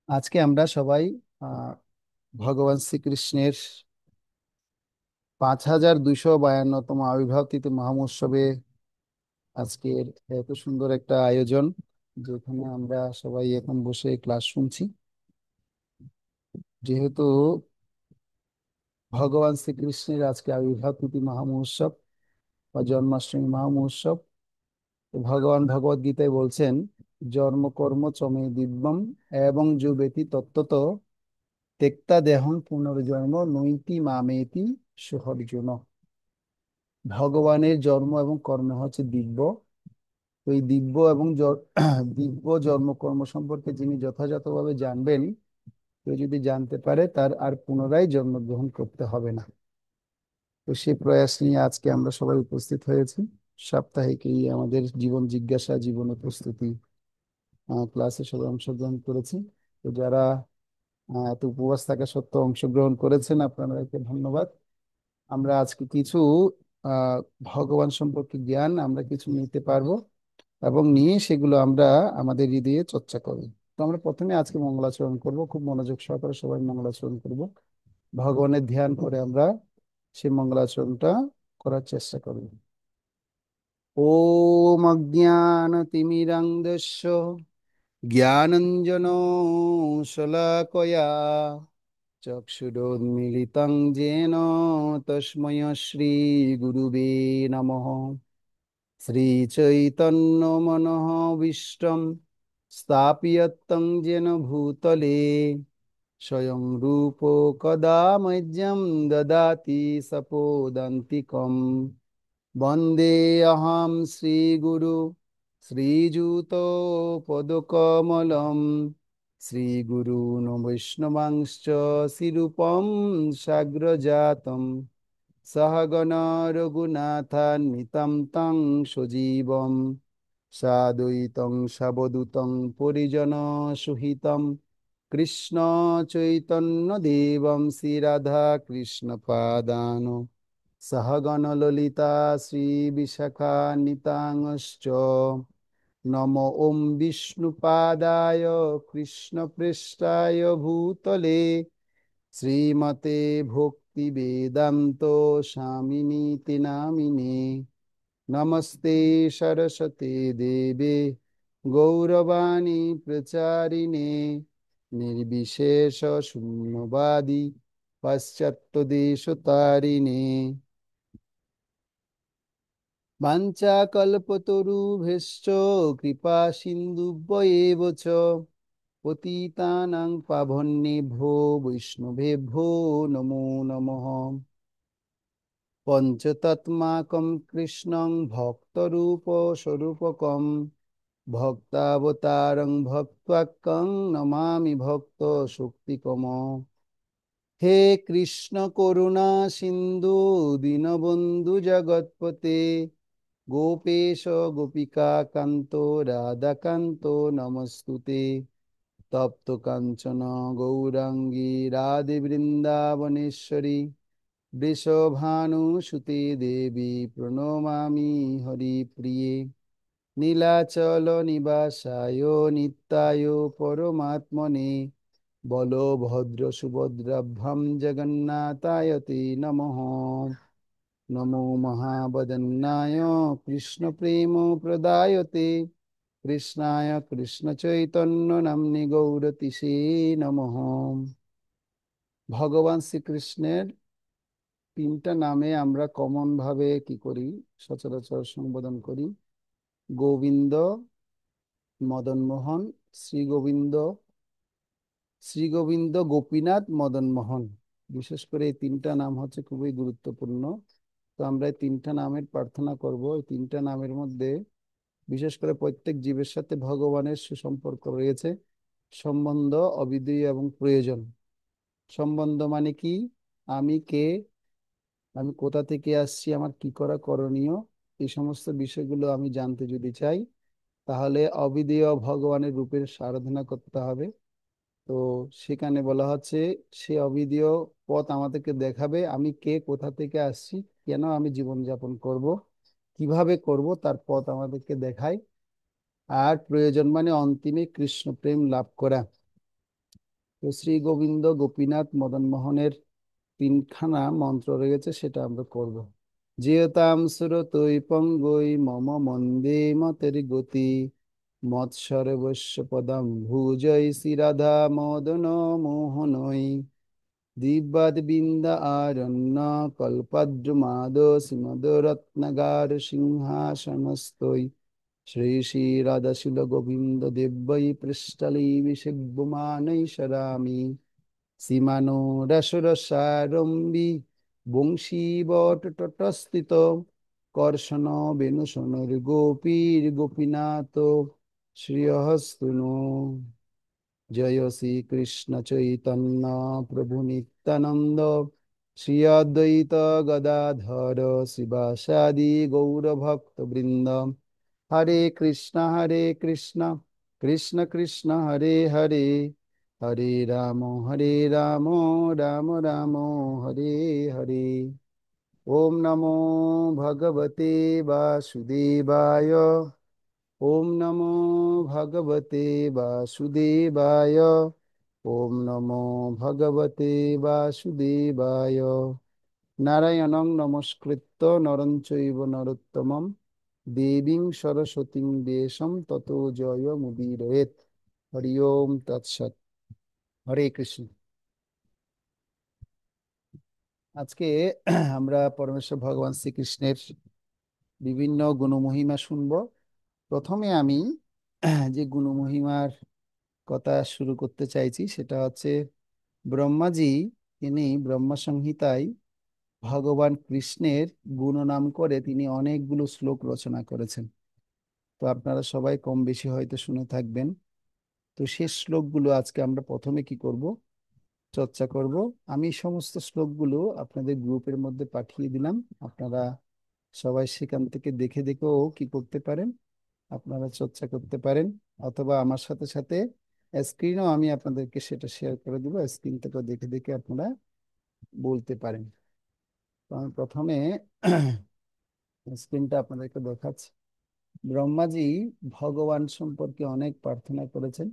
আজকে আমরা সবাই আহ, ভগবান শ্রীকৃষ্ণের 5252তম আবির্ভাব তিথি মহামহোৎসবে আজকের এত সুন্দর একটা আয়োজন, যেখানে আমরা সবাই এখন বসে ক্লাস শুনছি। যেহেতু ভগবান শ্রীকৃষ্ণের আজকে আবির্ভাব তিথি মহামহোৎসব বা জন্মাষ্টমী মহামহোৎসব, তো ভগবান ভগবদ গীতায় বলছেন, জন্ম কর্ম চমে দিব্যম এবং যুবেতি তত্ত্বত তেক্তা দেহং পুনর্জন্ম নৈতি মামেতি সুহর্জুন। ভগবানের জন্ম এবং কর্ম হচ্ছে দিব্য। তো এই দিব্য এবং দিব্য জন্ম কর্ম সম্পর্কে যিনি যথাযথভাবে জানবেন, কেউ যদি জানতে পারে তার আর পুনরায় জন্মগ্রহণ করতে হবে না। তো সেই প্রয়াস নিয়ে আজকে আমরা সবাই উপস্থিত হয়েছি। সাপ্তাহিক এই আমাদের জীবন জিজ্ঞাসা জীবন প্রস্তুতি ক্লাসে সবাই অংশগ্রহণ করেছি। তো যারা এত উপবাস থাকা সত্ত্বেও অংশগ্রহণ করেছেন, আপনাদেরকে ধন্যবাদ। আমরা আজকে কিছু আহ ভগবান সম্পর্কে জ্ঞান আমরা কিছু নিতে পারবো এবং নিয়ে সেগুলো আমরা আমাদের হৃদয়ে চর্চা করব। তো আমরা প্রথমে আজকে মঙ্গলাচরণ করব, খুব মনোযোগ সহকারে সবাই মঙ্গলাচরণ করব। ভগবানের ধ্যান করে আমরা সেই মঙ্গলাচরণটা করার চেষ্টা করব। ওম অজ্ঞানতিমিরান্ধস্য জ্ঞানাঞ্জন শলাকয়া চক্ষুরোন্মিলিतं येन তস্मै শ্রী গুরুবে নমঃ। শ্রীচৈতন্যমনোভীষ্টং স্থাপিয়ত্যং येन ভূতলে স্বয়ং রূপ কদা মह्यं দদাতি সপদান্তিকम्। বন্দেऽহং শ্রীগুরু শ্রীযুতো পদকমলম শ্রীগুরূन् বৈষ্ণবাংশ্চ শ্রীরূপং সাগ্রজাতম সহগণ রঘুনাথান্বিतं तं সজীবম সাদ্বৈতং সাবদূতং পরিজন সুহিতম কৃষ্ণ চৈতন্য দেবম শ্রী রাধা কৃষ্ণ পাদান সহগণ ললিতা শ্রী বিশাখান্বিতাংশ্চ নমো ওম বিষ্ণুপাদায় কৃষ্ণপৃষ্ঠায় ভূতলে শ্রীমতে ভক্তি বেদান্ত স্বামিনীতি নামিনে। নমস্তে সরস্বতী দেবে গৌরবাণী প্রচারিণে নির্বিশেষ শূন্যবাদী পাশ্চাত্য দেশতারিণে। বাঞ্ছাকল্পতরুভ্যশ্চ কৃপা সিন্ধুভ্যেব চ পতিতানাং পাবনেভ্যো বৈষ্ণবেভ্যো নমো নমঃ। পঞ্চতত্মাকং কৃষ্ণং ভক্তরূপ স্বরূপকং ভক্তাবতারং ভক্তাক্কং নমামি ভক্ত শক্তিকম। হে কৃষ্ণ করুণা সিন্ধু দীনবন্ধু জগৎপতে গোপেশ গোপিকা কান্ত রাধাকান্ত নমস্তুতে। তপ্ত কাঞ্চন গৌরাঙ্গী রাধে বৃন্দাবনেশ্বরী বৃষভানুসুতে দেবী প্রণমামি হরিপ্রিয়ে। নীলাচল নিবাসায় নিত্যায় পরমাত্মনে বলভদ্র সুভদ্রাভ্যাম জগন্নাথায় তে নমঃ। নমো মহাবদন্নায় কৃষ্ণপ্রেম প্রদায়তে কৃষ্ণায় কৃষ্ণচৈতন্য নাম্নি গৌরতিষে নমঃ। ভগবান শ্রীকৃষ্ণের তিনটা নামে আমরা কমন ভাবে কি করি, সচরাচর সম্বোধন করি: গোবিন্দ, মদন মোহন, শ্রী গোবিন্দ, শ্রী গোবিন্দ, গোপীনাথ, মদন মোহন। বিশেষ করে এই তিনটা নাম হচ্ছে খুবই গুরুত্বপূর্ণ। তো আমরা এই তিনটা নামের প্রার্থনা করব। এই তিনটা নামের মধ্যে বিশেষ করে প্রত্যেক জীবের সাথে ভগবানের সুসম্পর্ক রয়েছে। সম্বন্ধ অবিধেয় এবং প্রয়োজন। সম্বন্ধ মানে কি? আমি কে, আমি কোথা থেকে আসছি, আমার কি করা করণীয়, এই সমস্ত বিষয়গুলো আমি জানতে যদি চাই, তাহলে অবিধেয় ভগবানের রূপের আরাধনা করতে হবে। তো সেখানে বলা হচ্ছে, সে অবিধেয় পথ আমাদেরকে দেখাবে। আমি কে, কোথা থেকে আসছি, কেন আমি জীবনযাপন করব, কিভাবে করব, তার পথ আমাদেরকে দেখায়। আর প্রয়োজন মানে অন্তিমে কৃষ্ণ প্রেম লাভ করা। তো শ্রী গোবিন্দ গোপীনাথ মদন মোহনের তিনখানা মন্ত্র রয়েছে, সেটা আমরা করব। জিয়তাম সুরতৈ পঙ্গৈ মম মন্দে মতের গতি, মৎসর্বস্য পদম ভুজৈ শ্রীরাধা মদন মোহনৈ, দিব্যাদ বিন্দা আরণ্য কল্পদ্রুমাদ শ্রীমদ রত্নগার সিংহাসনস্থৈ, শ্রী শ্রী রাধাশিল গোবিন্দ দেব্যৈ পৃষ্ঠলি বিষগ্গুমানৈশরামি, সীমানো রসরসারম্বী বংশী বটতটস্থিত, কর্ষণ বেণুসনর গোপীর গোপীনাথ শ্রীহস্তুনো। জয় শ্রী কৃষ্ণ চৈতন্য প্রভু নিত্যানন্দ, শ্রী অদ্বৈত গদাধর শিবাসাদি গৌরভক্ত বৃন্দ। হরে কৃষ্ণ কৃষ্ণ কৃষ্ণ হরে হরে, হরে রাম রাম রাম হরে হরে। ওম নমো ভগবতে বাসুদেবায়, ওম নমো ভগবতে বাসুদেবায়, ওম নমো ভগবতে বাসুদেবায়। নারায়ণং নমস্কৃত্য নরং চৈব নরোত্তমম, দেবীং সরস্বতীং দেশম ততো জয়মুদীরয়েৎ। হরি ওম তৎসৎ। হরে কৃষ্ণ। আজকে আমরা পরমেশ্বর ভগবান শ্রীকৃষ্ণের বিভিন্ন গুণমহিমা শুনব। প্রথমে আমি যে গুণমহিমার কথা শুরু করতে চাইছি সেটা হচ্ছে, ব্রহ্মাজি তিনি ব্রহ্মা সংহিতায় ভগবান কৃষ্ণের গুণনাম করে তিনি অনেকগুলো শ্লোক রচনা করেছেন। তো আপনারা সবাই কম বেশি হয়তো শুনে থাকবেন। তো সেই শ্লোকগুলো আজকে আমরা প্রথমে কি করব, চর্চা করব। আমি সমস্ত শ্লোকগুলো আপনাদের গ্রুপের মধ্যে পাঠিয়ে দিলাম। আপনারা সবাই সেখান থেকে দেখে দেখেও কি করতে পারেন, আপনারা চর্চা করতে পারেন। অথবা আমার সাথে সাথে স্ক্রিনও আমি আপনাদেরকে সেটা শেয়ার করে দেবো, স্ক্রিন থেকে দেখে দেখে আপনারা বলতে পারেন। তো আমি প্রথমে স্ক্রিনটা আপনাদেরকে দেখাচ্ছি। ব্রহ্মাজি ভগবান সম্পর্কে অনেক প্রার্থনা করেছেন।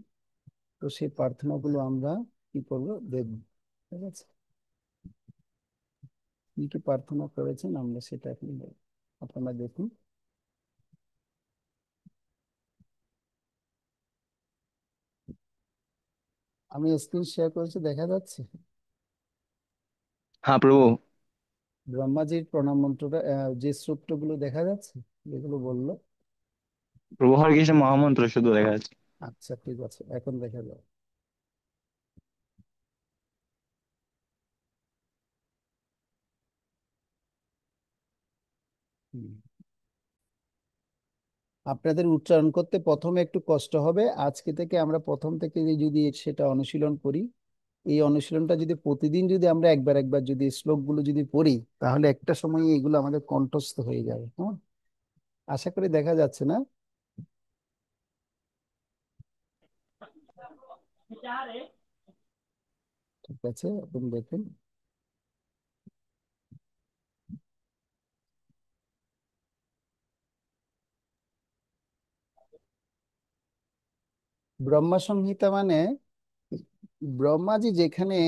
তো সেই প্রার্থনাগুলো আমরা কি করব, দেখব। ঠিক আছে, কি কি প্রার্থনা করেছেন আমরা সেটা এখন দেখব। আপনারা দেখুন। আমি স্ক্রিন শেয়ার করেছি, দেখা যাচ্ছে? हाँ प्रभु। ব্রহ্মাজির প্রণাম মন্ত্রটা, যে সূত্রগুলো দেখা যাচ্ছে, যেগুলো বললো। প্রভু হরে কৃষ্ণ মহামন্ত্র শুধু দেখা যাচ্ছে। আচ্ছা ঠিক আছে, এখন দেখা যাবে। হুম। আপনাদের উচ্চারণ করতে প্রথমে একটু কষ্ট হবে। আজকে থেকে আমরা প্রথম থেকে যদি সেটা অনুশীলন করি, এই অনুশীলনটা যদি প্রতিদিন যদি আমরা একবার একবার যদি শ্লোকগুলো যদি পড়ি, তাহলে একটা সময় এগুলো আমাদের কণ্ঠস্থ হয়ে যাবে। হ্যাঁ, আশা করি দেখা যাচ্ছে না? ঠিক আছে, এখন দেখুন। ব্রহ্মা সংহিতা মানে ব্রহ্মাজি যেখানে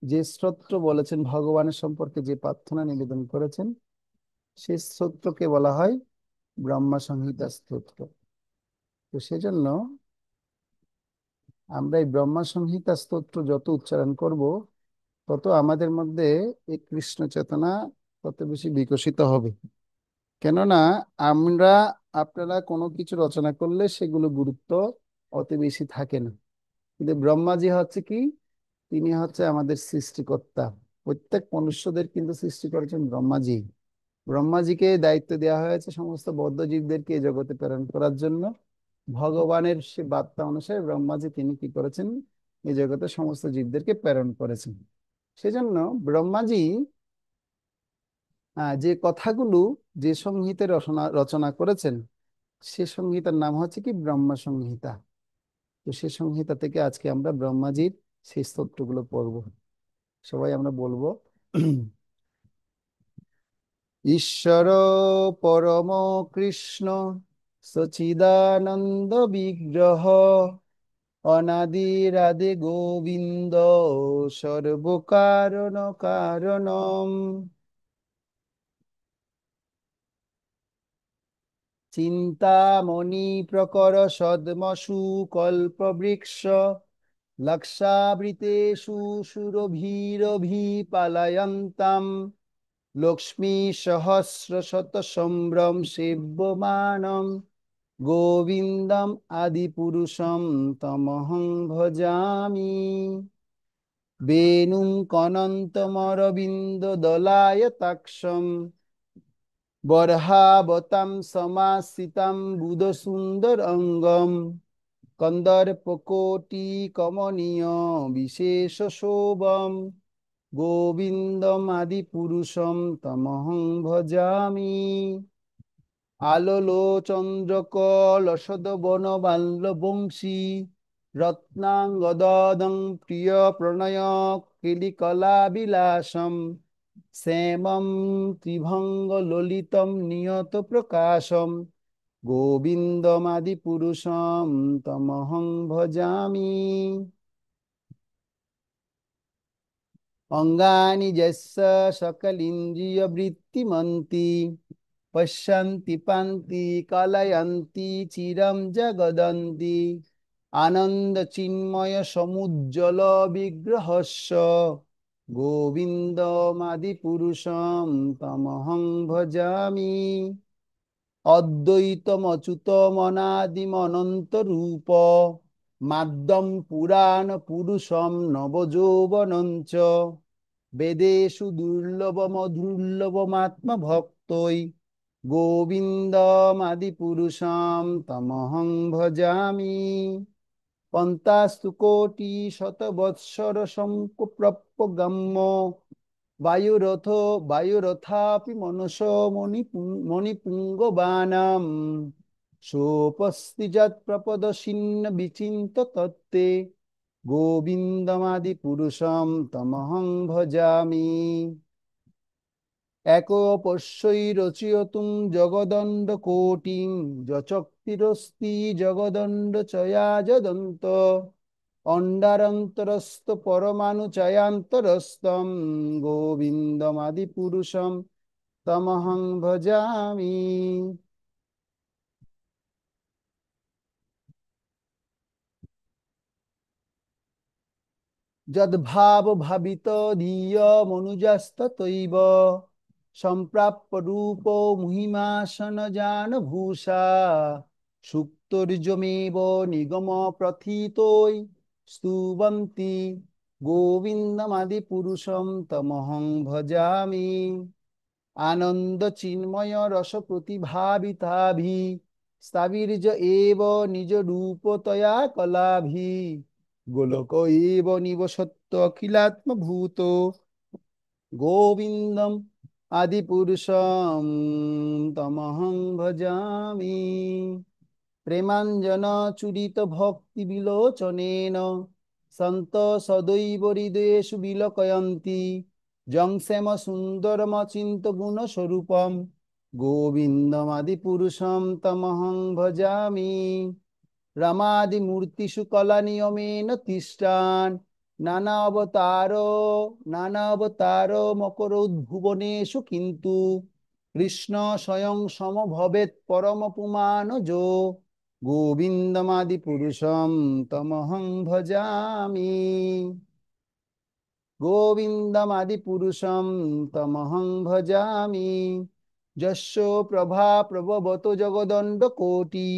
যে স্তোত্র বলেছেন, ভগবানের সম্পর্কে যে প্রার্থনা নিবেদন করেছেন, সেই স্তোত্রকে বলা হয় ব্রহ্মা সংহিতা স্তোত্র। তো সেজন্য আমরা এই ব্রহ্মা সংহিতা স্তোত্র যত উচ্চারণ করব, তত আমাদের মধ্যে এই কৃষ্ণ চেতনা তত বেশি বিকশিত হবে। কেননা আমরা, আপনারা কোনো কিছু রচনা করলে সেগুলো গুরুত্ব অত বেশি থাকে না, কিন্তু ব্রহ্মাজি হচ্ছে কি, তিনি হচ্ছে আমাদের সৃষ্টিকর্তা। প্রত্যেক মনুষ্যদের কিন্তু সৃষ্টি করেছেন ব্রহ্মাজি। ব্রহ্মাজিকে দায়িত্ব দেওয়া হয়েছে সমস্ত বদ্ধ জীবদেরকে এই জগতে প্রেরণ করার জন্য। ভগবানের সে বার্তা অনুসারে ব্রহ্মাজি তিনি কি করেছেন, এই জগতে সমস্ত জীবদেরকে প্রেরণ করেছেন। সেজন্য ব্রহ্মাজি যে কথাগুলো, যে সংহিতে রচনা রচনা করেছেন, সে সংহিতার নাম হচ্ছে কি ব্রহ্মা সংহিতা। তো সে সংহিতা থেকে আজকে আমরা ব্রহ্মাজির সেই স্তোত্রগুলো পড়ব। সবাই আমরা বলবো। ঈশ্বর পরম কৃষ্ণ সচিদানন্দ বিগ্রহ, অনাদিরাদি গোবিন্দ সর্বকারণ কারণম। চিন্তামণি প্রকর সদ্মসু কল্পবৃক্ষ লক্ষাবৃতেষু সুরভিরভিপালয়ন্তাম লক্ষ্মী সহস্র শত সম্ভ্রম সেব্যমানম গোবিন্দম আদিপুরুষম তমহং ভজামি। বেণুং কনন্তমরবিন্দ দলায়তাক্ষম বর্হাবতাম সমাসিতাম বুধ সুন্দর অঙ্গম কন্দর্পকোটি কমনীয় বিশেষ শোভম গোবিন্দম আদিপুরুষম তমহং ভজামি। আলোলোচন্দ্রকলসদবন বাল্যবংশী রত্নাঙ্গদং প্রিয় প্রণয় কিলিকলাবিলাসম শ্যামম ত্রিভঙ্গ ললিতম নিয়ত প্রকাশম গোবিন্দমাদিপুরুষম তমহং ভজামি। অঙ্গানি যস্য সকলিন্দ্রিয়বৃত্তিমন্তি পশ্যন্তি পান্তি কলয়ন্তি চিরম জগদন্তি আনন্দ চিন্ময় সমুজ্জ্বল বিগ্রহস্য গোবিন্দমাদিপুরুষম তমহং ভজামি। অদ্বৈতমচ্যুতমনাদিমনন্ত রূপ মাদ্যম পুরাণ পুরুষম নবযৌবনঞ্চ বেদেষু দুর্লভমধুর্লভমাত্ম ভক্তৈ গোবিন্দমাদিপুরুষম তমহং ভজামি। পন্তাস্তু কোটি শতবৎসর সম্প্রপ্রগম্য বায়ুরথ বায়ুরথাপি মনস মণিপুঙ্গবানাম সোপস্তি যৎপ্রপদশিন্ন বিচিন্ত তত্ত্বে গোবিন্দমাদিপুরুষম তমহং ভজামি। এক পশ্যৈ রচয়তুং জগদণ্ড কোটিং যচক্তিরস্তি জগদণ্ড চয়া যদন্ত অণ্ডারন্তরস্থ পরমাণু চয়ান্তরস্থম গোবিন্দমাদিপুরুষম তমহং ভজামি। যদ্ভাব ভাবিত ধীয় মনুজস্ততৈব সম্প্রাপ্য রূপ মহিমাসন জান ভূষা সুক্তর্যমেব নিগম প্রথিতৈ স্তুবন্তি গোবিন্দমাদিপুরুষম তমহং ভজামি। আনন্দ চিন্ময় রস প্রতিভাবিতাভি স্তাবির্জ এব নিজ রূপতয়া কলাভি গোলক এব নিবসত্ত অখিলাত্মভূত গোবিন্দম আদিপুরুষম তমহং ভজামি। প্রেমাঞ্জন চূড়িত ভক্তি বিলোচনেন সন্ত সদৈব হৃদয়েষু বিলকয়ন্তি যং শ্যাম সুন্দরমচিন্ত গুণস্বরূপম গোবিন্দমাদিপুরুষম তমহং ভজামি। রমাদিমূর্তিষু কলানিয়মেন তিষ্ঠান নানা অবতার মকরোদ্ভুবনেষু কিন্তু কৃষ্ণ স্বয়ং সমভবেৎ পরম পুমানজো গোবিন্দমাদিপুরুষম তমহং ভজামি। গোবিন্দমাদিপুরুষম তমহং ভজামি। যস্য প্রভা প্রভবত জগদণ্ড কোটি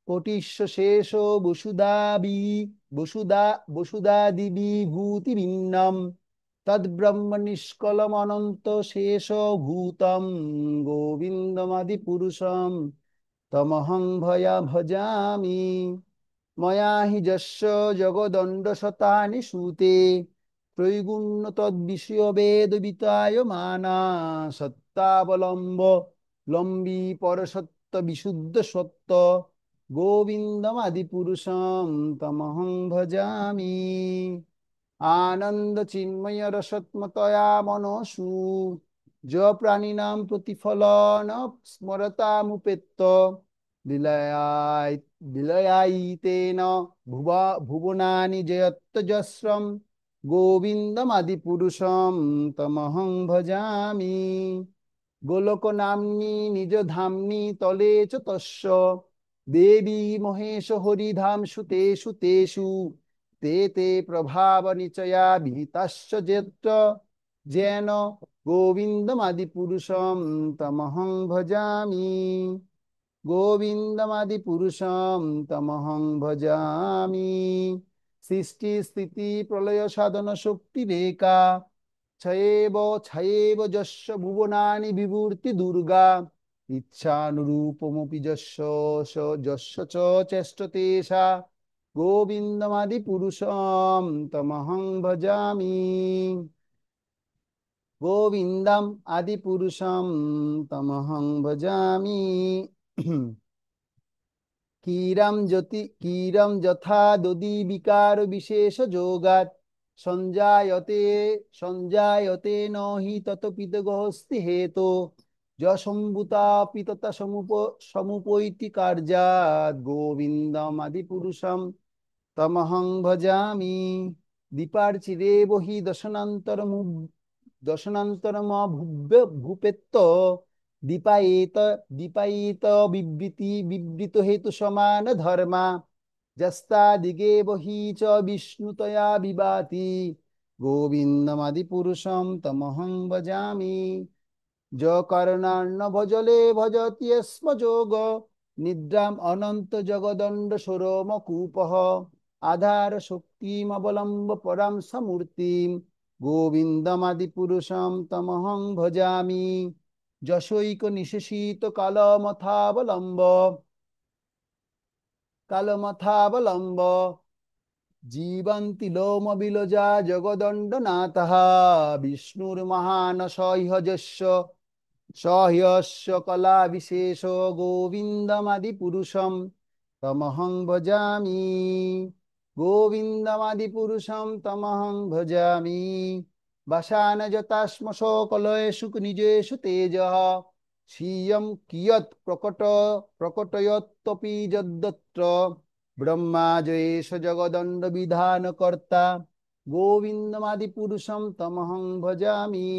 কোটিস্য শেষ বসুদাদিবিভূতিভিন্নম তদ্ব্রহ্ম নিষ্কলমনন্ত শেষ ভূতম গোবিন্দমাদিপুরুষম তমহং ভজামি। ময়া হি যস্য জগদণ্ড শতানি সূতে ত্রৈগুণ্য তদ্বিষয় বেদ বিতায়মানা সত্তাবলম্ব লম্বী পরসত্য বিশুদ্ধ সত্য গোবিন্দমাদিপুরুষম তমহং ভজামি। আনন্দ চিন্ময় রসত্মতয়া মনসু য প্রাণিনাম প্রতিফলন স্মরতামুপেত্য লীলায় বিলয়াইতেন ভুবনানি জয়ত্যজস্রম গোবিন্দমাদিপুরুষম তমহং ভজামি। গোলকনাম্নি নিজ ধাম্নি তলে চ তস্য দেবী মহেশ হরিধাম সুতেষু তেষু তে তে প্রভাব নিচয়া বিহিতাশ্চ যেত্র যেন গোবিন্দমাদিপুরুষম তমহং ভজামি। গোবিন্দমাদিপুরুষম তমহং ভজামি। সৃষ্টি স্থিতি প্রলয় সাধন শক্তি রেকা ছয়েব ছয়েব যস্য ভুবনানি বিভূতি দুর্গা ইচ্ছানুরূপমপি যস্য যস্য চ চেষ্টতে সা গোবিন্দমাদিপুরুষম তমহং ভজামি। গোবিন্দম আদিপুরুষম তমহং ভজামি। ক্ষীরম যথা দধি বিকার বিশেষ যোগাৎ সঞ্জায়তে সঞ্জায়তে নহি তত পিতগহস্তি হেতো যশম্ভুতা পিততা সমুপৈতি কার্যাৎ গোবিন্দম আদিপুরুষম তমহং ভজামি। দীপার্চিরে বহি দশনান্তরমভূপেত্ত দীপায়েত দীপায়িত বিবৃত হেতু সমান ধর্মা যস্তাদিগে বহি চ বিষ্ণুতয়া বিভাতি গোবিন্দমাদিপুরুষম তমহং ভজামি। কর্ণার্ণভজলে ভজতি স্ম যোগ নিদ্রাম অনন্ত জগদণ্ড সরোমকূপঃ আধার শক্তিমবলম্ব পরাম সমূর্তিম গোবিন্দমাদিপুরুষম তমহং ভজামি। যশৈক নিশেষিত কালমথাবলম্ব জীবন্তি লোম বিলজা জগদণ্ডনাথः বিষ্ণুর্মহানস ইহযস্য সহ্যস্য কলা বিশেষ গোবিন্দমাদিপুরুষম তমহং ভজামি। গোবিন্দমাদিপুরুষম তমহং ভজামি। বসানযতাস্ম সকলয়েষু নিজেষু তেজঃ স্বীয়ং কিয়ৎ প্রকটয়ত্যপি যদ্যত্র ব্রহ্মা জয়েশ জগদণ্ড বিধান কর্তা গোবিন্দমাদিপুরুষম তমহং ভজামি।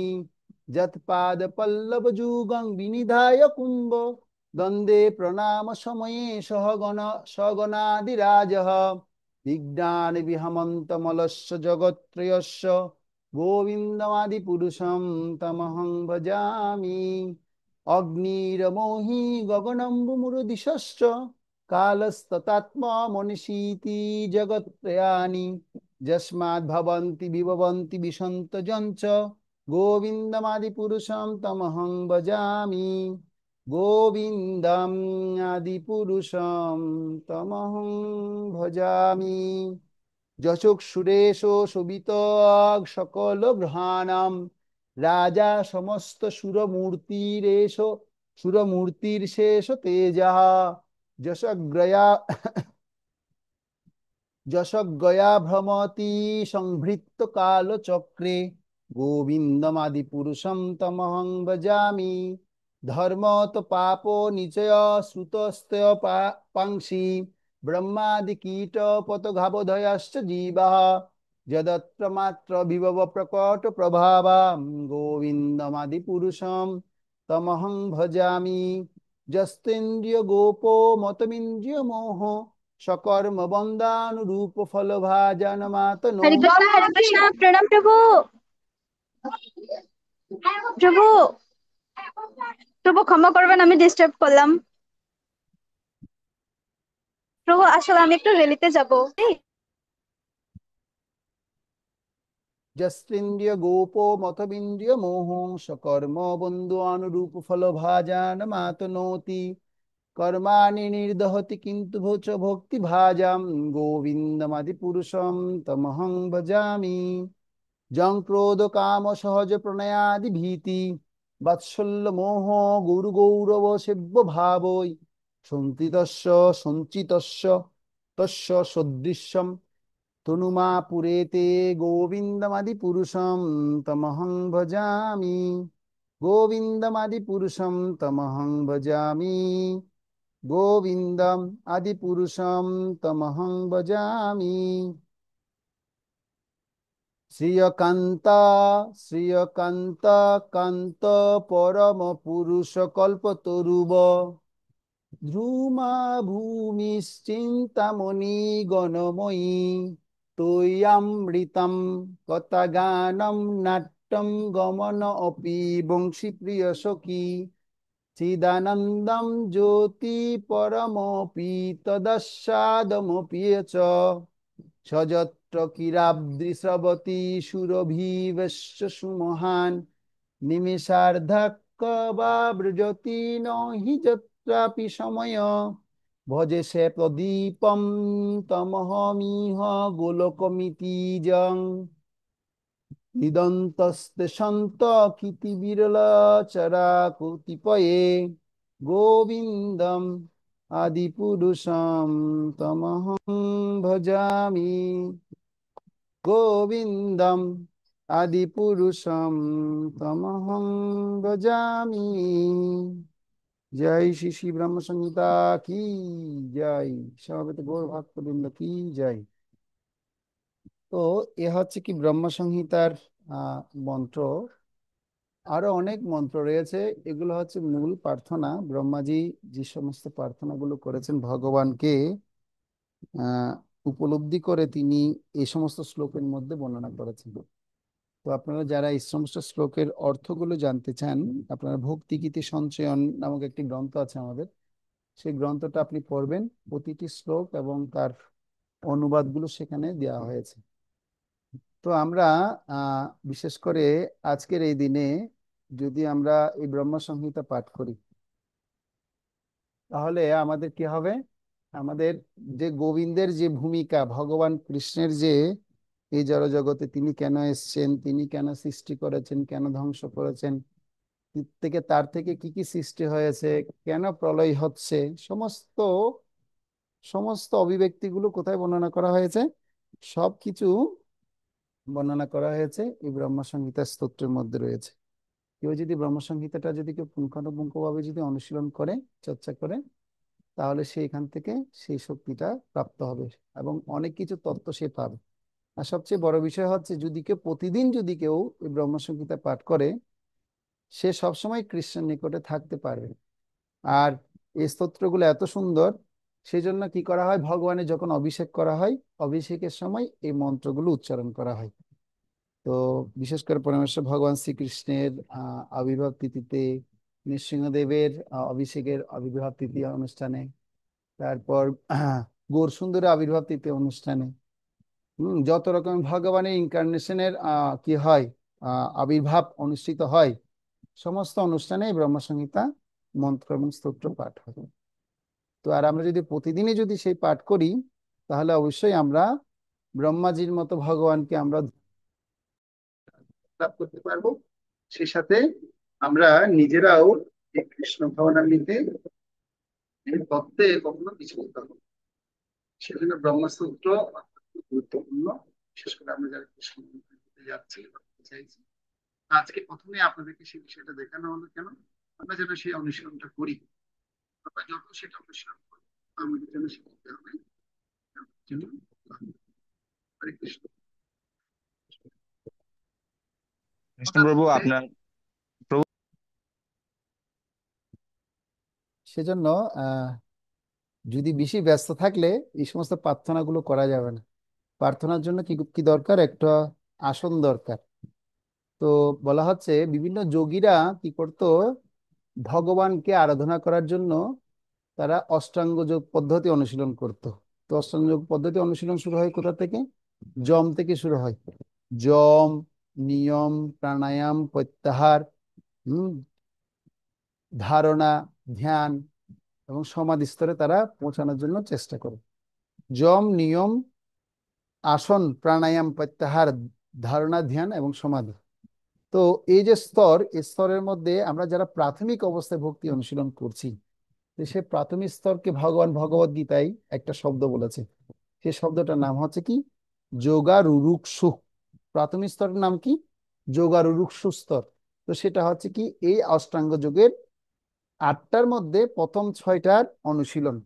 যৎপাদপল্লবযুগং বিনিধায় কুম্ভ দ্বন্দ্বে প্রণাম সময়ে সগণাদিরাজঃ বিজ্ঞান বিহমন্তমলস্য জগত্রয়স্য গোবিন্দমাদিপুরুষম তমহং ভজামি। অগ্নিরমোহি গগনম্বুমুরদিশশ্চ কালস্ততাত্মা মনীষীতি জগত্রয়ানি যস্মাদ্ভবন্তি বিভবন্তি বিসন্তজঞ্চ গোবিন্দমাদিপুরুষম তমহং ভজামি। গোবিন্দম আদিপুরুষম তমহং ভজামি। যশোক সুরেশ শোভিত সকল গ্রহাণাম রাজা সমস্ত সুরমূর্তির শেষ তেজঃ যশগ্রয়া যশগয়া ভ্রমতি সংভৃত্ত কালচক্রে গোবিন্দমাদিপুরুষম তমহং ভজামি। ধর্মত পাপ নিচয় শ্রুতস্তয় পাংসি ব্রহ্মাদি কীট পতঘাবধয়শ্চ জীবাঃ যদত্র মাত্র বিভব প্রকট প্রভাবাম গোবিন্দমাদিপুরুষম তমহং ভজামি। যস্তেন্দ্রিয় গোপো মতমিন্দ্রিয় মোহ সকর্ম বন্দানুরূপ ফল ভাজন মাতনো। হরে কৃষ্ণ প্রণাম প্রভু। প্রভু, প্রভু ক্ষমা করবেন, আমি ডিস্টার্ব করলাম। প্রভু আসলে আমি একটু রেলিতে যাব। যস্তেন্দ্রিয় গোপো মতমিন্দ্রিয় মোহ সকর্ম বন্ধু অনুরূপ ফল ভাজন মাতনোতি কর্মাণি নির্দহতি কিন্তু ভোচ ভক্তি ভাজাম গোবিন্দমাদিপুরুষম তমহং ভজামি। যং ক্রোধ কাম সহজ প্রণয়াদি ভীতি বাৎসল্য মোহ গুরু গৌরব সেব্য ভাবৈ সঞ্চিতস্য সঞ্চিতস্য তস্য সদৃশ্যম তনুমা পুরেতে গোবিন্দমাদিপুরুষম তমহং ভজামি। গোবিন্দমাদিপুরুষম তমহং ভজামি। গোবিন্দম আদিপুরুষম তমহং ভজামি। শ্রিয়কান্ত শ্রিয়কান্ত কান্ত পরম পুরুষ কল্পতরুব ধ্রুমা ভূমিশ্চিন্তামণি গণময়ী তৈয়ামৃতম কথাগানম নাট্যম গমন অপি বংশী প্রিয় সখী চিদানন্দম জ্যোতি পরমপি তদস্বাদমপি চ সযত্র কিরাবদৃশবতী সুরভিবশ্য সুমহান নিমেষার্ধকবাবৃজতি ন হি যত্রাপি সময় ভজে সে প্রদীপম তমহমিহ গোলকমিতিজং নিদন্তস্তে সন্ত কিতি বিরলচরা কতিপয়ে গোবিন্দম আদিপুরুষম তমহং ভজামি। গোবিন্দম আদিপুরুষম তমহং ভজামি। জয় শ্রী শ্রী ব্রহ্ম সংহিতা কি জয়। সমবেত গৌর ভক্তবৃন্দ কি জয়। তো এ হচ্ছে কি ব্রহ্ম সংহিতার মন্ত্র। আরো অনেক মন্ত্র রয়েছে, এগুলো হচ্ছে মূল প্রার্থনা। ব্রহ্মাজি যে সমস্ত প্রার্থনাগুলো করেছেন ভগবানকে আহ উপলব্ধি করে তিনি এই সমস্ত শ্লোকের মধ্যে বর্ণনা করেছেন। তো আপনারা যারা এই সমস্ত শ্লোকের অর্থগুলো জানতে চান, আপনারা ভক্তিগীতি সঞ্চয়ন নামক একটি গ্রন্থ আছে আমাদের, সেই গ্রন্থটা আপনি পড়বেন। প্রতিটি শ্লোক এবং তার অনুবাদগুলো সেখানে দেওয়া হয়েছে। তো আমরা বিশেষ করে আজকের এই দিনে যদি আমরা এই ব্রহ্ম সংহিতা পাঠ করি, তাহলে আমাদের কি হবে? আমাদের যে গোবিন্দের যে ভূমিকা, ভগবান কৃষ্ণের যে এই জড়জগতে তিনি কেন এসছেন, তিনি কেন সৃষ্টি করেছেন, কেন ধ্বংস করেছেন, তার থেকে কি কি সৃষ্টি হয়েছে, কেন প্রলয় হচ্ছে, সমস্ত সমস্ত অভিব্যক্তিগুলো কোথায় বর্ণনা করা হয়েছে? সবকিছু বর্ণনা করা হয়েছে এই ব্রহ্ম সংহিতা স্তোত্রের মধ্যে রয়েছে। কেউ যদি ব্রহ্ম সংহিতাটা যদি কেউ পুঙ্খানুপুঙ্খভাবে যদি অনুশীলন করে, চর্চা করে, তাহলে সে এখান থেকে সেই শক্তিটা প্রাপ্ত হবে এবং অনেক কিছু তত্ত্ব সে পাবে। আর সবচেয়ে বড় বিষয় হচ্ছে, যদি কেউ প্রতিদিন যদি কেউ এই ব্রহ্ম সংহিতা পাঠ করে, সে সবসময় কৃষ্ণের নিকটে থাকতে পারবে। আর এই স্তোত্রগুলো এত সুন্দর, সেই জন্য কি করা হয়, ভগবানের যখন অভিষেক করা হয়, অভিষেকের সময় এই মন্ত্রগুলো উচ্চারণ করা হয়। তো বিশেষ করে পরমেশ্বর ভগবান শ্রীকৃষ্ণের আবির্ভাব তিথিতে, নৃসিংহদেবের অভিষেকের আবির্ভাব তিথি অনুষ্ঠানে, তারপর গৌর সুন্দরের আবির্ভাব তিথি অনুষ্ঠানে, যত রকম ভগবানের ইনকারনেশনের কি হয়, আবির্ভাব অনুষ্ঠিত হয়, সমস্ত অনুষ্ঠানে এই ব্রহ্ম সংহিতা মন্ত্র এবং স্তোত্র পাঠ হয়। তো আর আমরা যদি প্রতিদিনই যদি সেই পাঠ করি, তাহলে অবশ্যই আমরা ব্রহ্মাজির মতো ভগবানকে আমরা লাভ করতে পারবো। সেই সাথে আমরা নিজেরাও এই কৃষ্ণ ভাবনামৃতে এই তত্ত্বে কখনো বিচলিত হব। সেজন্য ব্রহ্মসূত্র অত্যন্ত গুরুত্বপূর্ণ। বিশেষ করে আমরা যারা কৃষ্ণ মন্ত্রে যাচ্ছি বা চাইছি, আজকে প্রথমে আপনাদেরকে সেই বিষয়টা দেখানো হলো কেন আমরা যেন সেই অনুশীলনটা করি। আমরা যত সেটা অনুশীলন করি, আমাদের যেন শিখতে হবে যেন হরে কৃষ্ণ। হঠাৎ কৃষ্ণপ্রভু করে আপনার প্রভু। সেজন্য আহ যদি বেশি ব্যস্ত থাকলে এই সমস্ত প্রার্থনাগুলো করা যাবে না। প্রার্থনার জন্য কি কি দরকার? একটা আসন দরকার। তো বলা হচ্ছে বিভিন্ন যোগীরা কি করতো, ভগবানকে আরাধনা করার জন্য তারা অষ্টাঙ্গ যোগ পদ্ধতি অনুশীলন করত। তো অষ্টাঙ্গ যোগ পদ্ধতি অনুশীলন শুরু হয় কোথা থেকে? যম থেকে শুরু হয়। যম, নিয়ম, প্রাণায়াম, প্রত্যাহার, হম ধারণা, ধ্যান এবং সমাধি স্তরে তারা পৌঁছানোর জন্য চেষ্টা করে। যম, নিয়ম, আসন, প্রাণায়াম, প্রত্যাহার, ধারণা, ধ্যান এবং সমাধি। তো এই যে স্তর, এই স্তরের মধ্যে আমরা যারা প্রাথমিক অবস্থায় ভক্তি অনুশীলন করছি, তো সে প্রাথমিক স্তরকে ভগবান ভগবদ গীতায় একটা শব্দ বলেছে। সেই শব্দটার নাম হচ্ছে কি? যোগারুরুক্ষু। প্রাথমিক স্তরের নাম কি? যোগারুরুক্ষু স্তর। তো সেটা হচ্ছে কি, এই অষ্টাঙ্গ যোগের 8টার মধ্যে প্রথম 6টার অনুশীলন।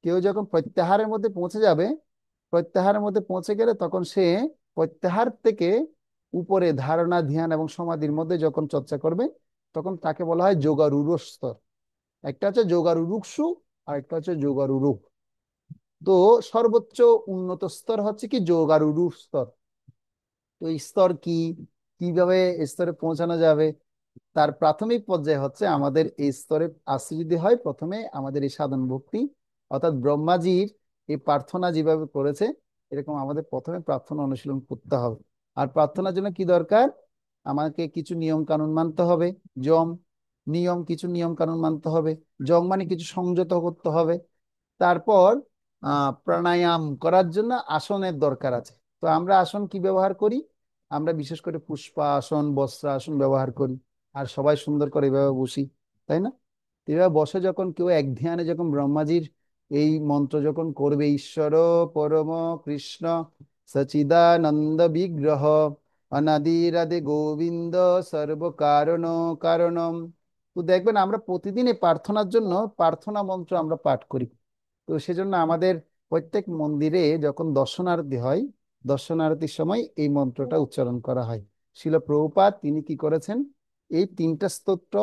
কেউ যখন প্রত্যাহারের মধ্যে পৌঁছে যাবে, প্রত্যাহারের মধ্যে পৌঁছে গেলে তখন সে প্রত্যাহার থেকে উপরে ধারণা, ধ্যান এবং সমাধির মধ্যে যখন চর্চা করবে, তখন তাকে বলা হয় যোগারূঢ় স্তর। একটা হচ্ছে যোগারূঢ়সু, আর একটা হচ্ছে যোগারূঢ়। তো সর্বোচ্চ উন্নত স্তর হচ্ছে কি যোগারূঢ় স্তর। তো এই স্তর কি, কিভাবে এই স্তরে পৌঁছানো যাবে? তার প্রাথমিক পর্যায়ে হচ্ছে আমাদের এই স্তরে আসতে যদি হয়, প্রথমে আমাদের এই সাধন ভক্তি অর্থাৎ ব্রহ্মাজির এই প্রার্থনা যেভাবে করেছে, এরকম আমাদের প্রথমে প্রার্থনা অনুশীলন করতে হবে। আর প্রার্থনার জন্য কি দরকার? আমাকে কিছু নিয়ম কানুন মানতে হবে। যম, নিয়ম, কিছু নিয়ম কানুন মানতে হবে। যম মানে কিছু সংযত করতে হবে। তারপর প্রাণায়াম করার জন্য আসনের দরকার আছে। তো আমরা আসন কি ব্যবহার করি? আমরা বিশেষ করে পুষ্পাসন, বস্ত্রাসন ব্যবহার করি। আর সবাই সুন্দর করে এভাবে বসি, তাই না? তো এভাবে বসে যখন কেউ এক ধ্যানে যখন ব্রহ্মাজির এই মন্ত্র যখন করবে, ঈশ্বর পরম কৃষ্ণ সচিদানন্দ বিগ্রহ অনাদিরাদে গোবিন্দ সর্ব কারণ কারণম। তো দেখবেন আমরা প্রতিদিন এই প্রার্থনার জন্য প্রার্থনা মন্ত্র আমরা পাঠ করি। তো সেজন্য আমাদের প্রত্যেক মন্দিরে যখন দর্শনারতি হয়, দর্শনারতির সময় এই মন্ত্রটা উচ্চারণ করা হয়। শিল প্রভুপাদ তিনি কি করেছেন, এই 3টা স্তোত্র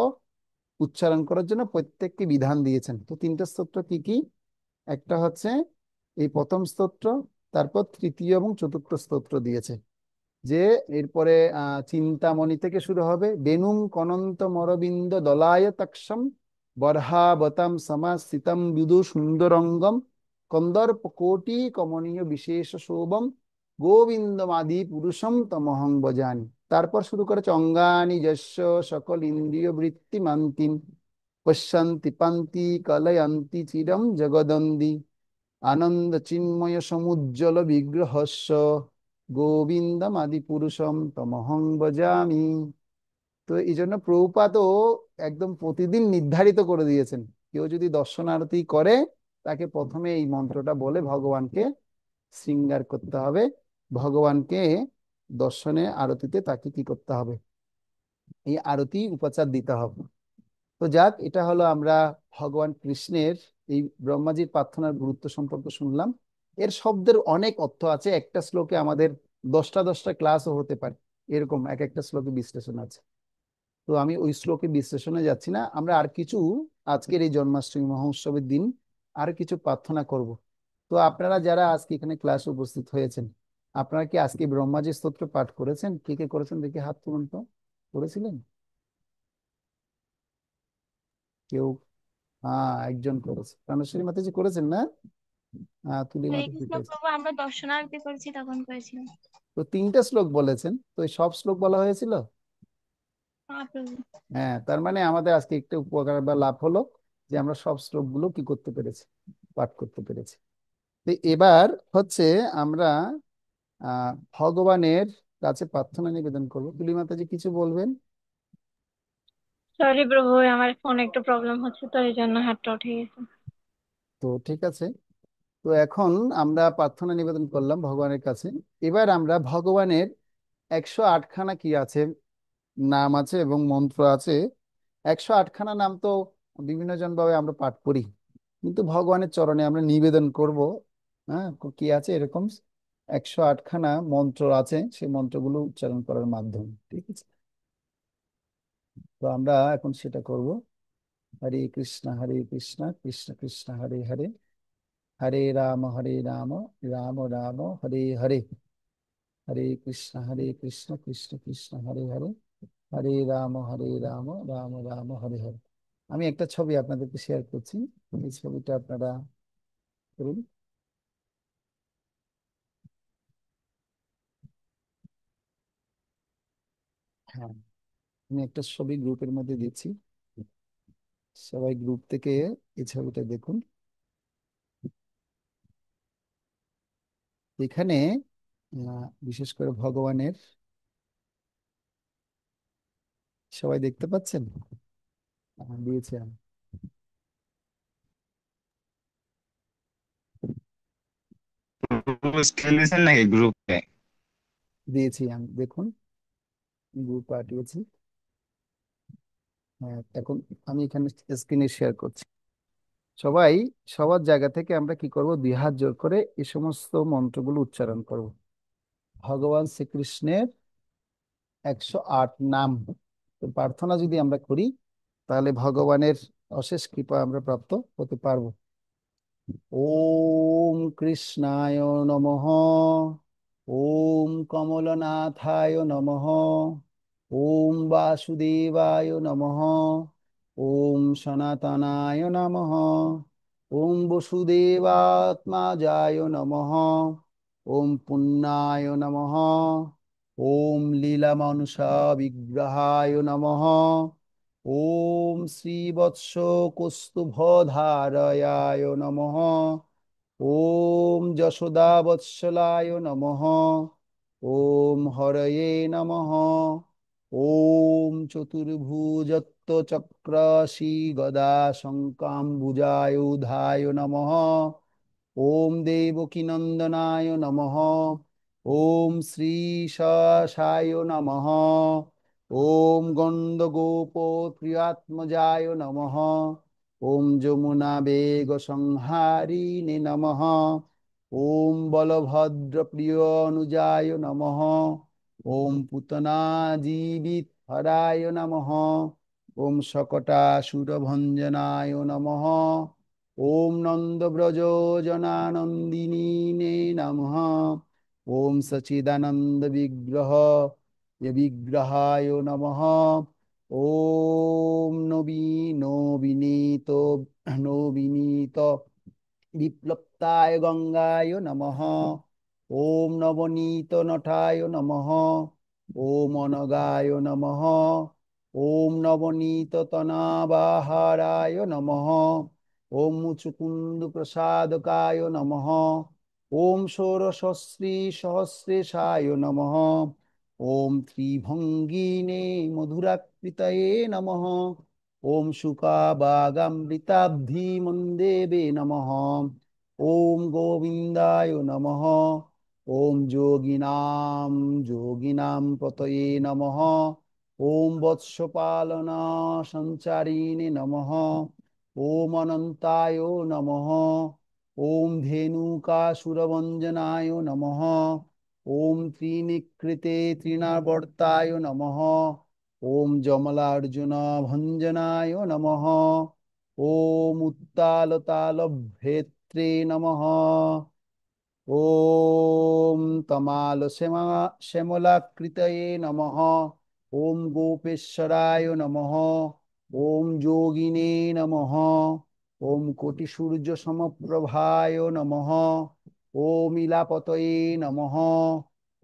উচ্চারণ করার জন্য প্রত্যেককে বিধান দিয়েছেন। তো 3টা স্তোত্র কি কি? একটা হচ্ছে এই প্রথম স্তোত্র, তারপর তৃতীয় এবং চতুর্থ স্তোত্র দিয়েছে। যে এরপরে চিন্তামণি থেকে শুরু হবে, বেনুম কনন্ত মরবিন্দ দলায় তক্ষম বর্হাবতাম সমাসিতম বিদু সুন্দরঙ্গম কন্দর্প কোটি কমনীয় বিশেষ শোভম গোবিন্দমাদি পুরুষম তমহং ভজামি। তারপর শুরু করেছে অঙ্গানি যস্য সকল ইন্দ্রিয় বৃত্তি মান্তিম পশ্যন্তি পান্তি কলয়ন্তি চিরম জগদন্দি আনন্দ চিন্ময় সমুজ্জ্বল বিগ্রহস্য গোবিন্দম আদি পুরুষম তমহং ভজামি। তো এই জন্য প্রভুপাদও একদম প্রতিদিন নির্ধারিত করে দিয়েছেন, কেউ যদি দর্শনারতি করে তাকে প্রথমে এই মন্ত্রটা বলে ভগবানকে শৃঙ্গার করতে হবে, ভগবানকে দর্শনে আরতিতে তাকে কি করতে হবে, এই আরতি উপচার দিতে হবে। তো যাক, এটা হলো আমরা ভগবান কৃষ্ণের এই ব্রহ্মাজির প্রার্থনার গুরুত্ব সম্পর্কে শুনলাম। এর শব্দের অনেক অর্থ আছে, একটা শ্লোকে আমাদের 10টা ক্লাসও হতে পারে, এরকম এক একটা শ্লোকে বিশ্লেষণ আছে। তো আমি ওই শ্লোকে বিশ্লেষণে যাচ্ছি না, আমরা আর কিছু আজকের এই জন্মাষ্টমী মহোৎসবের দিন আর কিছু প্রার্থনা করব। তো আপনারা যারা আজকে এখানে ক্লাসে উপস্থিত হয়েছেন, আপনারা কি আজকে ব্রহ্মাজি স্তোত্র পাঠ করেছেন? কে কে করেছেন দেখি হাত তুলুন তো। করেছিলেন কেউ? একজন করেছে, প্রাণেশ্বরী মাতাজি করেছেন না? তুলি হরে মাতাজি কৃষ্ণ করেছেন। প্রভু, আমরা দর্শনার্থী করেছি তখন করেছিলাম। তো 3টা শ্লোক বলেছেন, তো এই সব শ্লোক বলা হয়েছিল? হ্যাঁ প্রভু। হ্যাঁ, তার মানে আমাদের আজকে একটা উপকার বা লাভ হলো যে আমরা সব শ্লোকগুলো কি করতে পেরেছি, পাঠ করতে পেরেছি। তো এবার হচ্ছে আমরা ভগবানের কাছে প্রার্থনা নিবেদন করবো। তুলি মাতাজি কিছু বলবেন? সরি প্রভু, আমার ফোন একটু প্রবলেম হচ্ছে তো এই জন্য হাতটা উঠে গেছে। তো ঠিক আছে। তো এখন আমরা প্রার্থনা নিবেদন করলাম ভগবানের কাছে। এবার আমরা ভগবানের 108খানা কি আছে, নাম আছে এবং মন্ত্র আছে। 108খানা নাম তো বিভিন্ন জন ভাবে আমরা পাঠ করি, কিন্তু ভগবানের চরণে আমরা নিবেদন করব। হ্যাঁ, কি আছে এরকম 108খানা মন্ত্র আছে, সেই মন্ত্রগুলো উচ্চারণ করার মাধ্যমে, ঠিক আছে? তো আমরা এখন সেটা করব। হরে কৃষ্ণ কৃষ্ণ কৃষ্ণ হরে হরে, হরে রাম রাম রাম হরে হরে, হরে কৃষ্ণ কৃষ্ণ কৃষ্ণ হরে হরে, হরে রাম রাম রাম হরে হরে। আমি একটা ছবি আপনাদেরকে শেয়ার করছি, এই ছবিটা আপনারা করুন। হ্যাঁ, আমি একটা ছবি গ্রুপের মধ্যে দিচ্ছি, সবাই গ্রুপ থেকে এই ছবিটা দেখুন। এখানে বিশেষ করে ভগবানের, সবাই দেখতে পাচ্ছেন? দিয়েছি আমি। খেলেছেন নাকি গ্রুপে? দিয়েছি আমি, দেখুন, গ্রুপ পাঠিয়েছি। হ্যাঁ, এখন আমি এখানে স্ক্রিনে শেয়ার করছি। সবাই সবার জায়গা থেকে আমরা কি করব, দুই হাত জোর করে এই সমস্ত মন্ত্রগুলো উচ্চারণ করব। ভগবান শ্রীকৃষ্ণের 108 নাম। তো প্রার্থনা যদি আমরা করি, তাহলে ভগবানের অশেষ কৃপা আমরা প্রাপ্ত হতে পারবো। ওম কৃষ্ণায় নমঃ। ওম কমলনাথায় নমঃ। ওম বাসুদেবায় নমঃ। ওম সনাতনায় নমঃ। ওম বসুদেবাত্মাজায় নমঃ। ওম পুণ্যায় নমঃ। ওম লীলামানুষা বিগ্রহায় নমঃ। ওম শ্রীবৎস কৌস্তুভধারয়ায় নমঃ। ওম যশোদাবৎসলায় নমঃ। ওম হরয়ে নমঃ। ওম চতুর্ভুজত্বচক্রশী গদা শঙ্কাম্বুজায়ুধায় নমঃ। ওম দেবকীনন্দনায় নমঃ। ওম শ্রীশায় নমঃ। ওম গণ্ডগোপপ্রিয়াত্মজায় নমঃ। ওম যমুনা বেগ সংহারিণে নমঃ। ওম বলভদ্রপ্রিয় অনুজায় নমঃ। ওম পুতনা জীবিত হরায় নমঃ। ওম शकटासुरभञ्जनाय नमः। ओम नंदव्रज जनानंदिनी नमः। ओम सचिदानंद विग्रह विग्रहाय नमः। ओम नवीनीत नवीनीत विप्लप्ताय गंगाय नमः। ओम नवनीत नटाय नमः। ओम अनगाय नमः। ओम नवनीत तनावाहाराय नमः। ओम मुचुकुंद प्रसादकाय नमः। ओम षोडशश्री सहस्रेशाय नमः। ओम त्रिभंगिने मधुराकृतये नमः। ओम शुकाबागामृताब्धि मंदेवे नमः। ओम गोविंदाय नमः। ओम जोगिनाम पतये नमः। ओम वत्सपालना संचारिणे नमः। ओम अनंताय नमः। ओम धेनुकासुरभञ्जनाय नमः। ओम त्रिनिकृते तृणावर्ताय नमः। ओम जमलार्जुन भञ्जनाय नमः। ओम उत्तालतालभ्रेत्रे नमः। ओम तमाल श्यामलाकृतये नमः। ओम गोपेश्वराय नमः। ओम जोगिने नमः। ओम कोटि सूर्य समप्रभाय नमः। ओम इलापतये नमः।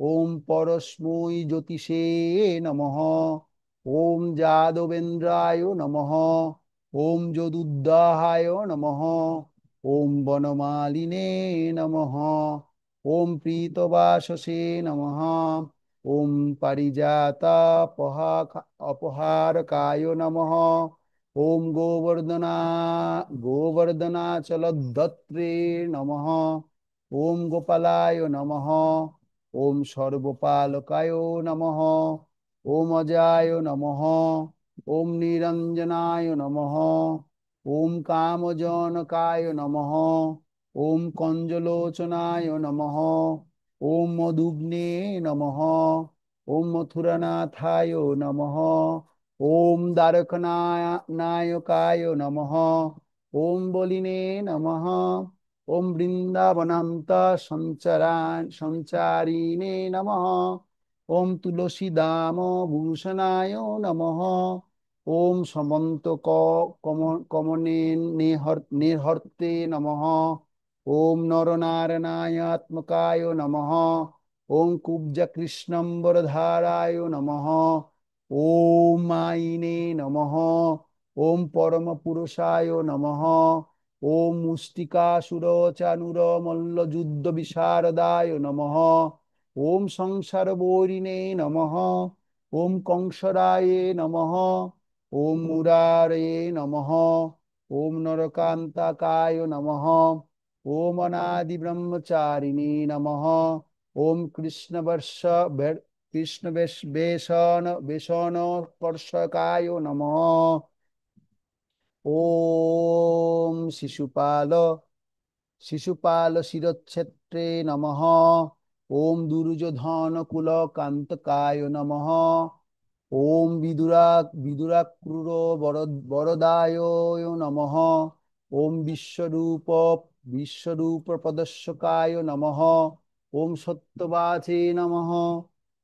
ओम परस्मै ज्योतिषे नमः। ओम जादवेन्द्राय नमः। ओम जदुद्दाहाय नमः। ओम वनमालिने नमः। ओम प्रीतवाससे नमः। ओम अपहारकाय नमः। ओम गोवर्धनाचलद्धत्रे नमः। ओम गोपालाय नमः। ओम सर्वपालकाय नमः। ओम अजाय नमः। ओम निरंजनाय नमः। ओम कामजनकाय नमः। ओम कंजलोचनाय नमः। ओम मधुग्ने नमः। ओम मथुरनाथाय नमः। ओम नायकाय नमः। ओम बलिने नमः। ओम वृंदावनान्त संचारिणे नमः। ओम तुलसीदाम भूषणाय नमः। ओम समंत कमने निहर्ते नमः। ओम नरनारायणात्मकाय नमः। ओम कुब्ज कृष्णम्बरधाराय नमः। ओम मायिने नमः। ओम परम पुरुषाय नमः। ओम मुष्टिकासुरचानुर मल्लयुद्ध विशारदाय नमः। ओम संसार बोरिणे नमः। ओम कंसराय नमः। ओम मुरारे नमः। ओम नरकांतकाय नमः। ओम अनादि ब्रह्मचारिणे नमः। ओम कृष्ण वेशन स्पर्शकाय नमः। ওম শিশুপাল শিশুপাল শিরচ্ছেত্রে নমঃ। ওম দুর্যোধন কুল কান্তকায় নমঃ। ওম বিদুরাক্রূর বরদায় নমঃ। ওম বিশ্বরূপ প্রদর্শকায় নমঃ। ওম সত্যবাচে নমঃ।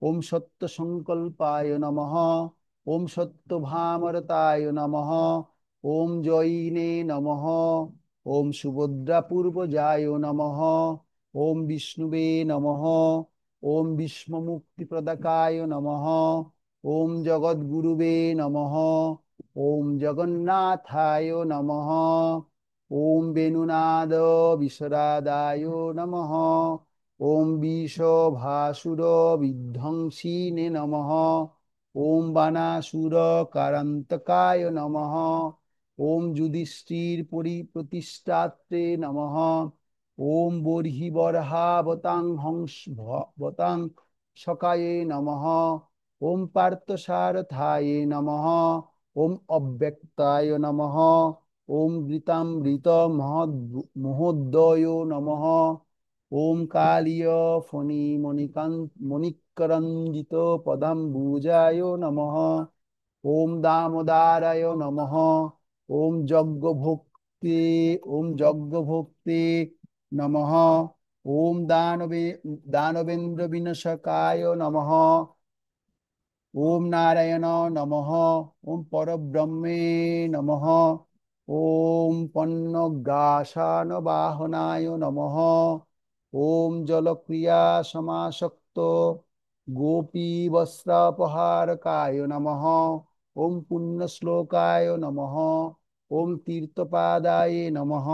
ওম সত্য সংকল্পায় নমঃ। ওম সত্যভামরতায় নমঃ। ওম জয়িনে নমঃ। ওম সুভদ্রা পূর্বজায় নমঃ। ওম বিষ্ণুবে নমঃ। ওম বিষ্ণুমুক্তিপ্রদাকায় নমঃ। ওম জগদ্গুরুবে নমঃ। ওম জগন্নাথায় নমঃ। ওম বেণুনাদ বিশ্বরাদায় নমঃ। ওম বিষভাসুর বিধ্বংসিনে নমঃ। ওম বানাসুর কারান্তকায় নমঃ। ওম যুধিষ্ঠির প্রতিষ্ঠাত্রে নমঃ। ওম বর্হি বরহাবতাং বতাং সকায়ে নমঃ। ওম পার্থসারথায়ে নমঃ। ওম অব্যক্তায় নমঃ। ওম গীতামৃত মহোদয় নমঃ। ওম কালীয় ফণি মণিকরঞ্জিত পদাম্বুজায় নমঃ। ওম দামোদারায় নমঃ। ওম যজ্ঞভুক্তে ওম যজ্ঞভুক্তে নমঃ। ওম দানবেন্দ্র বিনাশকায় নমঃ। ওম নারায়ণ নমঃ। ওম পরব্রহ্মে নমঃ। ওম পন্নগাসান বাহনায় নমঃ। ওম জলক্রিয়া সমাসক্ত গোপী বস্ত্রাপহারকায় নমঃ। ওম পুণ্যশ্লোকায় নমঃ। ওম তীর্থপাদায় নমঃ।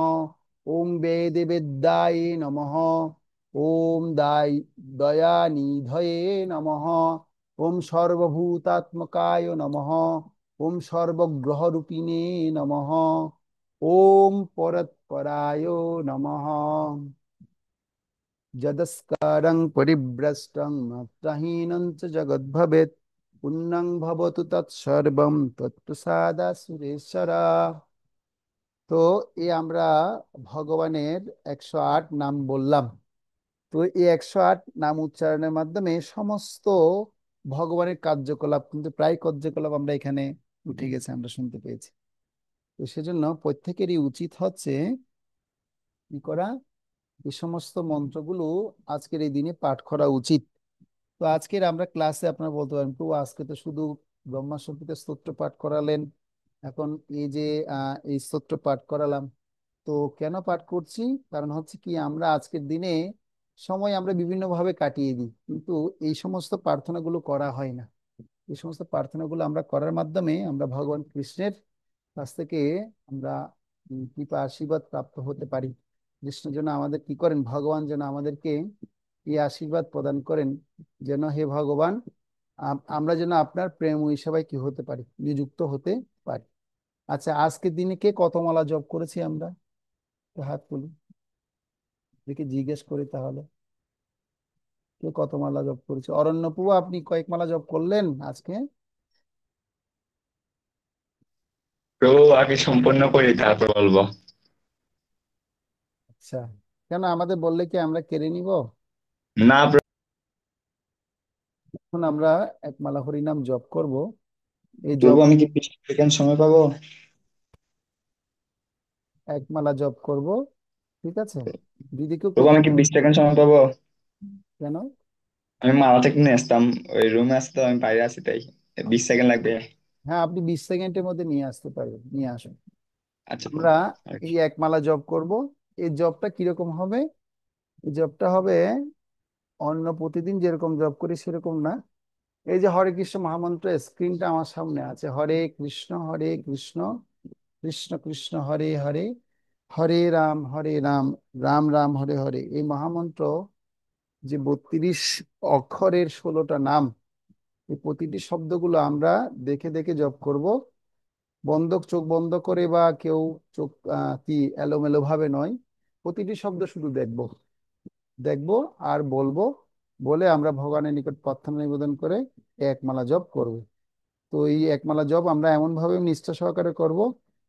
ওম বেদবেদ্যায় নমঃ। ওম দয়ানিধয়ে নমঃ। ওম সর্বভূতাত্মকায় নমঃ। ওম সর্বগ্রহরূপিণে নমঃ। ওম পরৎপরায় নমঃ। যদস্কারং পরিভ্রষ্টং মাত্রহীনং চ জগদ্ভবেৎ পুণ্যং ভবতু তৎসর্বং তৎপ্রসাদা সুরেশ্বরা। তো আমরা ভগবানের 108 নাম বললাম। তো এই 108 নাম উচ্চারণের মাধ্যমে সমস্ত ভগবানের কার্যকলাপ, কিন্তু প্রায় কার্যকলাপ আমরা এখানে উঠে গেছে, আমরা শুনতে পেয়েছি। তো সেজন্য প্রত্যেকেরই উচিত হচ্ছে কি করা, এই সমস্ত মন্ত্রগুলো আজকের এই দিনে পাঠ করা উচিত। তো আজকের আমরা ক্লাসে আপনারা বলতে পারেন তো আজকে তো শুধু ব্রহ্মা সংহিতা স্তোত্র পাঠ করালেন, এখন এই যে এই স্তোত্র পাঠ করালাম, তো কেন পাঠ করছি? কারণ হচ্ছে কি, আমরা আজকের দিনে সময় আমরা বিভিন্ন ভাবে কাটিয়ে দিই, কিন্তু এই সমস্ত প্রার্থনাগুলো করা হয় না। এই সমস্ত প্রার্থনাগুলো আমরা করার মাধ্যমে আমরা ভগবান কৃষ্ণের কাছ থেকে আমরা কৃপা আশীর্বাদ প্রাপ্ত হতে পারি। কৃষ্ণ যেন আমাদের কি করেন, ভগবান যেন আমাদেরকে এই আশীর্বাদ প্রদান করেন, যেন হে ভগবান আমরা যেন আপনার প্রেম হিসাবে কি হতে পারি, নিযুক্ত হতে পারি। আচ্ছা, আজকের দিনে কে কত মালা জপ করেছি আমরা? একটু হাত তুলি দেখে জিজ্ঞেস করি তাহলে, কে কত মালা জপ করেছে? অরণ্যপু, আপনি কয়েক মালা জপ করলেন আজকে? প্রভু আগে সম্পূর্ণ করি তারপর বলবো। আচ্ছা, কেন আমাদের বললে কি আমরা কেড়ে নিব? না এখন আমরা এক মালা হরিনাম জপ করব। এই প্রভু, জপ, আমি কি 20 সেকেন্ড সময় পাবো? এক মালা জপ করব, ঠিক আছে? যদি কেউ প্রভু, করতে, আমি কি 20 সেকেন্ড সময় পাবো? কেন? আমি মালা থেকে নিয়ে আসতাম, ওই রুমে আসতে তো আমি বাইরে আছি তাই 20 সেকেন্ড লাগবে। হ্যাঁ, আপনি 20 সেকেন্ডের মধ্যে নিয়ে আসতে পারবেন, নিয়ে আসুন। আচ্ছা আমরা প্রভু। এই এক মালা জপ করব। এই জপটা কিরকম হবে? এই জপটা হবে অন্য প্রতিদিন যেরকম জপ করি সেরকম না। এই যে হরে কৃষ্ণ মহামন্ত্র স্ক্রিনটা আমার সামনে আছে, হরে কৃষ্ণ কৃষ্ণ কৃষ্ণ হরে হরে, হরে রাম রাম রাম হরে হরে। এই মহামন্ত্র যে 32 অক্ষরের 16টা নাম, এই প্রতিটি শব্দগুলো আমরা দেখে দেখে জপ করব। চোখ বন্ধ করে বা কেউ চোখ কি এলোমেলো ভাবে নয়, প্রতিটি শব্দ শুধু দেখব, দেখব আর বলবো, বলে আমরা ভগবানের নিকট প্রার্থনা নিবেদন করে এক মালা জপ করব। তো এই এক মালা জপ আমরা এমন ভাবে নিষ্ঠা সহকারে করব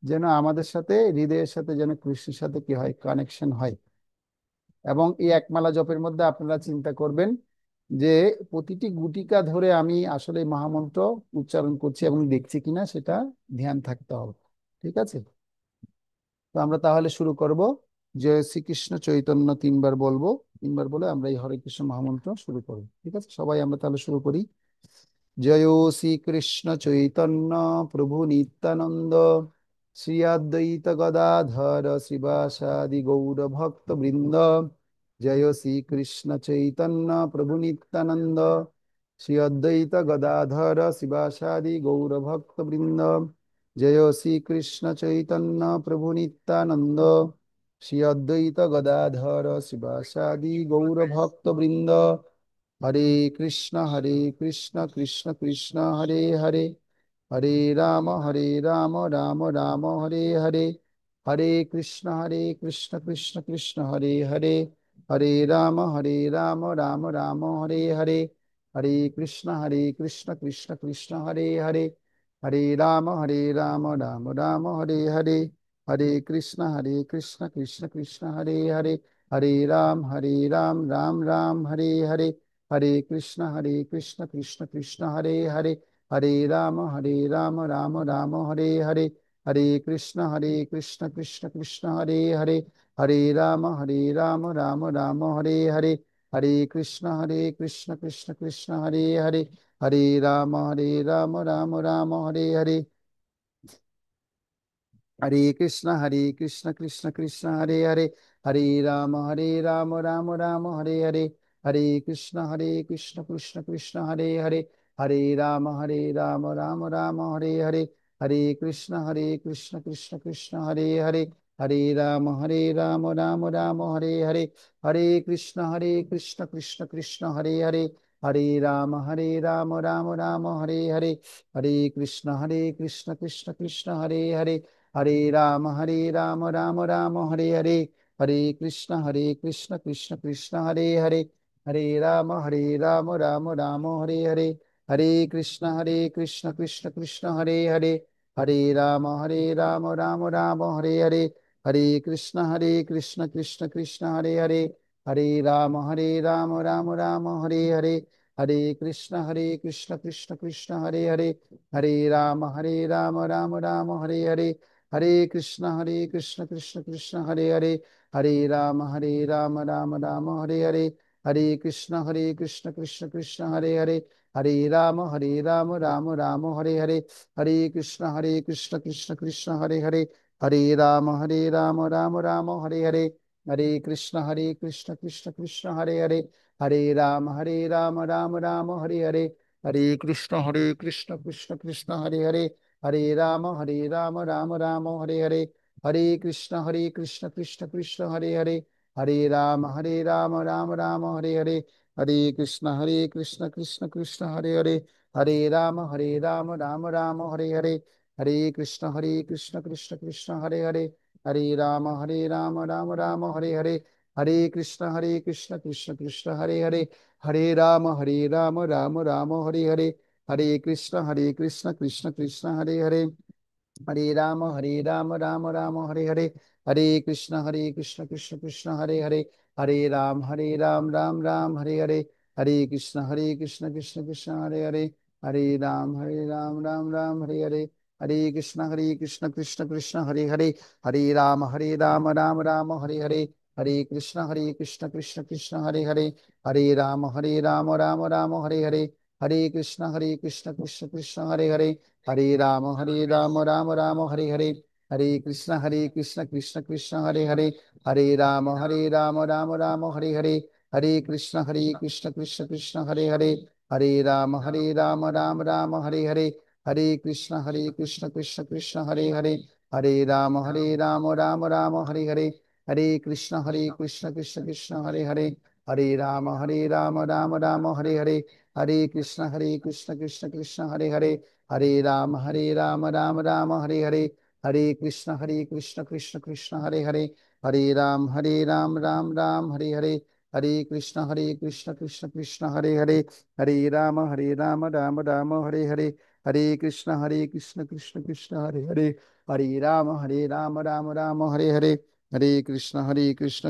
যেন আমাদের সাথে, হৃদয়ের সাথে যেন কৃষ্ণের সাথে কি হয়, কানেকশন হয়। এবং এই একমালা জপের মধ্যে আপনারা চিন্তা করবেন যে প্রতিটি গুটিকা ধরে আমি আসলে মহামন্ত্র উচ্চারণ করছি এবং দেখছি কিনা সেটা ধ্যান থাকতে হবে। ঠিক আছে, তো আমরা তাহলে শুরু করব। জয় শ্রীকৃষ্ণ চৈতন্য তিনবার বলবো, তিনবার বলে আমরা এই হরে কৃষ্ণ মহামন্ত্র শুরু করব। ঠিক আছে, সবাই আমরা তাহলে শুরু করি। জয় শ্রীকৃষ্ণ চৈতন্য প্রভু নিত্যানন্দ, শ্রী অদ্বৈত গদাধর শিবাসাদি গৌর ভক্ত বৃন্দ। জয় শ্রীকৃষ্ণ চৈতন্য প্রভু নিত্যানন্দ, শ্রী অদ্বৈত গদাধর শিবাসাদি গৌর ভক্ত বৃন্দ। জয় শ্রীকৃষ্ণ চৈতন্য প্রভু নিত্যানন্দ, শ্রী অদ্বৈত গদাধর শিবাসাদি গৌর ভক্ত বৃন্দ। হরে কৃষ্ণ কৃষ্ণ কৃষ্ণ হরে হরে, হরে রাম রাম রাম হরে হরে। হরে কৃষ্ণ কৃষ্ণ কৃষ্ণ হরে হরে, হরে রাম রাম রাম হরে হরে। হরে কৃষ্ণ কৃষ্ণ কৃষ্ণ হরে হরে, হরে রাম রাম রাম হরে হরে। হরে কৃষ্ণ কৃষ্ণ কৃষ্ণ হরে হরে, হরে রাম রাম রাম হরে হরে। হরে কৃষ্ণ কৃষ্ণ কৃষ্ণ হরে হরে, হরে রাম রাম রাম হরে হরে। হরে কৃষ্ণ কৃষ্ণ কৃষ্ণ হরে হরে, হরে রাম রাম রাম হরে হরে। হরে কৃষ্ণ কৃষ্ণ কৃষ্ণ হরে হরে, হরে রাম রাম রাম হরে হরে। हरे कृष्ण कृष्ण कृष्ण हरे हरे, हरे राम राम राम हरे हरे। हरे कृष्ण कृष्ण कृष्ण हरे हरे, हरे राम राम राम हरे हरे। हरे कृष्ण कृष्ण कृष्ण हरे हरे, हरे राम राम राम हरे हरे। हरे कृष्ण कृष्ण कृष्ण हरे हरे, हरे राम राम राम हरे हरे। हरे कृष्ण कृष्ण कृष्ण हरे हरे, हरे राम राम राम हरे हरे। हरे कृष्ण कृष्ण कृष्ण हरे हरे, हरे राम राम राम हरे हरे। हरे कृष्ण कृष्ण कृष्ण हरे हरे, हरे राम राम राम हरे हरे। हरे कृष्ण कृष्ण कृष्ण हरे हरे, हरे राम राम राम हरे हरे। हरे कृष्ण कृष्ण कृष्ण हरे हरे, हरे राम राम राम हरे हरे। हरे कृष्ण कृष्ण कृष्ण हरे हरे, हरे राम राम राम हरे हरे। हरे कृष्ण कृष्ण कृष्ण हरे हरे, हरे राम राम राम हरे हरे। हरे कृष्ण कृष्ण कृष्ण हरे हरे, हरे राम राम राम हरे हरे। हरे कृष्ण कृष्ण कृष्ण हरे हरे, हरे राम राम राम हरे हरे। हरे कृष्ण कृष्ण कृष्ण हरे हरे, हरे राम राम राम हरे हरे। हरे कृष्ण कृष्ण कृष्ण हरे हरे, हरे राम राम राम हरे हरे। हरे कृष्ण कृष्ण कृष्ण हरे हरे, हरे राम राम राम हरे हरे। हरे कृष्ण कृष्ण कृष्ण कृष्ण हरे हरे, हरे राम राम राम हरे हरे। हरे कृष्ण कृष्ण कृष्ण हरे हरे, हरे राम राम राम हरे हरे। हरे कृष्ण कृष्ण कृष्ण हरे हरे, हरे राम राम हरे हरे। हरे कृष्ण कृष्ण कृष्ण हरे हरे, हरे राम राम हरे हरे। हरे कृष्ण कृष्ण कृष्ण हरे हरे, हरे राम राम राम हरे हरे। हरे कृष्ण कृष्ण कृष्ण हरे हरे, हरे राम राम राम हरे हरे। हरे कृष्ण कृष्ण कृष्ण हरे हरे, हरे राम राम हरे हरे। हरे कृष्ण कृष्ण कृष्ण हरे हरे, हरे राम राम हरे हरे। हरे कृष्ण कृष्ण कृष्ण हरे हरे, हरे राम राम राम हरे हरे। हरे कृष्ण कृष्ण कृष्ण कृष्ण हरे हरे, हरे राम राम राम हरे हरे। हरे कृष्ण कृष्ण कृष्ण कृष्ण हरे हरे, हरे राम राम राम हरे हरे। हरे कृष्ण कृष्ण कृष्ण कृष्ण हरे हरे, हरे राम राम हरे हरे। हरे कृष्ण कृष्ण कृष्ण हरे हरे, हरे राम राम राम हरे हरे। हरे कृष्ण कृष्ण कृष्ण कृष्ण हरे हरे, हरे राम राम राम हरे हरे। हरे कृष्ण कृष्ण कृष्ण कृष्ण हरे हरे, हरे राम राम राम हरे हरे। हरे कृष्ण कृष्ण कृष्ण कृष्ण हरे हरे, हरे राम राम राम हरे हरे, हरे कृष्ण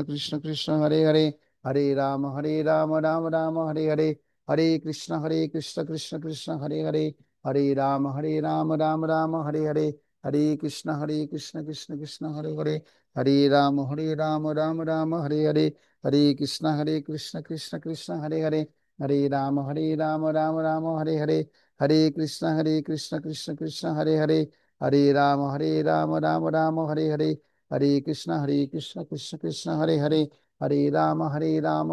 कृष्ण कृष्ण हरे हरे, हरे राम राम राम हरे हरे, हरे कृष्ण कृष्ण कृष्ण हरे हरे, हरे राम राम हरे हरे, हरे कृष्ण कृष्ण कृष्ण हरे हरे, हरे राम राम हरे हरे, हरे कृष्ण कृष्ण कृष्ण हरे हरे, हरे राम राम हरे हरे, हरे कृष्ण कृष्ण कृष्ण हरे हरे, हरे राम राम हरे हरे, हरे कृष्ण कृष्ण कृष्ण हरे हरे, हरे राम राम हरे हरे, हरे कृष्ण कृष्ण कृष्ण हरे हरे, हरे राम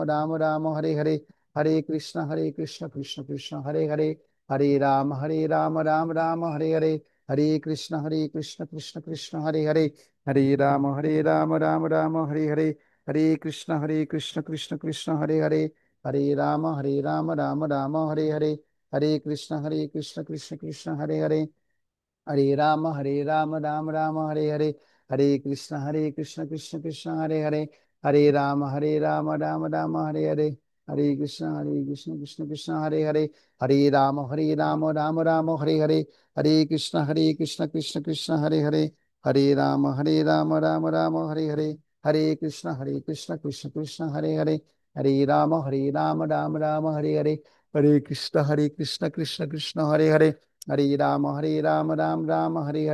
राम हरे हरे, हरे कृष्ण कृष्ण कृष्ण हरे हरे, हरे राम राम हरे हरे, हरे कृष्ण कृष्ण कृष्ण हरे हरे, हरे राम हरे हरे, हरे कृष्ण कृष्ण कृष्ण हरे हरे, हरे राम हरे हरे, हरे कृष्ण कृष्ण कृष्ण हरे हरे, हरे राम हरे हरे, हरे कृष्ण कृष्ण कृष्ण हरे हरे, हरे राम हरे हरे, हरे कृष्ण कृष्ण कृष्ण हरे हरे, हरे राम हरे हरे, हरे कृष्ण कृष्ण कृष्ण हरे हरे, हरे राम हरे हरे, हरे कृष्ण कृष्ण कृष्ण हरे हरे, हरे राम हरे हरे, हरे कृष्ण कृष्ण कृष्ण हरे हरे, हरे राम हरे हरे, हरे कृष्ण कृष्ण कृष्ण हरे हरे, हरे राम हरे हरे, हरे कृष्ण कृष्ण कृष्ण हरे हरे, हरे राम हरे हरे,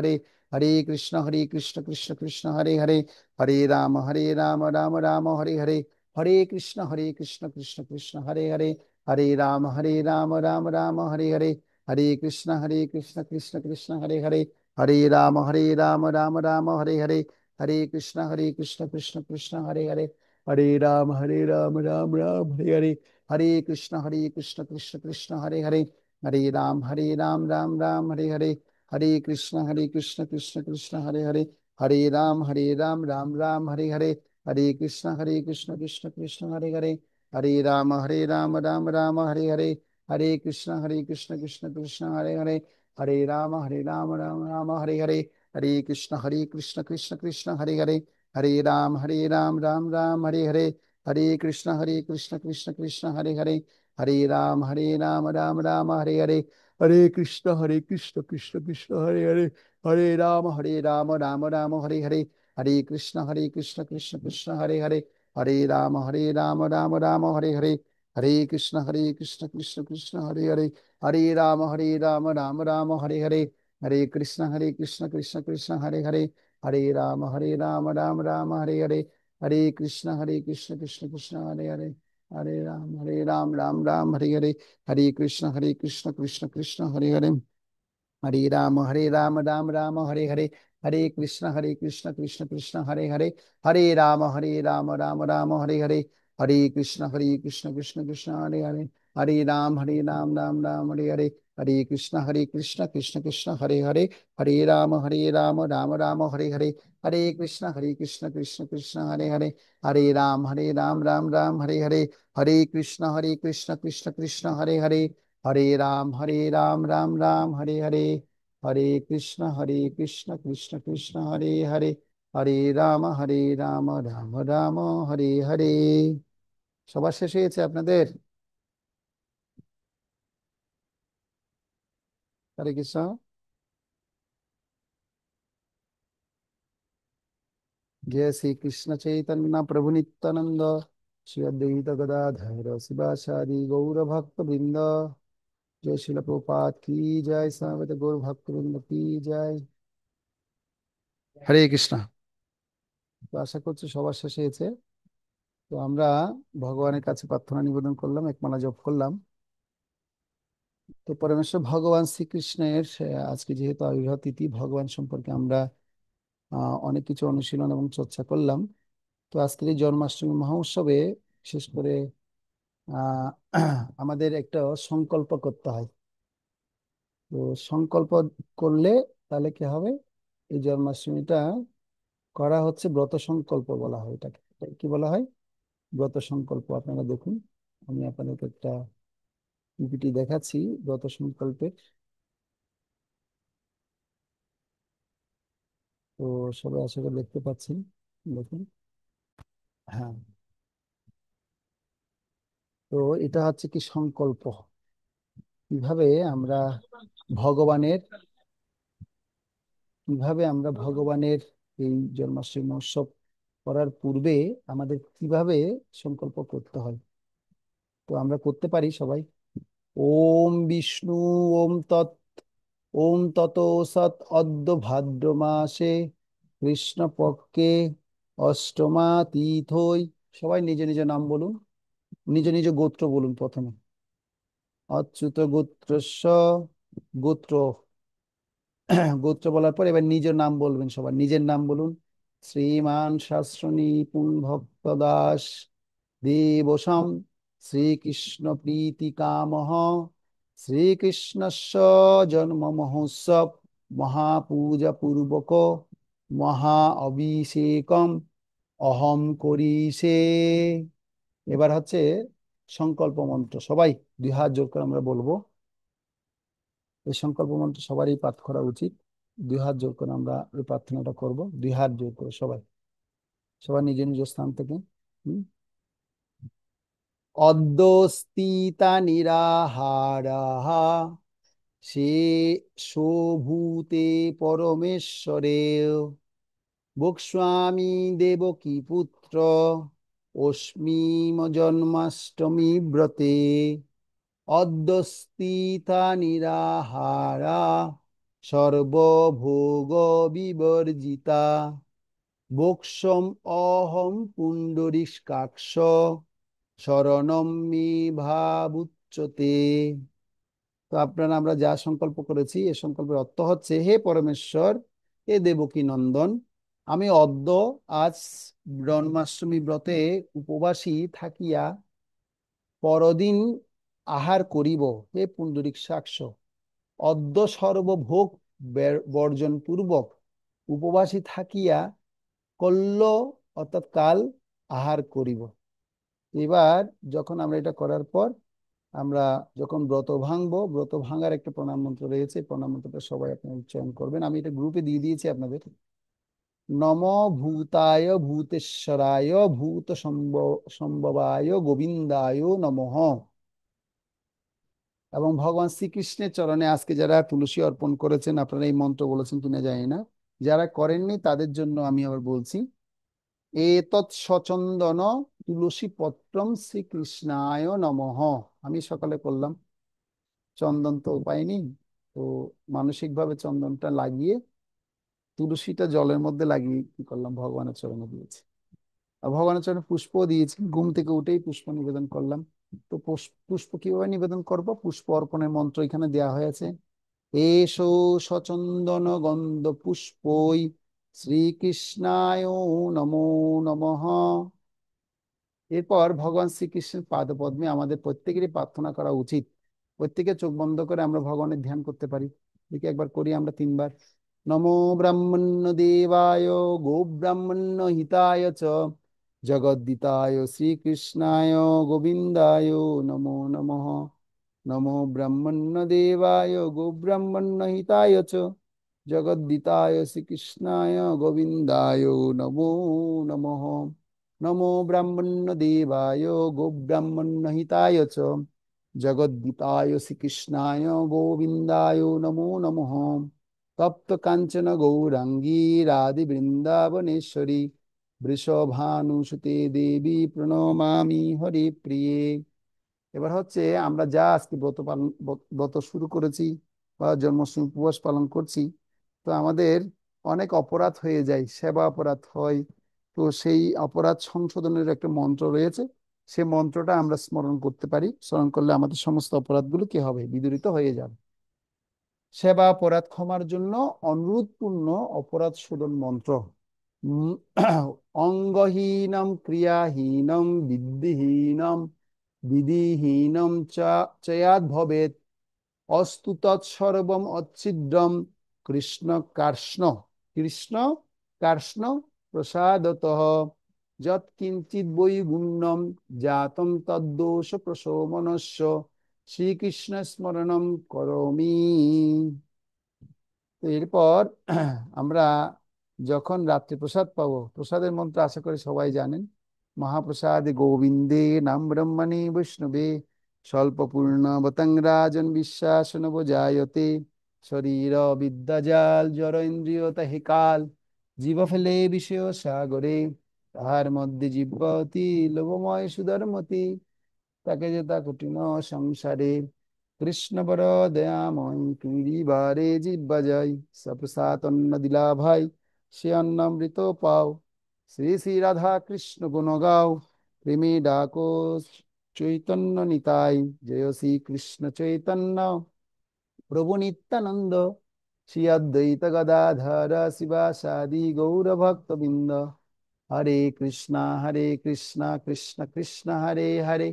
हरे कृष्ण कृष्ण कृष्ण हरे हरे, हरे राम हरे हरे, हरे कृष्ण कृष्ण कृष्ण हरे हरे, हरे राम हरे हरे, हरे कृष्ण कृष्ण कृष्ण हरे हरे, हरे राम हरे हरे, हरे कृष्ण कृष्ण कृष्ण हरे हरे, हरे राम हरे हरे, हरे कृष्ण कृष्ण कृष्ण हरे हरे, हरे राम हरे हरे, हरे कृष्ण कृष्ण कृष्ण हरे हरे, हरे राम हरे हरे, हरे कृष्ण कृष्ण कृष्ण हरे हरे, हरे राम हरे हरे, हरे कृष्ण कृष्ण कृष्ण हरे हरे, हरे राम हरे हरे, हरे कृष्ण कृष्ण कृष्ण हरे हरे, हरे राम हरे हरे, हरे कृष्ण कृष्ण कृष्ण हरे हरे, हरे राम हरे हरे, हरे कृष्ण कृष्ण कृष्ण हरे हरे, हरे राम हरे हरे, हरे कृष्ण कृष्ण कृष्ण हरे हरे, हरे राम हरे हरे, हरे कृष्ण कृष्ण कृष्ण हरे हरे, हरे राम हरे हरे, हरे कृष्ण कृष्ण कृष्ण हरे हरे, हरे राम हरे हरे, हरे कृष्ण कृष्ण कृष्ण हरे हरे, हरे राम हरे हरे, हरे कृष्ण कृष्ण कृष्ण हरे हरे, हरे राम हरे हरे, हरे कृष्ण कृष्ण कृष्ण हरे हरे, हरे राम हरे हरे, हरे कृष्ण कृष्ण कृष्ण हरे हरे, हरे राम हरे हरे, हरे कृष्ण कृष्ण कृष्ण हरे हरे, हरे राम हरे हरे। সবার শেষ হয়েছে আপনাদের? হরে কৃষ্ণ। जय श्री कृष्ण चैतन्य प्रभु नित्यानंद, श्री अद्वैत गदाधर शिवासादि गौर भक्त वृंद, जय शिल प्रभुपाद की जय, समवेत गौर भक्त वृंद की जय। হরে কৃষ্ণ। তো আশা করছি সবার শেষ হয়েছে। তো আমরা ভগবানের কাছে প্রার্থনা নিবেদন করলাম, এক মালা জপ করলাম। তো পরমেশ্বর ভগবান শ্রীকৃষ্ণের আজকে যেহেতু আবির্ভাব তিথি, ভগবান সম্পর্কে আমরা অনেক কিছু অনুশীলন এবং চর্চা করলাম। তো আজকের এই জন্মাষ্টমী মহোৎসবে বিশেষ করে আহ আমাদের একটা সংকল্প করতে হয়। তো সংকল্প করলে তাহলে কি হবে, এই জন্মাষ্টমীটা করা হচ্ছে ব্রত সংকল্প বলা হয় এটাকে। কি বলা হয়? ব্রত সংকল্প। আপনারা দেখুন, আমি আপনাদেরকে একটা পিপিটি দেখাচ্ছি ব্রত সংকল্পের। তো সবাই আশা করি দেখতে পাচ্ছেন, দেখুন। হ্যাঁ, তো এটা হচ্ছে কি সংকল্প, কিভাবে আমরা ভগবানের কিভাবে আমরা ভগবানের এই জন্মাষ্টমী মহোৎসব করার পূর্বে আমাদের কিভাবে সংকল্প করতে হয়। তো আমরা করতে পারি সবাই। ওম বিষ্ণু ওম তৎ ওম তত সৎ অদ্য ভাদ্র মাসে কৃষ্ণপক্ষে অষ্টমা তিথৈ। সবাই নিজ নিজ নাম বলুন, নিজ নিজ গোত্র বলুন প্রথমে। অচ্যুত গোত্রস্য, গোত্র গোত্র বলার পর এবার নিজের নাম বলবেন, সবার নিজের নাম বলুন। শ্রীমান শাস্ত্রনী ভক্ত দাস দেবসম শ্রীকৃষ্ণ প্রীতি কামহ শ্রীকৃষ্ণস্য জন্ম মহোৎসব মহাপূজা পূর্বক মহা অভিষেকম অহম করিষে। এবার হচ্ছে সংকল্প মন্ত্র, সবাই দুই হাত জোর করে আমরা বলবো। এই সংকল্প মন্ত্র সবারই পাঠ করা উচিত। দুই হাত জোর করে আমরা এই প্রার্থনাটা করব, দুই হাত জোর করে সবাই, সবাই নিজ নিজ স্থান থেকে। হুম। অদ্যস্তিতা নিরাহারাহ সে শোভূতে পরমেশ্বরে ভোক্ষ্বামি দেবকী পুত্র অস্মি জন্মাষ্টমী ব্রতে অদ্যস্তিতা নিরাহারা সর্বভোগ বিবর্জিতা ভোক্ষ্যম অহম পুণ্ডরীকাক্ষ শরণম মে ভাবুচ্যতে। তো আপনারা আমরা যা সংকল্প করেছি এই সংকল্পের অর্থ হচ্ছে, হে পরমেশ্বর, হে দেবকী নন্দন, আমি অদ্য আজ জন্মাষ্টমী ব্রতে উপবাসী থাকিয়া পরদিন আহার করিব। হে পুণ্ডরীকাক্ষ, অদ্য সর্বভোগ বর্জন পূর্বক উপবাসী থাকিয়া কল্য অর্থাৎ কাল আহার করিব। এবার যখন আমরা এটা করার পর আমরা যখন ব্রত ভাঙবো, ব্রত ভাঙার একটা প্রণাম মন্ত্র রয়েছে, প্রণাম মন্ত্রটা সবাই আপনারা উচ্চারণ করবেন। আমি এটা গ্রুপে দিয়ে দিয়েছি আপনাদের। নম ভূতায় ভূতেশ্বরায় ভূত সম্ভবায় গোবিন্দায় নমঃ। এবং ভগবান শ্রীকৃষ্ণের চরণে আজকে যারা তুলসী অর্পণ করেছেন, আপনারা এই মন্ত্র বলেছেন কিনা জানি না, যারা করেননি তাদের জন্য আমি আবার বলছি। এতৎ সচন্দন তুলসী পত্রম শ্রীকৃষ্ণায় নমঃ। আমি সকালে করলাম, চন্দন তো পাইনি, তো মানসিকভাবে চন্দনটা লাগিয়ে তুলসীটা জলের মধ্যে লাগিয়ে কি করলাম, ভগবানের চরণে দিয়েছি। আর ভগবানের চরণে পুষ্প দিয়েছি, ঘুম থেকে উঠেই পুষ্প নিবেদন করলাম। তো পুষ্প কিভাবে নিবেদন করব, পুষ্প অর্পণের মন্ত্র এখানে দেওয়া হয়েছে। এসো সচন্দন গন্ধ পুষ্পই শ্রীকৃষ্ণায় নমো নমঃ। এরপর ভগবান শ্রীকৃষ্ণের পাদপদ্মে আমাদের প্রত্যেকেরই প্রার্থনা করা উচিত। প্রত্যেকে চোখ বন্ধ করে আমরা ভগবানের ধ্যান করতে পারি। দেখি একবার করি আমরা তিনবার। নমো ব্রাহ্মণ্য দেবায় গো ব্রাহ্মণ্য হিতায় চ জগদ্দিতায় শ্রীকৃষ্ণায় গোবিন্দায় নমো নমঃ। নমো ব্রাহ্মণ্য দেবায় গো ব্রাহ্মণ্য হিতায় চ জগদ্দিতায় শ্রীকৃষ্ণায় গোবিন্দায় নমো নমঃ। নমো ব্রাহ্মণ্য দেবায় গো ব্রাহ্মণ্য হিতায় চ জগদ্গীতায় শ্রীকৃষ্ণায় গোবিন্দায় নমো নমঃ। তপ্ত কাঞ্চন গৌরাঙ্গী রাধে বৃন্দাবনেশ্বরী বৃষভানুসুতে দেবী প্রণমামি হরি প্রিয়ে। এবার হচ্ছে আমরা যা আজকে ব্রত শুরু করেছি বা জন্মাষ্টমী উপবাস পালন করছি, তো আমাদের অনেক অপরাধ হয়ে যায়, সেবা অপরাধ হয়। তো সেই অপরাধ সংশোধনের একটা মন্ত্র রয়েছে, সে মন্ত্রটা আমরা স্মরণ করতে পারি। স্মরণ করলে আমাদের সমস্ত অপরাধগুলো কি হবে, বিদূরিত হয়ে যাবে। সেবা অপরাধ ক্ষমার জন্য অনুরোধপূর্ণ অপরাধ শোধন মন্ত্র। উম, অঙ্গহীনম ক্রিয়াহীনম বিদ্ধিহীনম বিধিহীনম চয়াদ ভবেত অস্তু তৎসর্বম অচ্ছিদ্রম কৃষ্ণ কার্ষ্ণ কৃষ্ণ কার্ষ্ণ প্রসাদতঃ যৎকিঞ্চিৎ বৈ গুণ্যম জাতম তদ্দোষ প্রশমনস্য শ্রীকৃষ্ণ স্মরণম করোমি। তো এরপর আমরা যখন রাত্রি প্রসাদ পাবো, প্রসাদের মন্ত্র আশা করি সবাই জানেন। মহাপ্রসাদ গোবিন্দে নাম ব্রহ্মণে বৈষ্ণবে স্বল্পপূর্ণবতং রাজন বিশ্বাসনব জায়তে শরীর বিদ্যাজাল জড় ইন্দ্রিয় তাহে কাল, জীব ফেলে বিষয় সাগরে, তাহার মধ্যে জীবতি লোভময় সুধর্মতি, তাকে যে তা কঠিন সংসারে, কৃষ্ণ বর দয়াময় তুমি বারে জিব্বা যাই, সপ্রসাদ অন্ন দিলা ভাই, সে অন্নামৃত পাও, শ্রী শ্রী রাধা কৃষ্ণ গুণ গাও, প্রেমী ডাকো চৈতন্য নিতাই, জয় শ্রী কৃষ্ণ চৈতন্য প্রভু নিত্যানন্দ, শ্রী অদ্বৈত গদাধর শিবাসাদি গৌর ভক্তবৃন্দ, হরে কৃষ্ণ কৃষ্ণ কৃষ্ণ হরে হরে,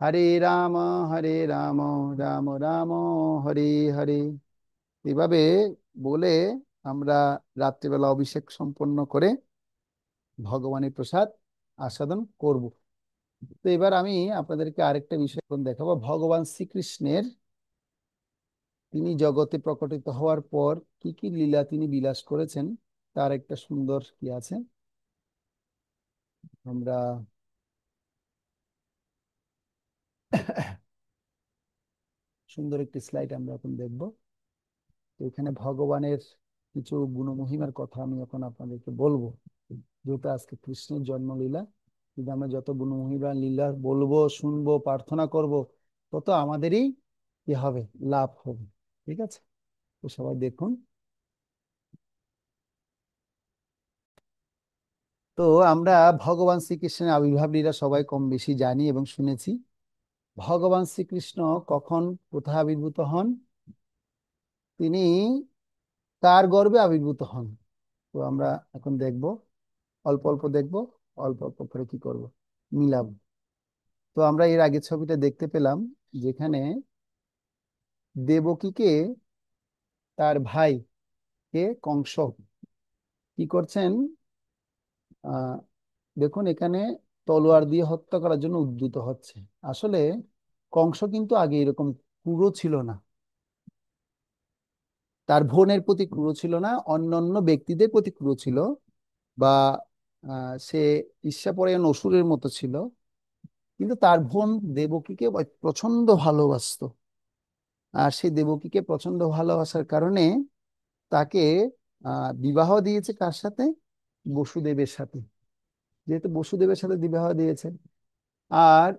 হরে রাম হরে রাম, রাম রাম হরে হরে। এভাবে বলে আমরা রাত্রিবেলা অভিষেক সম্পন্ন করে ভগবানের প্রসাদ আস্বাদন করব। তো এবার আমি আপনাদেরকে আরেকটা বিষয় এখন দেখাবো। ভগবান শ্রীকৃষ্ণের তিনি জগতে প্রকটিত হওয়ার পর কি কি লীলা তিনি বিলাস করেছেন, তার একটা সুন্দর কি আছে, আমরা সুন্দর একটি স্লাইড আমরা এখন দেখব। তো এখানে ভগবানের কিছু গুণমহিমার কথা আমি এখন আপনাদেরকে বলবো, যেটা আজকে কৃষ্ণের জন্মলীলা। যদি আমরা যত গুণমহিমা লীলা বলবো, শুনবো, প্রার্থনা করব, তত আমাদেরই কি হবে, লাভ হবে। ঠিক আছে, তো সবাই দেখুন। তো আমরা ভগবান শ্রীকৃষ্ণের আবির্ভাব লীলা সবাই কম বেশি জানি এবং শুনেছি। ভগবান শ্রীকৃষ্ণ কখন কোথায় আবির্ভূত হন, তিনি কার গর্ভে আবির্ভূত হন, তো আমরা এখন দেখব, অল্প অল্প দেখব, অল্প অল্প করে কি করব, মিলাব। তো আমরা এর আগের ছবিটা দেখতে পেলাম, যেখানে দেবকীকে তার ভাই কে কংস কি করছেন, আহ দেখুন এখানে তলোয়ার দিয়ে হত্যা করার জন্য উদ্যত হচ্ছে। আসলে কংস কিন্তু আগে এরকম ক্রূর ছিল না, তার বোনের প্রতি ক্রূর ছিল না, অন্যান্য ব্যক্তিদের প্রতি ক্রূর ছিল, বা সে ঈর্ষাপরায়ণ অসুরের মতো ছিল। কিন্তু তার বোন দেবকীকে প্রচন্ড ভালোবাসতো, আর সেই দেবকীকে প্রচন্ড ভালোবাসার কারণে তাকে বিবাহ দিয়েছে কার সাথে, বসুদেবের সাথে। যেহেতু বসুদেবের সাথে বিবাহ দিয়েছে, আর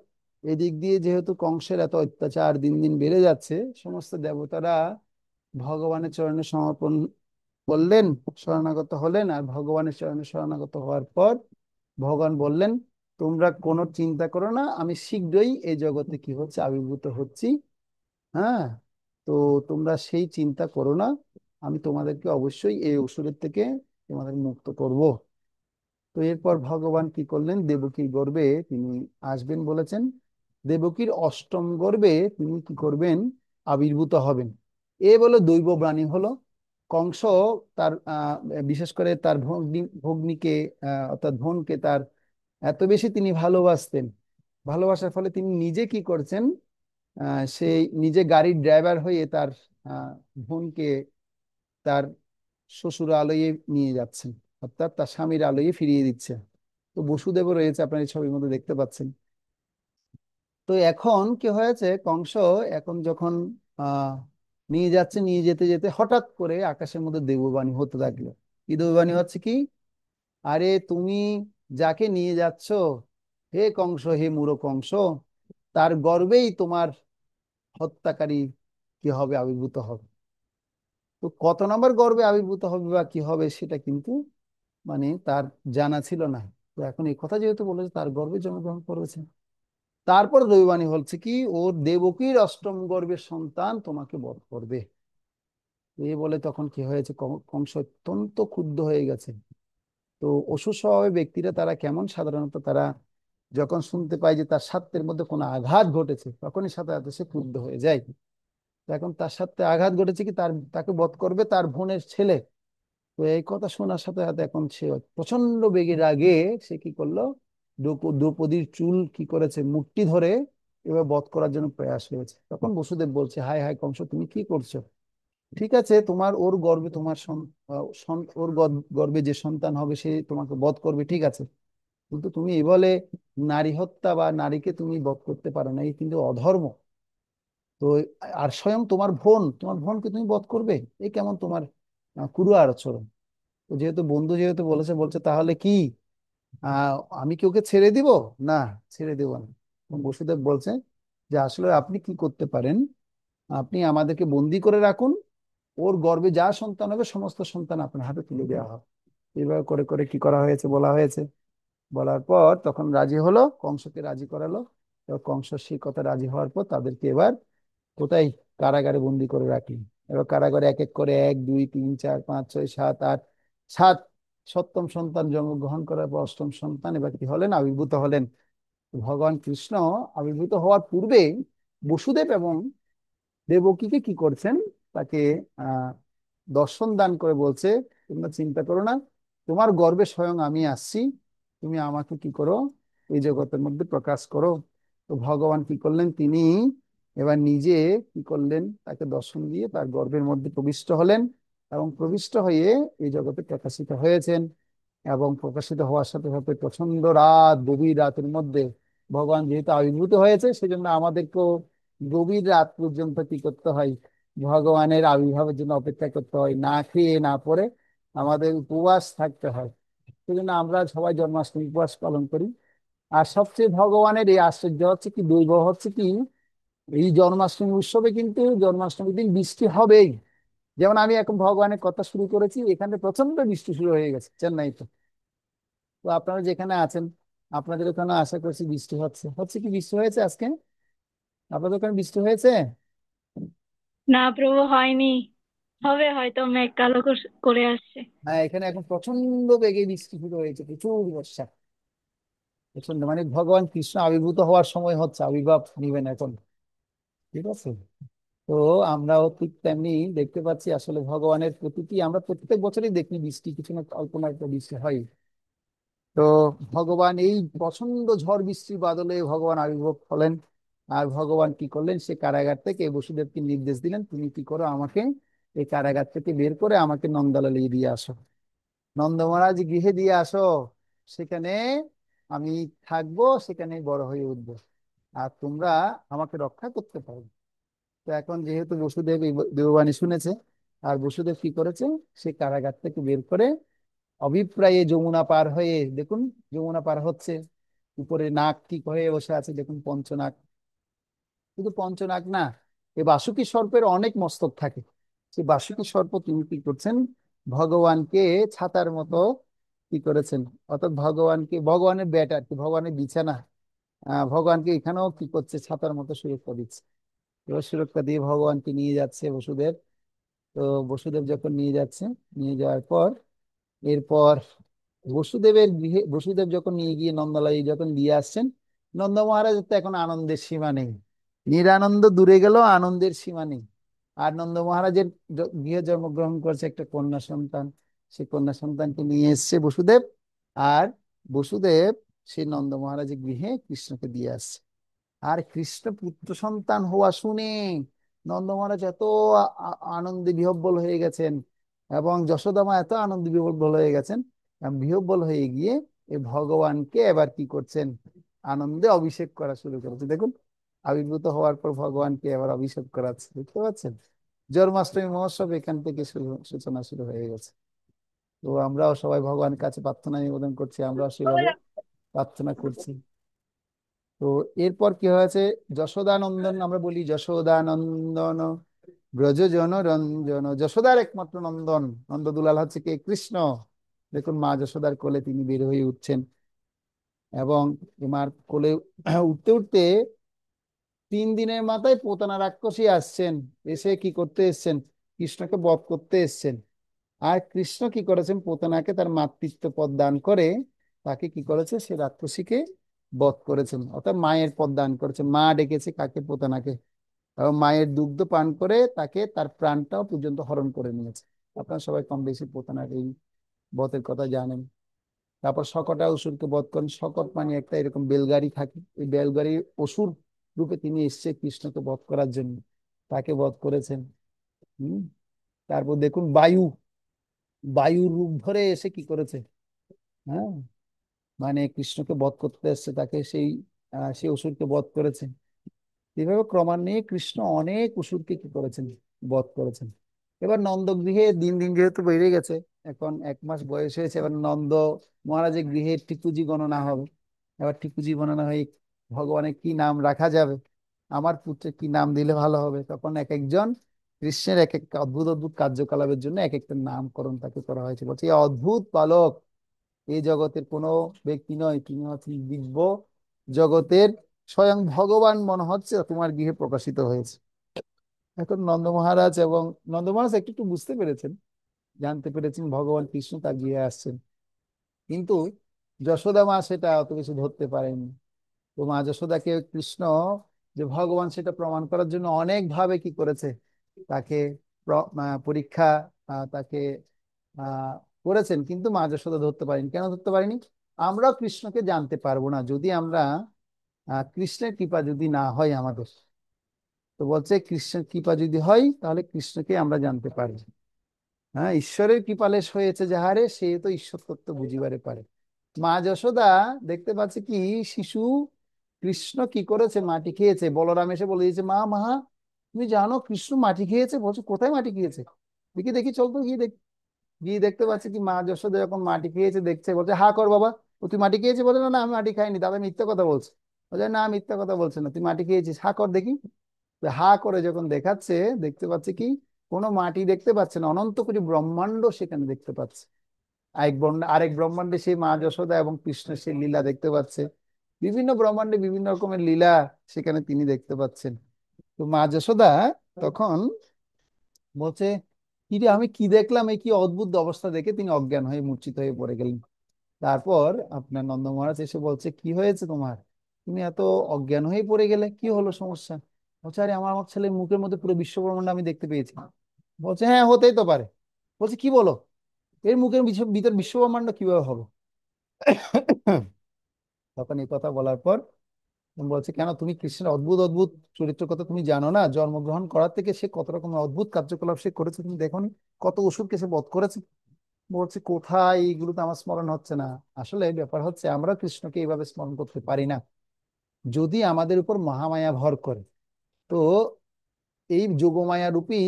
এদিক দিয়ে যেহেতু কংসের এত অত্যাচার দিন দিন বেড়ে যাচ্ছে, সমস্ত দেবতারা ভগবানের চরণে সমর্পণ করলেন, শরণাগত হলেন। আর ভগবানের চরণে শরণাগত হওয়ার পর ভগবান বললেন, তোমরা কোনো চিন্তা করো না, আমি শীঘ্রই এই জগতে কি হচ্ছে, আবির্ভূত হচ্ছি। হ্যাঁ, তো তোমরা সেই চিন্তা করো না, আমি তোমাদেরকে অবশ্যই এই অসুরের থেকে তোমাদের মুক্ত করব। তো এরপর ভগবান কি করলেন, দেবকীর গর্ভে তিনি আসবেন বলেছেন, দেবকীর অষ্টম গর্ভে তিনি কি করবেন, আবির্ভূত হবেন। এ বলে দৈব বাণী হলো। কংস তার বিশেষ করে তার ভগ্নীকে, অর্থাৎ বোনকে তার এত বেশি তিনি ভালোবাসতেন, ভালোবাসার ফলে তিনি নিজে কি করছেন, সেই নিজে গাড়ির ড্রাইভার হয়ে তার আহ, বোনকে তার শ্বশুর আলয়ে নিয়ে যাচ্ছেন, অর্থাৎ তার স্বামীর আলয়ে ফিরিয়ে দিচ্ছে। তো বসুদেবও রয়েছে, আপনার এই ছবির মধ্যে দেখতে পাচ্ছেন। তো এখন কি হয়েছে, কংস এখন যখন আহ নিয়ে যাচ্ছে, নিয়ে যেতে যেতে হঠাৎ করে আকাশের মধ্যে দেববাণী হতে লাগলো। কি দেববাণী হচ্ছে, কি, আরে তুমি যাকে নিয়ে যাচ্ছ, হে কংস, হে মূঢ় কংস, তার গর্ভেই তোমার হত্যাকারী কি হবে, আবির্ভূত হবে। তো কত নম্বর গর্ভে আবির্ভূত হবে বা কি হবে সেটা কিন্তু তার জানা ছিল না। তো এখন এই কথা যেহেতু বলেছে, তার গর্ভে জন্মগ্রহণ করেছে। তারপর দৈবানী হচ্ছে কি, ওর দেবকীর অষ্টম গর্ভের সন্তান তোমাকে বধ করবে। এই বলে তখন কি হয়েছে, কংস অত্যন্ত ক্ষুব্ধ হয়ে গেছে। তো অসুর স্বভাবের ব্যক্তিরা তারা কেমন, সাধারণত তারা যখন শুনতে পায় যে তার স্বার্থের মধ্যে কোনো আঘাত ঘটেছে, তখনই সাথে সাথে সে ক্রুদ্ধ হয়ে যায়। তো এখন তার সাথে আঘাত ঘটেছে কি, তাকে বধ করবে তার বোনের ছেলে। তো এই কথা শোনার সাথে সাথে এখন সে প্রচন্ড বেগে রাগে সে কি করলো, দ্রৌপদীর চুল কি করেছে, মুঠি ধরে এবার বধ করার জন্য প্রয়াস হয়েছে। তখন বসুদেব বলছে, হায় হায় কংস, তুমি কি করছো? ঠিক আছে, তোমার ওর গর্ভে তোমার ওর গর্ভে যে সন্তান হবে সে তোমাকে বধ করবে, ঠিক আছে, কিন্তু তুমি এই বলে নারী হত্যা বা নারীকে তুমি বধ করতে পারো না, এই কিন্তু অধর্ম। তো আর স্বয়ং তোমার বোনকে তুমি বধ করবে? এই কেমন তোমার কুরু আচরণ? তো যেহেতু বন্ধু যেহেতু বলেছে, বলছে তাহলে কি আহ আমি কি ওকে ছেড়ে দিব? না, ছেড়ে দেব না। বসুদেব বলছে যে আসলে আপনি কি করতে পারেন, আপনি আমাদেরকে বন্দি করে রাখুন, ওর গর্ভে যা সন্তান হবে সমস্ত সন্তান আপনার হাতে তুলে দেওয়া হবে। এইভাবে করে করে কি করা হয়েছে, বলা হয়েছে। বলার পর তখন রাজি হলো, কংসকে রাজি করালো। তো কংস সেই কথা রাজি হওয়ার পর তাদেরকে এবার কোথায়, কারাগারে বন্দি করে রাখলেন। এবার কারাগারে এক এক করে 1 2 3 4 5 6 7 8, 7 সপ্তম সন্তান জন্মগ্রহণ করার পর অষ্টম সন্তান এবার কি হলেন, আবির্ভূত হলেন। ভগবান কৃষ্ণ আবির্ভূত হওয়ার পূর্বে বসুদেব এবং দেবকীকে কি করছেন, তাকে আহ দর্শন দান করে বলছে, তোমরা চিন্তা করো না, তোমার গর্ভে স্বয়ং আমি আসছি, তুমি আমাকে কি করো, এই জগতের মধ্যে প্রকাশ করো। তো ভগবান কি করলেন, তিনি এবার নিজে কি করলেন, তাকে দর্শন দিয়ে তার গর্ভের মধ্যে প্রবিষ্ট হলেন এবং প্রবিষ্ট হয়ে এই জগতে প্রকাশিত হয়েছেন। এবং প্রকাশিত হওয়ার সাথে সাথে প্রচন্ড রাত, গভীর রাতের মধ্যে ভগবান যেহেতু আবির্ভূত হয়েছে, সেজন্য আমাদেরকেও গভীর রাত পর্যন্ত কি করতে হয়, ভগবানের আবির্ভাবের জন্য অপেক্ষা করতে হয়, না খেয়ে না পরে আমাদের উপবাস থাকতে হয়। সেজন্য আমরা সবাই জন্মাষ্টমী উপবাস পালন করি। আর সবচেয়ে ভগবানের এই আশ্চর্য হচ্ছে কি, দুর্বহ হচ্ছে কি, এই জন্মাষ্টমী উৎসবে কিন্তু জন্মাষ্টমীর দিন বৃষ্টি হবেই। যেমন আমি এখন ভগবানের কথা শুরু করেছি, এখানে প্রচন্ড বৃষ্টি শুরু হয়ে গেছে চেন্নাইতে। তো আপনারা যেখানে আছেন, আপনাদের ওখানে আশা করছি বৃষ্টি হচ্ছে, হচ্ছে কি, বৃষ্টি হয়েছে আজকে? আপনাদের ওখানে বৃষ্টি হয়েছে? না প্রভু, হয়নি। হবে হয়তো, মেঘ কালো করে আসছে। হ্যাঁ, এখানে এখন প্রচন্ড বেগে বৃষ্টি শুরু হয়েছে, প্রচুর বর্ষা। প্রচন্ড মানে ভগবান কৃষ্ণ আবির্ভূত হওয়ার সময় হচ্ছে, আবির্ভাব নিবেন এখন। ঠিক আছে। তো আমরাও ঠিক তেমনি দেখতে পাচ্ছি, আসলে ভগবানের প্রতিটি আমরা প্রত্যেক বছরই দেখি বৃষ্টি, কিছু না অল্প না একটা বৃষ্টি হয়। তো ভগবান এই প্রচন্ড ঝড় বৃষ্টি বাদলে ভগবান আবির্ভূত হলেন। আর ভগবান কি করলেন, সে কারাগার থেকে বসুদেবকে নির্দেশ দিলেন, তুমি কি করো, আমাকে এই কারাগার থেকে বের করে আমাকে নন্দালালে দিয়ে আসো, নন্দ মহারাজ গৃহে দিয়ে আসো। সেখানে আমি থাকবো, সেখানে বড় হয়ে উঠবো, আর তোমরা আমাকে রক্ষা করতে পারবে। তো এখন যেহেতু বসুদেব এই দেববাণী শুনেছে, আর বসুদেব কি করেছে, সে কারাগার থেকে বের করে অভিপ্রায়ে যমুনা পার হয়ে, দেখুন যমুনা পার হচ্ছে, উপরে নাক কি হয়ে বসে আছে, দেখুন পঞ্চনাক। শুধু পঞ্চনাক না, এই বাসুকী সর্পের অনেক মস্তক থাকে। সেই বাসুকী সর্প তিনি কি করছেন, ভগবানকে ছাতার মতো কি করেছেন, অর্থাৎ ভগবানকে, ভগবানের বেড আর কি, ভগবানের বিছানা, ভগবানকে এখানেও কি করছে, ছাতার মতো সুরক্ষা দিচ্ছে। এবার সুরক্ষা দিয়ে ভগবানকে নিয়ে যাচ্ছে বসুদেব। তো বসুদেব যখন নিয়ে যাচ্ছে, নিয়ে যাওয়ার পর এরপর বসুদেবের গৃহে, বসুদেব যখন নিয়ে গিয়ে নন্দলায় যখন দিয়ে আসছেন, নন্দ মহারাজ তো এখন আনন্দের সীমা নেই, নিরানন্দ দূরে গেল, আনন্দের সীমা নেই। আর নন্দ মহারাজের গৃহে জন্মগ্রহণ করছে একটা কন্যা সন্তান, সেই কন্যা সন্তানকে নিয়ে এসছে বসুদেব। আর বসুদেব সেই নন্দ মহারাজের গৃহে কৃষ্ণকে দিয়ে আসছে। আর কৃষ্ণ পুত্র সন্তান হওয়া শুনে নন্দ মহারাজ এত আনন্দে বিহ্বল হয়ে গেছেন, এবং যশোদা মা এত আনন্দে বিহ্বল হয়ে গেছেন, বিহ্বল হয়ে গিয়ে এই ভগবানকে এবার কি করছেন, আনন্দে অভিষেক করা শুরু করেছে। দেখুন, আবির্ভূত হওয়ার পর ভগবানকে এবার অভিষেক করাচ্ছে, দেখতে পাচ্ছেন। জন্মাষ্টমী মহোৎসব এখান থেকে সূচনা শুরু হয়ে গেছে। তো আমরাও সবাই ভগবানের কাছে প্রার্থনা নিবেদন করছি, আমরাও সেভাবে প্রার্থনা করছি। তো এরপর কি হয়েছে, যশোদানন্দন আমরা বলি, যশোদানন্দন ব্রজজন রঞ্জন, যশোদার একমাত্র নন্দন, নন্দদুলাল হচ্ছে কে, কৃষ্ণ। দেখুন মা যশোদার কোলে তিনি বের হয়ে উঠছেন, এবং মার কোলে উঠতে উঠতে 3 দিনের মাথায় পোতানা রাক্ষসী আসছেন, এসে কি করতে এসছেন, কৃষ্ণকে বধ করতে এসছেন। আর কৃষ্ণ কি করেছেন, পোতনাকে তার মাতৃত্ব পদ দান করে তাকে কি করেছে, সে রাক্ষসীকে বধ করেছেন, অর্থাৎ মায়ের পদ দান করেছে। মা ডেকেছে কাকে, পোতনাকে, এবং মায়ের দুগ্ধ পান করে তাকে তার প্রাণটাও পর্যন্ত হরণ করে নিয়েছে। আপনারা সবাই কম বেশি পোতনার এই বধের কথা জানেন। তারপর শকটা অসুরকে বধ করেন। শকট মানে একটা এরকম বেলগাড়ি থাকে, এই বেলগাড়ির অসুর রূপে তিনি এসছে কৃষ্ণকে বধ করার জন্য, তাকে বধ করেছেন। হম তারপর দেখুন বায়ু, বায়ুর রূপ ধরে এসে কি করেছে, হ্যাঁ, মানে কৃষ্ণকে বধ করতে এসছে, তাকে সেই অসুরকে বধ করেছে। এইভাবে ক্রমান্বয়ে কৃষ্ণ অনেক অসুরকে কি করেছেন, বধ করেছেন। এবার নন্দগৃহে দিন দিন যেহেতু বেড়ে গেছে, এখন 1 মাস বয়স হয়েছে, এবার নন্দ মহারাজের গৃহে ঠিকুজি গণনা হবে। এবার ঠিকুজি গণনা হয়ে ভগবানের কি নাম রাখা যাবে, আমার পুত্রের কি নাম দিলে ভালো হবে, তখন এক একজন কৃষ্ণের এক একটা অদ্ভুত অদ্ভুত কার্যকলাপের জন্য এক একটা নামকরণ তাকে করা হয়েছে। বলছে এই অদ্ভুত বালক এই জগতের কোনো ব্যক্তি নয়, তিনি হচ্ছেন দিব্য জগতের স্বয়ং ভগবান মনে হচ্ছে তোমার গৃহে প্রকাশিত হয়েছে। এখন নন্দ মহারাজ এবং নন্দ মহারাজ একটু একটু বুঝতে পেরেছেন, জানতে পেরেছেন ভগবান কৃষ্ণ তার গৃহে আসছেন, কিন্তু যশোদা মা সেটা অত কিছু ধরতে পারেননি। তো মা যশোদাকে কৃষ্ণ যে ভগবান সেটা প্রমাণ করার জন্য অনেক ভাবে কি করেছে, তাকে পরীক্ষা তাকে আহ করেছেন, কিন্তু মা যশোদা ধরতে পারেনি। কেন ধরতে পারেনি? আমরাও কৃষ্ণকে জানতে পারবো না যদি আমরা কৃষ্ণের কৃপা যদি না হয় আমাদের। তো বলছে কৃষ্ণের কৃপা যদি হয় তাহলে কৃষ্ণকে আমরা জানতে পারি। হ্যাঁ, ঈশ্বরের কৃপালেশ হয়েছে যাহারে সে তো ঈশ্বর তত্ত্ব বুঝিবারে পারে। মা যশোদা দেখতে পাচ্ছে কি শিশু কৃষ্ণ কি করেছে, মাটি খেয়েছে। বলরাম এসে বলে দিয়েছে, মা মা তুমি জানো কৃষ্ণ মাটি খেয়েছে। বলছে কোথায় মাটি খেয়েছে, দেখি দেখি চল তো গিয়ে দেখ। গিয়ে দেখতে পাচ্ছে কি মা যশোদা যখন মাটি খেয়েছে দেখছে, বলছে হা কর বাবা, ও তুই মাটি খেয়েছিস? বলে না না, আমি মাটি খাইনি, দাদা মিথ্যা কথা বলছে। বলছে না মিথ্যা কথা বলছে না, তুই মাটি খেয়েছিস, হা কর দেখি। তো হা করে যখন দেখাচ্ছে, দেখতে পাচ্ছে কি কোনো মাটি দেখতে পাচ্ছে না, অনন্ত কোটি ব্রহ্মাণ্ড সেখানে দেখতে পাচ্ছে। আরেক ব্রহ্মাণ্ডে সেই মা যশোদা এবং কৃষ্ণের সেই লীলা দেখতে পাচ্ছে। বিভিন্ন ব্রহ্মাণ্ডে বিভিন্ন রকমের লীলা সেখানে তিনি দেখতে পাচ্ছেন। তো মা যশোদা তখন বলছে কি রে, আমি কি দেখলাম, এই কি অদ্ভুত অবস্থা, দেখে তিনি অজ্ঞান হয়ে মূর্ছিত হয়ে পড়ে গেলেন। তারপর আপনার নন্দ মহারাজ এসে বলছে কি হয়েছে তোমার, তুমি এত অজ্ঞান হয়ে পড়ে গেলে, কি হলো সমস্যা? বলছে আরে আমার আমার ছেলের মুখের মধ্যে পুরো বিশ্ব ব্রহ্মাণ্ড আমি দেখতে পেয়েছি। বলছে হ্যাঁ হতেই তো পারে। বলছে কি বলো, এর মুখের ভিতর বিশ্ব ব্রহ্মাণ্ড কিভাবে হবে? তখন এই কথা বলার পর বলছে কেন, তুমি কৃষ্ণের অদ্ভুত অদ্ভুত চরিত্রের কথা তুমি জানো না? জন্মগ্রহণ করার থেকে সে কত রকমের অদ্ভুত কার্যকলাপ সে করেছে তুমি দেখোনি? কত অসুরকে সে বধ করেছে। বলছে কোথায়, এইগুলো তো আমার স্মরণ হচ্ছে না। আসলে ব্যাপার হচ্ছে আমরা কৃষ্ণকে এইভাবে স্মরণ করতে পারি না যদি আমাদের উপর মহামায়া ভর করে। তো এই যোগমায়া রূপী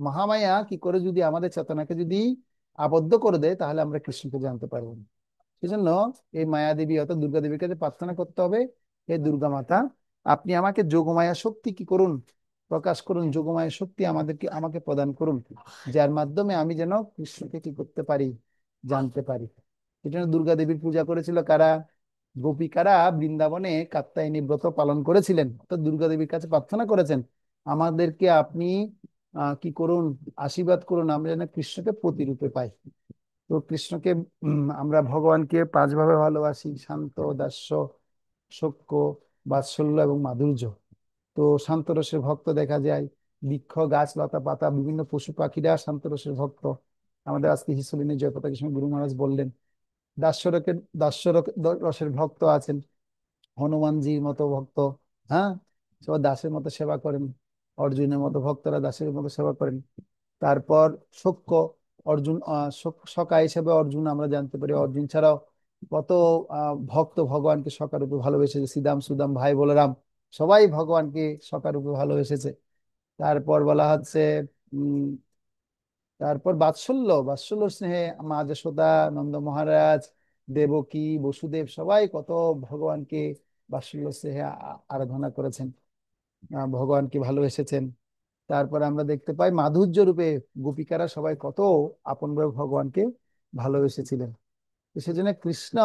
মহামায়া কি করে যদি আমাদের চেতনাকে যদি আবদ্ধ করে দেয়, তাহলে আমরা কৃষ্ণকে জানতে পারবো না। সেজন্য এই মায়া দেবী অর্থাৎ দুর্গা দেবীর কাছে প্রার্থনা করতে হবে, হে দুর্গা মাতা, আপনি আমাকে যোগমায়া শক্তি কি করুন, প্রকাশ করুন, যোগমায়া শক্তি আমাকে প্রদান করুন, যার মাধ্যমে আমি যেন কৃষ্ণকে কি করতে পারি, জানতে পারি। সেজন্য দুর্গা দেবীর পূজা করেছিল কারা? গোপিকারা বৃন্দাবনে কাত্যায়নী ব্রত পালন করেছিলেন, তো দুর্গা দেবীর কাছে প্রার্থনা করেছেন আমাদেরকে আপনি কি করুন, আশীর্বাদ করুন, আমরা যেন কৃষ্ণকে প্রতিরূপে পাই। তো কৃষ্ণকে আমরা ভগবানকে 5 ভাবে ভালোবাসি: শান্ত, দাস্য, সখ্য, বাৎসল্য এবং মাধুর্য। তো শান্তরসের ভক্ত দেখা যায় বৃক্ষ, গাছ, লতা পাতা, বিভিন্ন পশু পাখিরা শান্তরসের ভক্ত। আমাদের আজকে হিসলিনী জয়পতাকে সময় গুরু মহারাজ বললেন। রসের ভক্ত আছেন, হনুমানজির মতো ভক্ত। হ্যাঁ, সব দাসের মতো সেবা করেন। অর্জুনের মতো ভক্তরা দাসের মতো সেবা করেন। তারপর সখ্য, অর্জুন সখা হিসেবে অর্জুন আমরা জানতে পারি। অর্জুন ছাড়াও কত ভক্ত ভগবানকে সখা রূপে ভালোবেসেছে, শ্রীদাম সুদাম ভাই বলরাম সবাই ভগবানকে সখা রূপে ভালোবেসেছে। তারপর বলা হচ্ছে উম তারপর বাৎসল্য, বাৎসল্য স্নেহে মা যশোদা, নন্দ মহারাজ, দেবকী, বসুদেব সবাই কত ভগবানকে বাৎসল্য স্নেহে আরাধনা করেছেন, ভগবানকে ভালোবেসেছেন। তারপর আমরা দেখতে পাই মাধুর্য রূপে গোপিকারা সবাই কত আপনভাবে ভগবানকে ভালোবেসেছিলেন। তো সেজন্য কৃষ্ণ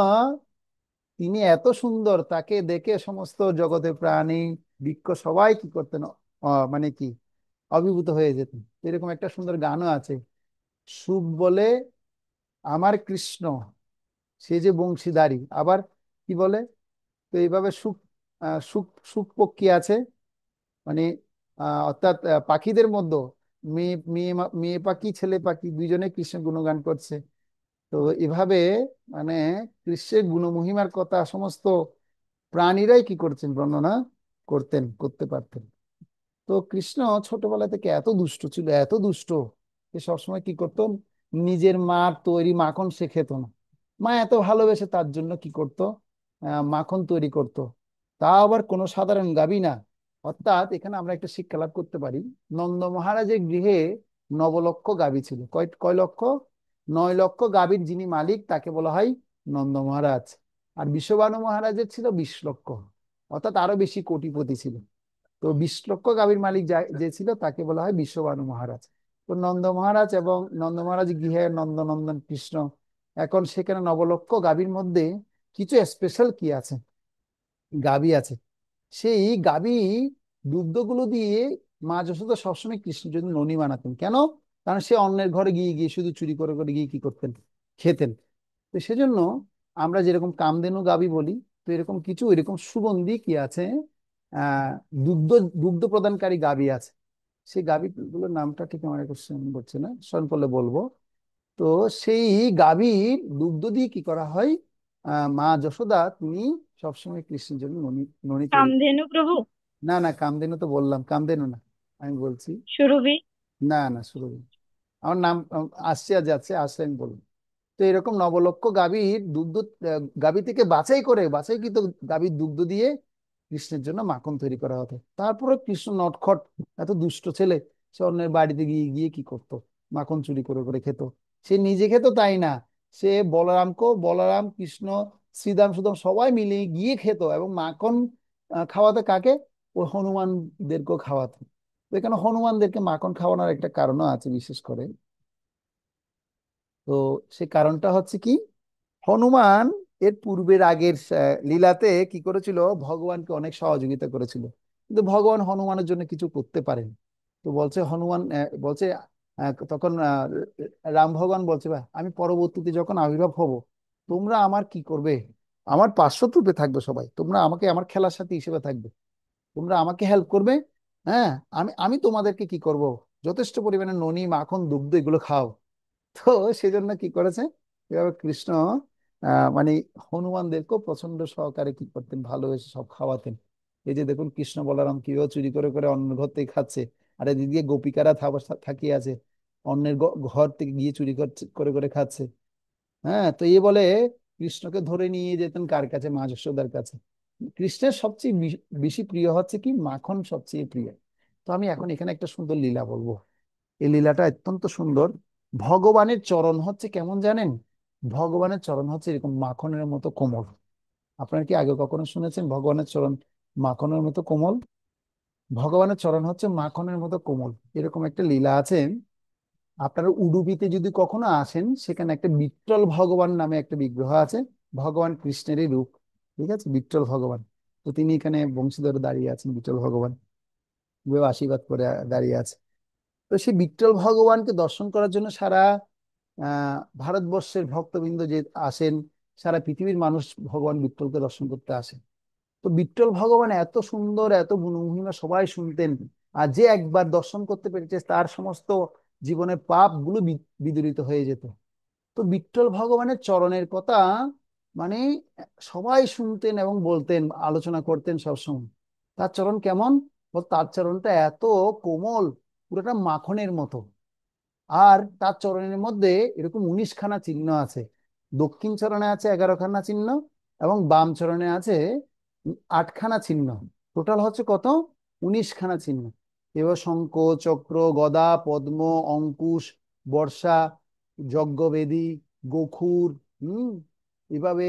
তিনি এত সুন্দর, তাকে দেখে সমস্ত জগতের প্রাণী, বৃক্ষ সবাই কি করতেন, মানে কি অভিভূত হয়ে যেতেন। এরকম একটা সুন্দর গানও আছে, সুখ বলে আমার কৃষ্ণ, সে যে বংশীধারী। আবার কি বলে, তো এইভাবে সুখ সুখ সুখ পক্ষী আছে, মানে অর্থাৎ পাখিদের মধ্যে মেয়ে মেয়ে মেয়ে পাখি ছেলে পাখি দুইজনে কৃষ্ণ গুণগান করছে। তো এভাবে মানে কৃষ্ণের গুণমহিমার কথা সমস্ত প্রাণীরাই কি করছেন, বর্ণনা করতে পারতেন। তো কৃষ্ণ ছোটবেলা থেকে এত দুষ্ট ছিল, এত দুষ্ট, যে সবসময় কি করতো, নিজের মার তৈরি মাখন সে খেত না। মা এত ভালোবেসে তার জন্য কি করতো, মাখন তৈরি করতো। তা আবার কোনো সাধারণ গাভী না, অর্থাৎ এখানে আমরা একটা শিক্ষা লাভ করতে পারি, নন্দ মহারাজের গৃহে 9 লক্ষ গাভী ছিল। কয় কয় লক্ষ? 9 লক্ষ গাভীর যিনি মালিক তাকে বলা হয় নন্দ মহারাজ। আর বিশ্ববানু মহারাজের ছিল 20 লক্ষ, অর্থাৎ আরো বেশি কোটিপতি ছিল। তো 20 লক্ষ গাভীর মালিক যে ছিল তাকে বলা হয় বিশ্ববানু মহারাজ। তো নন্দ মহারাজ এবং নন্দ মহারাজ গৃহে নন্দনন্দন কৃষ্ণ। এখন সেখানে 9 লক্ষ গাভীর মধ্যে কিছু স্পেশাল কি আছে, গাভী আছে। সেই গাভী দুগ্ধগুলো দিয়ে মা যশোদা সবসময় কৃষ্ণের জন্য ননি বানাতেন। কেন? কারণ সে অন্যের ঘরে গিয়ে গিয়ে শুধু চুরি করে করে গিয়ে কি করতেন, খেতেন। তো সেজন্য আমরা যেরকম কামধেনু গাভী বলি, তো এরকম কিছু এরকম সুগন্ধি কি আছে, আহ দুগ্ধ দুগ্ধ প্রদানকারী গাভী আছে। সেই গাভীগুলোর নামটা ঠিক আমার এখন স্মরণ পড়ছে না, স্মরণ করলে বলবো। তো সেই গাভীর দুগ্ধ দিয়ে কি করা হয়, মা যশোদা তিনি সবসময় কৃষ্ণের জন্য ননি ননি তৈরি। কামধেনু প্রভু। না না, কামধেনু তো বললাম, কামধেনু না, আমি বলছি। সুরভি। না না, শুরু আমার নাম আসছে আর যাচ্ছে, আসলে আমি বলবো। তো এরকম 9 লক্ষ গাভীর দুগ্ধ, গাভী থেকে বাছাইকৃত গাভীর দুগ্ধ দিয়ে কৃষ্ণের জন্য মাখন তৈরি করা হতো। তারপরে কৃষ্ণ নটখট, এত দুষ্ট ছেলে, সে অন্যের বাড়িতে গিয়ে গিয়ে কি করতো, মাখন চুরি করে করে খেত। সে নিজে খেত তাই না, সে বলরাম কৃষ্ণ শ্রীদাম সুদাম সবাই মিলে গিয়ে খেত, এবং মাখন খাওয়াতে কাকে? ও হনুমানদেরকেও খাওয়াতো। তো এখানে হনুমানদেরকে মাখন খাওয়ানোর একটা কারণও আছে বিশেষ করে। তো সে কারণটা হচ্ছে কি, হনুমান এর পূর্বের আগের লীলাতে কি করেছিল, ভগবানকে অনেক সহযোগিতা করেছিল, কিন্তু ভগবান হনুমানের জন্য কিছু করতে পারেন। তো বলছে হনুমান বলছে, তখন রাম ভগবান বলছে, ভাই আমি পরবর্তীতে যখন আবির্ভাব হব, তোমরা আমার কি করবে, আমার পার্শ্বত রূপে থাকবে সবাই, তোমরা আমাকে আমার খেলার সাথী হিসেবে থাকবে, তোমরা আমাকে হেল্প করবে। হ্যাঁ, আমি আমি তোমাদেরকে কি করব, যথেষ্ট পরিমাণে ননি মাখন দুগ্ধ এগুলো খাও। তো সেজন্য কি করেছে, এভাবে কৃষ্ণ মানে হনুমানদেরকেও প্রচন্ড সহকারে কি করতেন, ভালোবেসে সব খাওয়াতেন। এই যে দেখুন কৃষ্ণ বলরাম কিভাবে চুরি করে করে অন্যের ঘর থেকে খাচ্ছে, আর এদিকে গোপিকারা থাকিয়ে আছে, অন্যের ঘর থেকে গিয়ে চুরি করে করে খাচ্ছে। হ্যাঁ, তো এ বলে কৃষ্ণকে ধরে নিয়ে যেতেন কার কাছে, মা যশোদার কাছে। কৃষ্ণের সবচেয়ে বেশি প্রিয় হচ্ছে কি, মাখন সবচেয়ে প্রিয়। তো আমি এখন এখানে একটা সুন্দর লীলা বলবো। এই লীলাটা অত্যন্ত সুন্দর। ভগবানের চরণ হচ্ছে কেমন জানেন? ভগবানের চরণ হচ্ছে এরকম মাখনের মতো কোমল। আপনারা কি আগে কখনো শুনেছেন ভগবানের চরণ মাখনের মতো কোমল? ভগবানের চরণ হচ্ছে মাখনের মতো কোমল, এরকম একটা লীলা আছে। আপনারা উডুপিতে যদি কখনো আসেন, সেখানে একটা বিট্টল ভগবান নামে একটা বিগ্রহ আছে, ভগবান কৃষ্ণেরই রূপ। ঠিক আছে, বিট্টল ভগবান। তো তিনি এখানে বংশীধরে দাঁড়িয়ে আছেন, বিট্টল ভগবান আশীর্বাদ করে দাঁড়িয়ে আছে। তো সেই বিট্টল ভগবানকে দর্শন করার জন্য সারা ভারতবর্ষের ভক্তবৃন্দ যে আসেন, সারা পৃথিবীর মানুষ ভগবান বিট্টলকে দর্শন করতে আসেন। তো বিট্টল ভগবান এত সুন্দর, এত গুণমহিমা সবাই শুনতেন। আর যে একবার দর্শন করতে পেরেছে তার সমস্ত জীবনের পাপ গুলো বিদূরিত হয়ে যেত। তো বিট্টল ভগবানের চরণের কথা মানে সবাই শুনতেন এবং বলতেন, আলোচনা করতেন সবসময়। তার চরণ কেমন? তার চরণটা এত কোমল, পুরোটা মাখনের মতো। আর তার চরণের মধ্যে এরকম 19খানা চিহ্ন আছে। দক্ষিণ চরণে আছে 11খানা চিহ্ন, এবং বাম চরণে আছে 8খানা চিহ্ন। টোটাল হচ্ছে কত? 19খানা চিহ্ন। এবার শঙ্খ, চক্র, গদা, পদ্ম, অঙ্কুশ, বর্ষা, যজ্ঞবেদী, গোখুর, হুম, এভাবে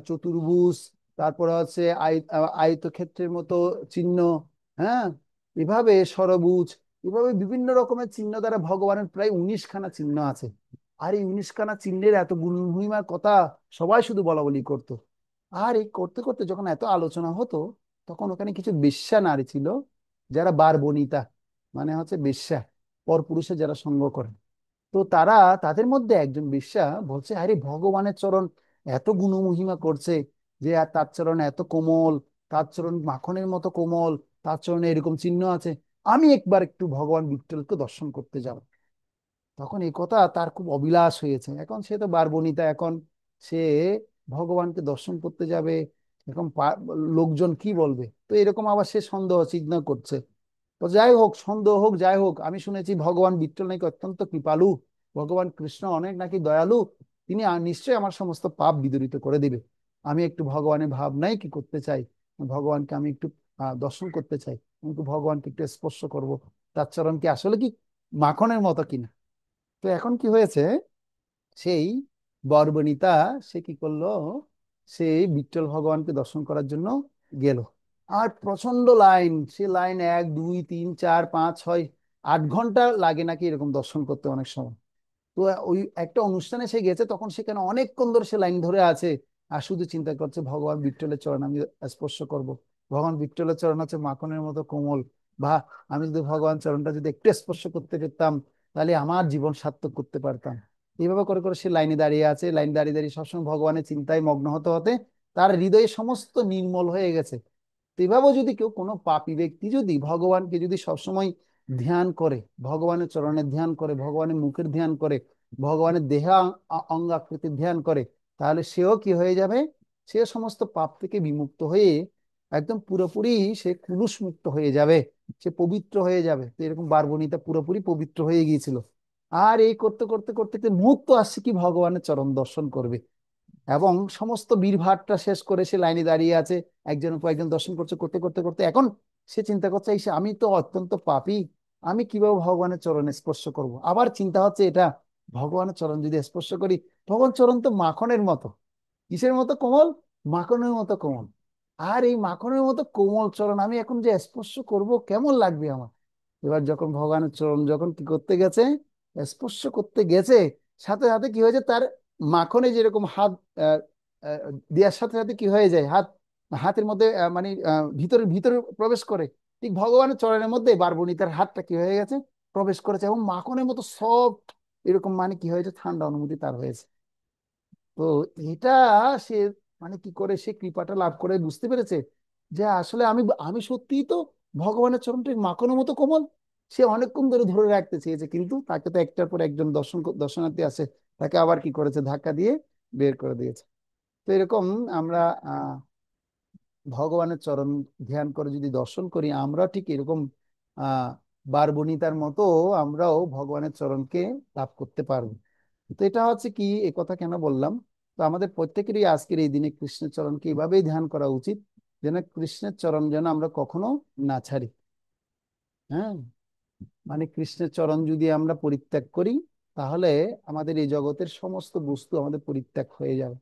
চতুর্ভুজ, তারপরে হচ্ছে আয়তক্ষেত্রের মতো চিহ্ন, হ্যাঁ, এভাবে ষড়ভুজ, এভাবে বিভিন্ন রকমের চিহ্ন দ্বারা ভগবানের প্রায় 19খানা চিহ্ন আছে। আর এই 19খানা চিহ্নের এত গুণমহিমার কথা সবাই শুধু বলা বলি করতো। আর এই করতে করতে যখন এত আলোচনা হতো, তখন ওখানে কিছু বেশ্যা নারী ছিল, যারা বার বনিতা, মানে হচ্ছে বেশ্যা, পরপুরুষের যারা সঙ্গ করে। তো তারা, তাদের মধ্যে একজন বেশ্যা বলছে, আরে ভগবানের চরণ এত গুণমহিমা করছে, যে আর তার চরণ এত কোমল, তার চরণ মাখনের মতো কোমল, তার চরণে এরকম চিহ্ন আছে, আমি একবার একটু ভগবান বিট্ঠলকে দর্শন করতে যাব। তখন এই কথা তার খুব অবিলাস হয়েছে। এখন সে তো বারবনিতা, এখন সে ভগবানকে দর্শন করতে যাবে, এখন লোকজন কি বলবে, তো এরকম আবার সে সন্দেহ চিহ্ন করছে। তো যাই হোক, সন্দেহ হোক যাই হোক, আমি শুনেছি ভগবান বিট্ঠল নাকি অত্যন্ত কৃপালু, ভগবান কৃষ্ণ অনেক নাকি দয়ালু, তিনি নিশ্চয়ই আমার সমস্ত পাপ বিদূরিত করে দিবে। আমি একটু ভগবানের ভাবনাই কি করতে চাই, ভগবানকে আমি একটু দর্শন করতে চাই, আমি তো ভগবানকে একটু স্পর্শ করব, তার চরণ কি আসলে কি মাখনের মতো কিনা। তো এখন কি হয়েছে, সেই বর্বণিতা সে কি করলো, সেই বিট্ঠল ভগবানকে দর্শন করার জন্য গেল। আর প্রচন্ড লাইন, সে লাইন 1 2 3 4 5 6 8 ঘন্টা লাগে নাকি এরকম দর্শন করতে অনেক সময়। তো ওই একটা অনুষ্ঠানে সে গেছে, তখন সেখানে অনেকক্ষণ ধরে সে লাইন ধরে আছে, আর শুধু চিন্তা করছে ভগবান বিট্ঠলের চরণ আমি স্পর্শ করব। ভগবান বিট্ঠলের চরণ হচ্ছে মাখনের মতো কোমল, বা আমি যদি ভগবান চরণটা যদি একটু স্পর্শ করতে পেতাম, তাহলে আমার জীবন সার্থক করতে পারতাম। এইভাবে করে করে সে লাইনে দাঁড়িয়ে আছে, লাইন দাঁড়িয়ে দাঁড়িয়ে সবসময় ভগবানের চিন্তায় মগ্ন হতে হতে তার হৃদয়ে সমস্ত নির্মল হয়ে গেছে। তো এভাবেও যদি কেউ, কোনো পাপী ব্যক্তি যদি ভগবানকে যদি সবসময় ধ্যান করে, ভগবানের চরণের ধ্যান করে, ভগবানের মুখের ধ্যান করে, ভগবানের অঙ্গাকৃতির ধ্যান করে, তাহলে সেও কি হয়ে যাবে, সে সমস্ত পাপ থেকে বিমুক্ত হয়ে একদম পুরোপুরি সে কুলুষ মুক্ত হয়ে যাবে, সে পবিত্র হয়ে যাবে। তো এরকম বারবণিতা পুরোপুরি পবিত্র হয়ে গিয়েছিল। আর এই করতে করতে করতে একটা মুহূর্ত আসছে কি ভগবানের চরণ দর্শন করবে, এবং সমস্ত ভিড়ভাট্টা শেষ করে সে লাইনে দাঁড়িয়ে আছে, একজনের পর একজন দর্শন করছে, করতে করতে করতে এখন সে চিন্তা করছে, এই আমি তো অত্যন্ত পাপী, আমি কিভাবে ভগবানের চরণে স্পর্শ করব। আবার চিন্তা হচ্ছে এটা, ভগবানের চরণ যদি স্পর্শ করি, ভগবান চরণ তো মাখনের মতো, কিসের মতো কোমল, মাখনের মতো কোমল। আর এই মাখনের মতো কোমল চরণ আমি এখন যে স্পর্শ করব, কেমন লাগবে আমার। এবার যখন ভগবানের চরণ যখন কি করতে গেছে, স্পর্শ করতে গেছে, সাথে সাথে কি হয়েছে, তার মাখনে যেরকম হাত আহ, আহ, দেওয়ার সাথে সাথে কি হয়ে যায়, হাতের মধ্যে মানে ভিতরে ভিতরে প্রবেশ করে, ঠিক ভগবানের চরণের মধ্যে বারবণিতার হাতটা কি হয়ে গেছে, প্রবেশ করেছে, এবং মাখনের মতো সফট এরকম, মানে কি হয়েছে, ঠান্ডা অনুভূতি তার হয়েছে। তো এটা সে মানে কি করে সে কৃপাটা লাভ করে বুঝতে পেরেছে যে আসলে আমি আমি সত্যিই তো ভগবানের চরণটা মাখনের মতো কোমল। সে অনেকক্ষণ ধরে ধরে রাখতে চেয়েছে, কিন্তু তাকে তো একটার পর একজন দর্শনার্থী আছে, তাকে আবার কি করেছে, ধাক্কা দিয়ে বের করে দিয়েছে। তো এরকম আমরা আহ ভগবানের চরণ ধ্যান করে যদি দর্শন করি, আমরা ঠিক এরকম আহ বারবণিতার মতো আমরাও ভগবানের চরণকে লাভ করতে পারবো। তো এটা হচ্ছে কি, এ কথা কেন বললাম, তো আমাদের প্রত্যেকেরই আজকের এই দিনে কৃষ্ণের চরণকে এভাবেই ধ্যান করা উচিত, যেন কৃষ্ণের চরণ যেন আমরা কখনো না ছাড়ি। হ্যাঁ, মানে কৃষ্ণের চরণ যদি আমরা পরিত্যাগ করি, তাহলে আমাদের এই জগতের সমস্ত বস্তু আমাদের পরিত্যাগ হয়ে যাবে।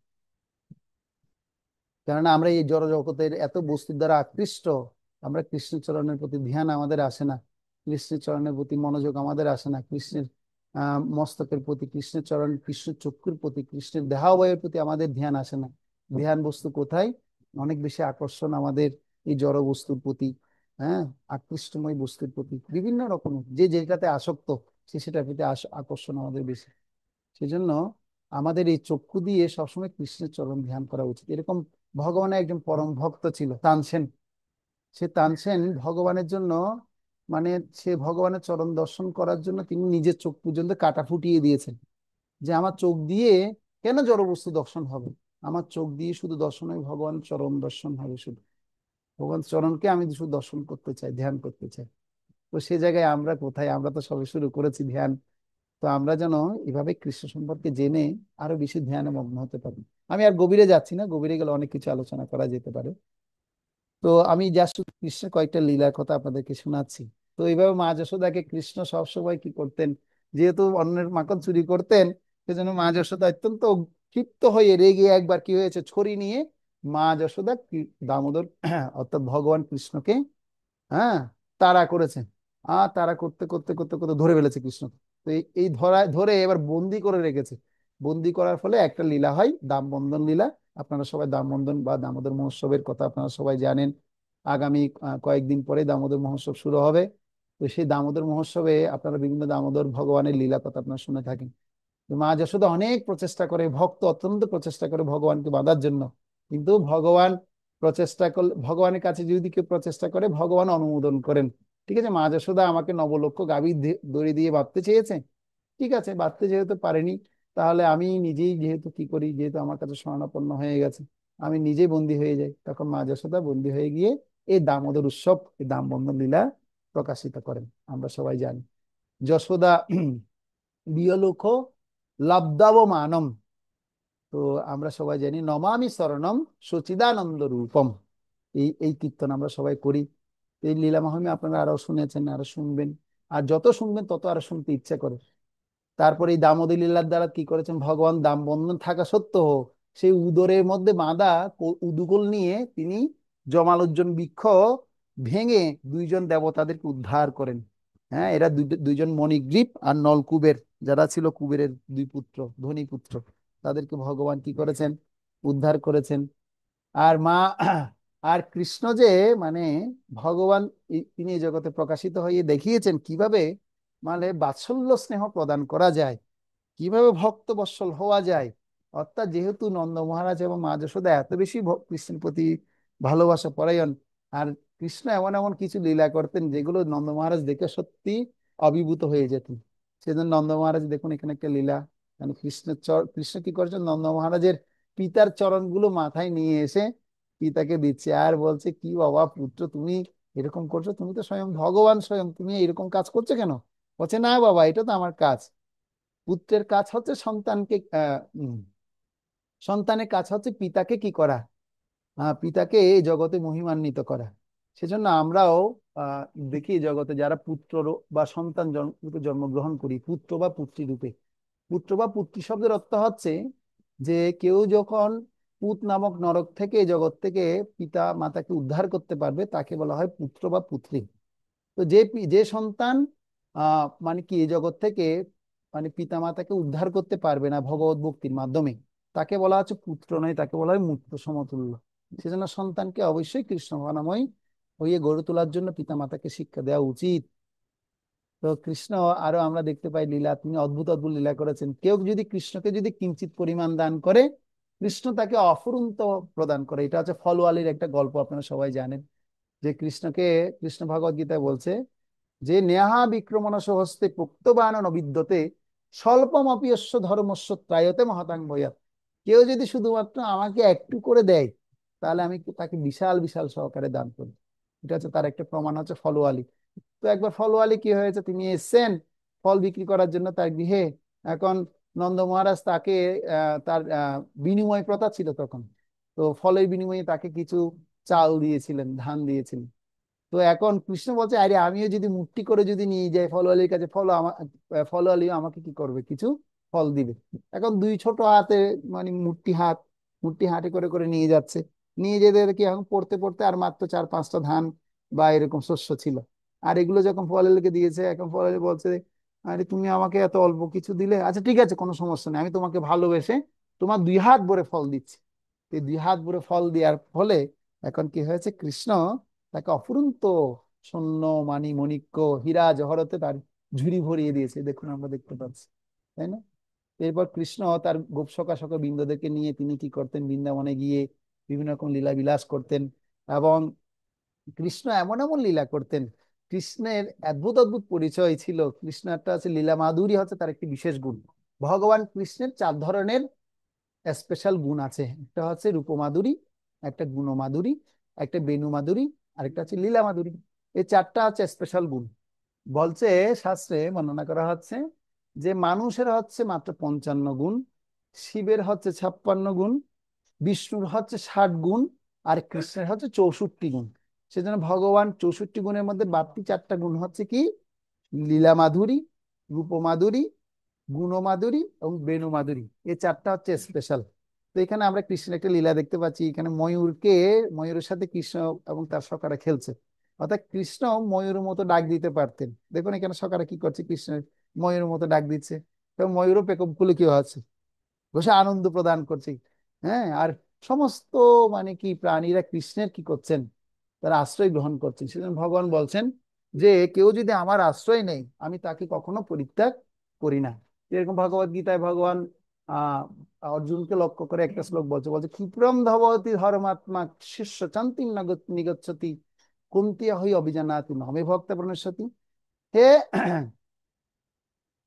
কেননা আমরা এই জড় জগতের এত বস্তুর দ্বারা আকৃষ্ট, আমরা কৃষ্ণ চরণের প্রতি ধ্যান আমাদের আসে না, কৃষ্ণের চরণের প্রতি মনোযোগ আমাদের আসে না, কৃষ্ণের মস্তকের প্রতি, কৃষ্ণের চরণ, কৃষ্ণের চক্ষুর প্রতি, কৃষ্ণের দেহাবয়ের প্রতি আমাদের ধ্যান আসে না। ধ্যান বস্তু কোথায়, অনেক বেশি আকর্ষণ আমাদের এই জড় বস্তুর প্রতি, হ্যাঁ, আকৃষ্টময় বস্তুর প্রতি, বিভিন্ন রকম যে যেটাতে আসক্ত, সে সেটার প্রতি আকর্ষণ আমাদের বেশি। সেজন্য আমাদের এই চক্ষু দিয়ে সবসময় কৃষ্ণের চরণ ধ্যান করা উচিত। এরকম ভগবানের একজন পরম ভক্ত ছিল তানসেন। সে তানসেন ভগবানের জন্য, মানে সে ভগবানের চরণ দর্শন করার জন্য তিনি নিজের চোখ পর্যন্ত কাটা ফুটিয়ে দিয়েছেন, যে আমার চোখ দিয়ে কেন জড়বস্তু দর্শন হবে, আমার চোখ দিয়ে শুধু দর্শন হয়, ভগবান চরণ দর্শন হবে শুধু, ভগবান চরণকে আমি শুধু দর্শন করতে চাই, ধ্যান করতে চাই। তো সে জায়গায় আমরা কোথায়, আমরা তো সবে শুরু করেছি ধ্যান। তো আমরা যেন এভাবে কৃষ্ণ সম্পর্কে জেনে আরো বেশি ধ্যানে মগ্ন হতে পারি। আমি আর গভীরে যাচ্ছি না, গভীরে গেলে অনেক কিছু আলোচনা করা যেতে পারে। তো আমি জাস্ট কৃষ্ণের কয়েকটা লীলার কথা আপনাদেরকে শোনাচ্ছি। তো এইভাবে মা যশোদাকে কৃষ্ণ সবসময় কি করতেন, যেহেতু অন্যের মাখন চুরি করতেন, সেজন্য মা যশোদা অত্যন্ত ক্ষিপ্ত হয়ে রেগে একবার কি হয়েছে, ছড়ি নিয়ে মা যশোদা দামোদর অর্থাৎ ভগবান কৃষ্ণকে, হ্যাঁ, তাড়া করেছে। আর তাড়া করতে করতে করতে করতে ধরে ফেলেছে কৃষ্ণ। তো এই ধরে এবার বন্দি করে রেখেছে। বন্দি করার ফলে একটা লীলা হয়, দামবন্ধন লীলা। আপনারা সবাই দামবন্ধন বা দামোদর মহোৎসবের কথা আপনারা সবাই জানেন। আগামী কয়েকদিন পরে দামোদর মহোৎসব শুরু হবে। তো সেই দামোদর মহোৎসবে আপনারা বিভিন্ন দামোদর ভগবানের লীলা কথা আপনারা শুনে থাকেন। তো মা যশোদা অনেক প্রচেষ্টা করে, ভক্ত অত্যন্ত প্রচেষ্টা করে ভগবানকে বাঁধার জন্য, কিন্তু ভগবান প্রচেষ্টা করলে, ভগবানের কাছে যদি কেউ প্রচেষ্টা করে, ভগবান অনুমোদন করেন। ঠিক আছে, মা যশোদা আমাকে নবলক্ষ গাভী দড়ি দিয়ে বাঁধতে চেয়েছে, ঠিক আছে, বাঁধতে যেহেতু পারেনি, তাহলে আমি নিজেই যেহেতু কি করি, যেহেতু আমার কাছে শরণাপন্ন হয়ে গেছে, আমি নিজেই বন্দী হয়ে যাই। তখন মা যশোদা বন্দী হয়ে গিয়ে এই দামোদর উৎসব, এই দামবন্ধন লীলা প্রকাশিত করেন, আমরা সবাই জানি। যশোদা বিয়লোক লব্ধব মানম। তো আমরা সবাই জানি নমামি শরণম সচিদানন্দ রূপম। এই এই কীর্তন আমরা সবাই করি। এই লীলা মাহাত্ম্য আপনারা আরো শুনেছেন, আরো শুনবেন, আর যত শুনবেন তত আরো শুনতে ইচ্ছা করে। তারপরে এই দামোদর লীলার দ্বারা কি করেছেন ভগবান, দাম বন্ধন থাকা সত্ত্বেও সেই উদরের মধ্যে বাঁধা উদুকল নিয়ে তিনি জমালোজ্জন বৃক্ষ ভেঙে দুইজন দেবতাদেরকে উদ্ধার করেন। হ্যাঁ, এরা দুইজন মণিগ্রীব আর নলকুবের, যারা ছিল কুবেরের দুই পুত্র, ধনী পুত্র, তাদেরকে ভগবান কি করেছেন, উদ্ধার করেছেন। আর মা আর কৃষ্ণ যে মানে ভগবান, তিনি এই জগতে প্রকাশিত হয়ে দেখিয়েছেন কিভাবে মানে বাৎসল্য স্নেহ প্রদান করা যায়, কিভাবে ভক্ত বৎসল হওয়া যায়। অর্থাৎ যেহেতু নন্দ মহারাজ এবং মা যশোদা এত বেশি কৃষ্ণের প্রতি ভালোবাসা পরায়ণ, আর কৃষ্ণ এমন এমন কিছু লীলা করতেন যেগুলো নন্দ মহারাজ দেখে সত্যি অভিভূত হয়ে যেতেন। সেজন্য নন্দ মহারাজ দেখুন এখানে একটা লীলা, মানে কৃষ্ণ কি করেছেন, নন্দ মহারাজের পিতার চরণগুলো মাথায় নিয়ে এসে পিতাকে দিচ্ছে, আর বলছে কি বাবা পুত্র তুমি এরকম করছো, তুমি তো স্বয়ং ভগবান, স্বয়ং তুমি এরকম কাজ করছো কেন? বলছে না বাবা, এটা তো আমার কাজ। পুত্রের কাজ হচ্ছে সন্তানকে সন্তানের কাজ হচ্ছে পিতাকে কি করা, পিতাকে এই জগতে মহিমান্বিত করা। সেজন্য আমরাও আহ দেখি জগতে যারা পুত্র বা সন্তান রূপে জন্মগ্রহণ করি, পুত্র বা পুত্রী রূপে। পুত্র বা পুত্রী শব্দের অর্থ হচ্ছে যে কেউ যখন পুত নামক নরক থেকে, এই জগৎ থেকে পিতা মাতাকে উদ্ধার করতে পারবে তাকে বলা হয় পুত্র বা পুত্রী। তো যে সন্তান মানে কি এই জগৎ থেকে মানে পিতা মাতাকে উদ্ধার করতে পারবে না ভগবত ভক্তির মাধ্যমে, তাকে বলা হচ্ছে পুত্র নয়, তাকে বলা হয় মূর্ত সমতুল্য। সেজন্য সন্তানকে অবশ্যই কৃষ্ণ ভাবনাময় হয়ে গড়ে তোলার জন্য পিতা মাতাকে শিক্ষা দেওয়া উচিত। তো কৃষ্ণ আরো আমরা দেখতে পাই লীলা, তিনি অদ্ভুত অদ্ভুত লীলা করেছেন। কেউ যদি কৃষ্ণকে যদি কিঞ্চিত পরিমাণ দান করে, কৃষ্ণ তাকে অফুরন্ত প্রদান করে। এটা হচ্ছে ফলওয়ালির একটা গল্প, আপনারা সবাই জানেন যে কৃষ্ণ ভগবদ গীতায় বলছে যে নেহা বিক্রমণস হস্তে প্রক্তবান নবিদ্যতে স্বল্পমপিয়স্য ধর্মস্য ত্রায়তে মহতাং ভয়াৎ। কেউ যদি শুধুমাত্র আমাকে একটু করে দেয়, তাহলে আমি তাকে বিশাল বিশাল সহকারে দান করি। এটা হচ্ছে তার একটা প্রমাণ, হচ্ছে ফলওয়ালি। তো একবার ফলওয়ালি কি হয়েছে, তিনি এসছেন ফল বিক্রি করার জন্য তার গৃহে। এখন নন্দ মহারাজ তাকে তার বিনিময় প্রথা ছিল তখন, তো ফলের বিনিময়ে তাকে কিছু চাল দিয়েছিলেন, ধান দিয়েছিলেন। তো এখন কৃষ্ণ বলছে আরে আমিও যদি মুট্টি করে যদি নিয়ে যাই ফলওয়ালির কাছে, ফলওয়ালি আমাকে কি করবে, কিছু ফল দিবে। এখন দুই ছোট হাতে মানে মুট্টি হাতে করে করে নিয়ে যাচ্ছে। নিয়ে যেতে দেখি এখন পড়তে পড়তে আর মাত্র 4-5টা ধান বা এরকম শস্য ছিল। আর এগুলো যখন ফলওয়ালিকে দিয়েছে, এখন ফলওয়ালি বলছে আরে তুমি আমাকে এত অল্প কিছু দিলে, আচ্ছা ঠিক আছে কোনো সমস্যা নেই, আমি তোমাকে ভালোবেসে তোমার 2 হাত ভরে ফল দিচ্ছি। এই 2 হাত ভরে ফল দেওয়ার ফলে এখন কি হয়েছে, কৃষ্ণ তাকে অফুরন্ত স্বর্ণ মানি মণিক্য হীরা জহরতে তার ঝুড়ি ভরিয়ে দিয়েছে, দেখুন আমরা দেখতে পাচ্ছি, তাই না? এরপর কৃষ্ণ তার গোপসখা সখা বৃন্দদেরকে নিয়ে তিনি কি করতেন, বৃন্দাবনে গিয়ে বিভিন্ন রকম লীলা বিলাস করতেন। এবং কৃষ্ণ এমন এমন লীলা করতেন, কৃষ্ণের অদ্ভুত অদ্ভুত পরিচয় ছিল। কৃষ্ণ একটা আছে লীলা মাধুরী, হচ্ছে তার একটি বিশেষ গুণ। ভগবান কৃষ্ণের 4 ধরনের স্পেশাল গুণ আছে, একটা হচ্ছে রূপমাধুরী, একটা গুণমাধুরী, একটা বেণু মাধুরী, আরেকটা হচ্ছে লীলা মাধুরী। এই 4টা হচ্ছে স্পেশাল গুণ। বলছে শাস্ত্রে বর্ণনা করা হচ্ছে যে মানুষের হচ্ছে মাত্র 55 গুণ, শিবের হচ্ছে 56 গুণ, বিষ্ণুর হচ্ছে 60 গুণ, আর কৃষ্ণের হচ্ছে 64 গুণ। সেজন্য ভগবান 64 গুণের মধ্যে বাড়তি 4টা গুণ হচ্ছে কি, লীলা মাধুরী, রূপমাধুরী, গুণমাধুরী এবং বেণু মাধুরী। এই 4টা হচ্ছে স্পেশাল। তো এখানে আমরা কৃষ্ণের একটা লীলা দেখতে পাচ্ছি, এখানে ময়ূরের সাথে কৃষ্ণ এবং তার সখারা খেলছে। অর্থাৎ কৃষ্ণ ময়ূরের মতো ডাক দিতে পারতেন। দেখুন এখানে সখারা কি করছে, কৃষ্ণের ময়ূরের মতো ডাক দিচ্ছে, এবং ময়ূরও পেখম খুলে কি আছে, বসে আনন্দ প্রদান করছে। হ্যাঁ, আর সমস্ত মানে কি প্রাণীরা কৃষ্ণের কি করছেন, তারা আশ্রয় গ্রহণ করছেন। সেজন্য ভগবান বলছেন যে কেউ যদি আমার আশ্রয় নেই, আমি তাকে কখনো পরিত্যাগ করি না। এরকম ভগবত গীতায় ভগবান আহ অর্জুনকে লক্ষ্য করে একটা শ্লোক বলছে, ক্ষিপ্রম ধবতি ধর্মাত্মা শিষ্য চান্তিম নিগচ্ছতি কুন্তিয়া হই অভিজানাতি নমে ভক্ত প্রণশ্যতি। হে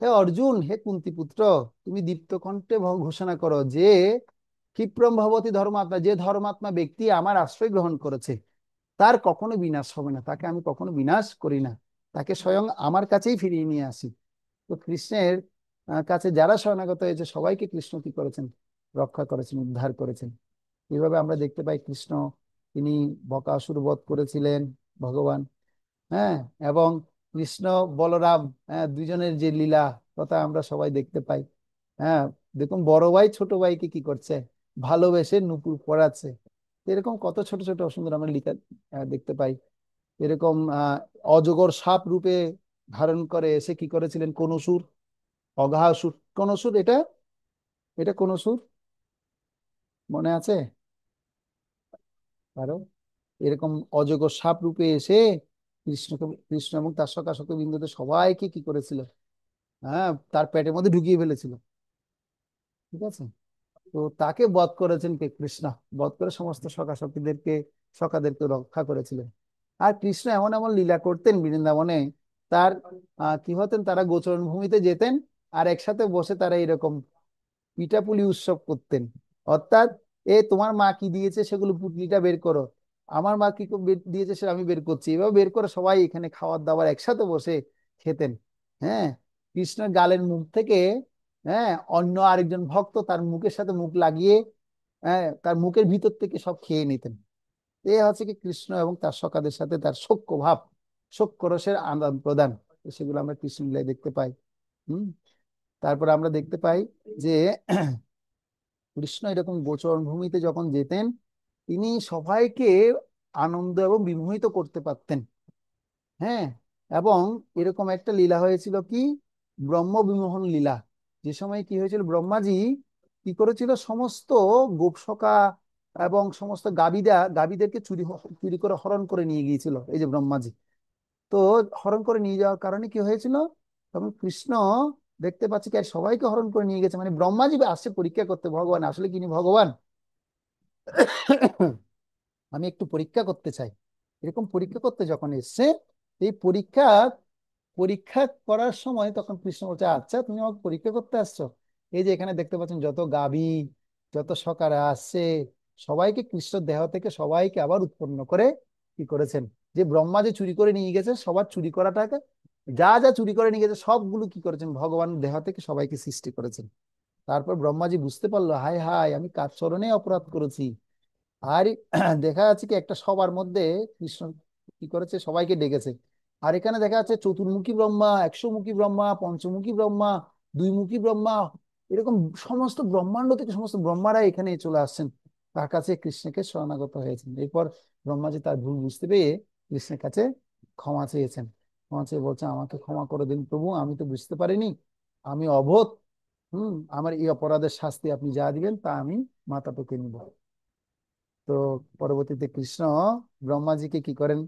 হে অর্জুন, হে কুন্তি পুত্র, তুমি দীপ্ত কণ্ঠে ঘোষণা করো যে ক্ষিপ্রম ভবতি ধর্মাত্মা, যে ধর্মাত্মা ব্যক্তি আমার আশ্রয় গ্রহণ করেছে তার কখনো বিনাশ হবে না, তাকে আমি কখনো বিনাশ করি না, তাকে স্বয়ং আমার কাছেই ফিরিয়ে নিয়ে আসি। তো কৃষ্ণের কাছে যারা শরণাগত হয়েছে সবাইকে কৃষ্ণ কি করেছেন, রক্ষা করেছেন, উদ্ধার করেছেন। এইভাবে আমরা দেখতে পাই কৃষ্ণ তিনি বকাসুর বধ করেছিলেন ভগবান। হ্যাঁ, এবং কৃষ্ণ বলরাম, হ্যাঁ, দুইজনের যে লীলা কথা আমরা সবাই দেখতে পাই। হ্যাঁ, দেখুন বড় ভাই ছোট ভাইকে কি করছে, ভালোবেসে নূপুর পরাচ্ছে। তো এরকম কত ছোট ছোট সুন্দর আমরা লিখা দেখতে পাই। এরকম অজগর সাপ রূপে ধারণ করে এসে কি করেছিলেন কোন অসুর, অঘাসুর। কোন অসুর এটা, এটা কোন অসুর মনে আছে কারো? এরকম অজগর সাপ রূপে এসে কৃষ্ণ এবং তার সখা সখী বিন্দুদের সবাইকে কি করেছিল, হ্যাঁ, তার পেটের মধ্যে ঢুকিয়ে ফেলেছিল। ঠিক আছে, তো তাকে বধ করেছেন কে? কৃষ্ণ। বধ করে সমস্ত সখা সখীদেরকে, সখাদেরকে রক্ষা করেছিলেন। আর কৃষ্ণ এমন এমন লীলা করতেন বৃন্দাবনে, তার কি হতেন, তারা গোচরণ ভূমিতে যেতেন, আর একসাথে বসে তারা এরকম পিঠাপুলি উৎসব করতেন। অর্থাৎ, তোমার মা কি দিয়েছে সেগুলো পুটলিটা বের করো, আমার মা কি দিয়েছে সেটা আমি বের করছি, এভাবে বের করে সবাই এখানে খাবার দাবার একসাথে বসে খেতেন। হ্যাঁ, কৃষ্ণের গালের মুখ থেকে, হ্যাঁ, অন্য আরেকজন ভক্ত তার মুখের সাথে মুখ লাগিয়ে, হ্যাঁ, তার মুখের ভিতর থেকে সব খেয়ে নিতেন। এ হচ্ছে কি কৃষ্ণ এবং তার সখাদের সাথে তার সখ্য ভাব, সখ্য রসের আদান প্রদান। তো সেগুলো আমরা কৃষ্ণ লীলায় দেখতে পাই। হম তারপর আমরা দেখতে পাই যে কৃষ্ণ এরকম গোচরণ ভূমিতে যখন যেতেন, তিনি সবাইকে আনন্দ এবং বিমোহিত করতে পারতেন। হ্যাঁ, এবং এরকম একটা লীলা হয়েছিল কি, ব্রহ্ম বিমোহন লীলা। যে সময় কি হয়েছিল, ব্রহ্মাজি কি করেছিল, সমস্ত গোপসখা এবং সমস্ত গাবিদেরকে চুরি করে হরণ করে নিয়ে গিয়েছিল এই যে ব্রহ্মাজি। তো হরণ করে নিয়ে যাওয়ার কারণে কি হয়েছিল, তখন কৃষ্ণ দেখতে পাচ্ছে কি আর সবাইকে হরণ করে নিয়ে গেছে, মানে ব্রহ্মাজি আসছে পরীক্ষা করতে, ভগবান আসলে কিনি ভগবান, আমি একটু পরীক্ষা করতে চাই। এরকম পরীক্ষা করতে যখন এসছে, এই পরীক্ষা পরীক্ষা করার সময় তখন কৃষ্ণ বলছে, আচ্ছা তুমি আমাকে পরীক্ষা করতে আসছো। এই যে এখানে দেখতে পাচ্ছেন যত গাভী, যত সখারা আসছে, সবাইকে কৃষ্ণ দেহ থেকে সবাইকে আবার উৎপন্ন করে কি করেছেন, যে ব্রহ্মা যে চুরি করে নিয়ে গেছে, সবার চুরি করাটাকে, যা যা চুরি করে নিয়ে গেছে সবগুলো কি করেছেন, ভগবান দেহ থেকে সবাইকে সৃষ্টি করেছেন। তারপর ব্রহ্মাজি বুঝতে পারলো, হায় হায়, আমি কার চরণে অপরাধ করেছি। আর দেখা যাচ্ছে কি একটা সবার মধ্যে কৃষ্ণ কি করেছে, সবাইকে ডেকেছে। আর এখানে দেখা যাচ্ছে চতুর্মুখী ব্রহ্মা, 100 মুখী ব্রহ্মা, পঞ্চমুখী ব্রহ্মা, 2 মুখী ব্রহ্মা, এরকম সমস্ত ব্রহ্মাণ্ড থেকে সমস্ত ব্রহ্মারা এখানে চলে আসছেন, তার কাছে কৃষ্ণকে শরণাগত হয়েছেন। এরপর ব্রহ্মাজি তার ভুল বুঝতে পেরে কৃষ্ণের কাছে ক্ষমা চেয়েছেন। ক্ষমা চেয়ে বলছে, আমাকে ক্ষমা করে দিন প্রভু, আমি তো বুঝতে পারিনি, আমি অবোধ। আমার এই অপরাধের শাস্তি আপনি যা দিবেন তা আমি মাথা পেতে নিব। তো পরবর্তীতে কৃষ্ণ ব্রহ্মাজিকে কি করেন,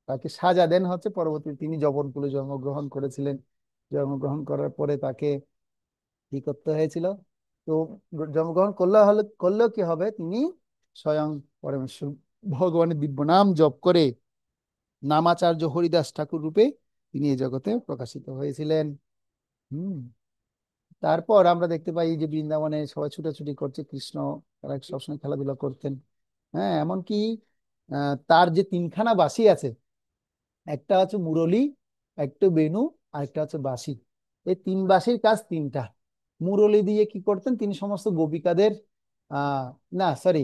তাকে সাজা দেন হচ্ছে, পরবর্তীতে তিনি যবনকুলে জন্মগ্রহণ করেছিলেন। জন্মগ্রহণ করার পরে তাকে কি করতে হয়েছিল, তো জন্মগ্রহণ করলেও কি হবে, তিনি স্বয়ং পরমেশ্বর ভগবানের দিব্য নাম জপ করে নামাচার্য হরিদাস ঠাকুর রূপে তিনি এই জগতে প্রকাশিত হয়েছিলেন। হম তারপর আমরা দেখতে পাই যে বৃন্দাবনে সবাই ছুটাছুটি করছে, কৃষ্ণ তারা সবসময় খেলাধুলা করতেন। হ্যাঁ, এমনকি তার যে তিনখানা বাঁশি আছে, একটা হচ্ছে মুরলী, একটা বেণু, আর একটা হচ্ছে বাঁশি। এই তিন বাঁশির কাজ তিনটা। মুরলী দিয়ে কি করতেন তিনি, সমস্ত গোপিকাদের, আহ না সরি,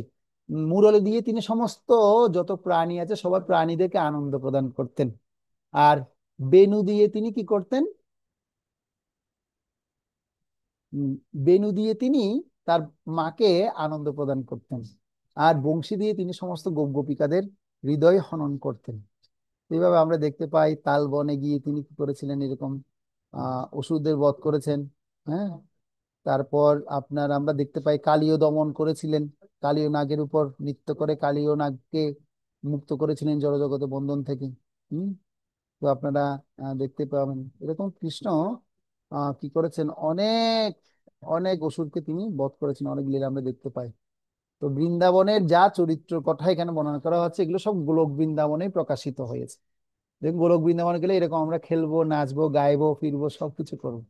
মুরলী দিয়ে তিনি সমস্ত যত প্রাণী আছে সবার প্রাণীদেরকে আনন্দ প্রদান করতেন। আর বেণু দিয়ে তিনি কি করতেন, উম, বেণু দিয়ে তিনি তার মাকে আনন্দ প্রদান করতেন। আর বংশী দিয়ে তিনি সমস্ত গোপিকাদের হৃদয় হনন করতেন। এইভাবে আমরা দেখতে পাই তাল বনে গিয়ে তিনি কি করেছিলেন, এরকম অসুরদের বধ করেছেন। হ্যাঁ, তারপর আপনার আমরা দেখতে পাই কালীয় দমন করেছিলেন, কালীয় নাগের উপর নৃত্য করে কালীয় নাগকে মুক্ত করেছিলেন জড়জগতে বন্ধন থেকে। হম তো আপনারা দেখতে পাবেন এরকম কৃষ্ণ কি করেছেন, অনেক অনেক অসুরকে তিনি বধ করেছেন, অনেক লীলা আমরা দেখতে পাই। তো বৃন্দাবনের যা চরিত্র কথা এখানে বর্ণনা করা হচ্ছে, এগুলো সব গোলক বৃন্দাবনে প্রকাশিত হয়েছে। দেখুন, গোলক বৃন্দাবনে গেলে এরকম আমরা খেলবো, নাচবো, গাইবো, ফিরবো, সবকিছু করবো,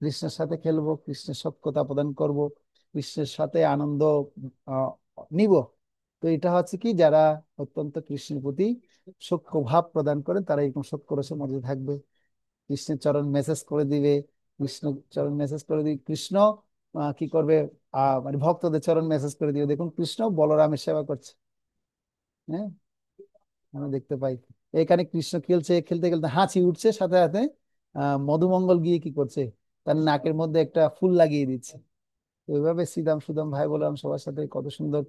কৃষ্ণের সাথে খেলবো, কৃষ্ণের সখ্যতা প্রদান করব, কৃষ্ণের সাথে আনন্দ আহ, নিব। তো এটা হচ্ছে কি, যারা অত্যন্ত কৃষ্ণের প্রতি সখ্য ভাব প্রদান করেন তারা এরকম সখ্য রসের মধ্যে থাকবে, কৃষ্ণের চরণ মেসেজ করে দিবে, কৃষ্ণ চরণ মেসেজ করে দিবে, কৃষ্ণ কি করবে, মানে ভক্তদের চরণ মেসেজ করে দিবে। দেখুন কৃষ্ণ বলরামের সেবা করছে। হ্যাঁ, আমরা দেখতে পাই এখানে কৃষ্ণ খেলছে, খেলতে খেলতে হাঁচি উঠছে, সাথে সাথে মধুমঙ্গল গিয়ে কি করছে, তার নাকের মধ্যে একটা ফুল লাগিয়ে দিচ্ছে। তো এইভাবে শ্রীরাম সুদাম ভাই বলরাম সবার সাথে কত সুন্দর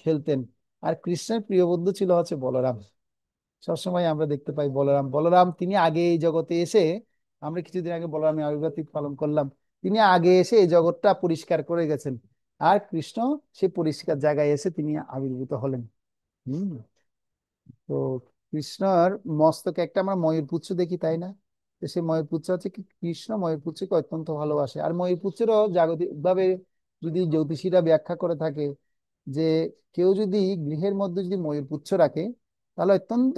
খেলতেন। আর কৃষ্ণের প্রিয় বন্ধু ছিল হচ্ছে বলরাম। সবসময় আমরা দেখতে পাই বলরাম, বলরাম তিনি আগে এই জগতে এসে, আমরা কিছুদিন আগে বলরামের আবির্ভাব তিথি পালন করলাম, তিনি আগে এসে এই জগৎটা পরিষ্কার করে গেছেন। আর কৃষ্ণ সেই পরিষ্কার জায়গায় এসে তিনি আবির্ভূত হলেন। হম। তো কৃষ্ণর মস্তকে একটা আমরা ময়ূর পুচ্ছ দেখি, তাই না? তো সেই ময়ূর পুচ্ছ হচ্ছে কি, কৃষ্ণ ময়ূর পুচ্ছকে অত্যন্ত ভালোবাসে। আর ময়ূর পুচ্ছেরও জাগতিক ভাবে যদি জ্যোতিষীরা ব্যাখ্যা করে থাকে যে কেউ যদি গৃহের মধ্যে যদি ময়ূর পুচ্ছ রাখে তাহলে অত্যন্ত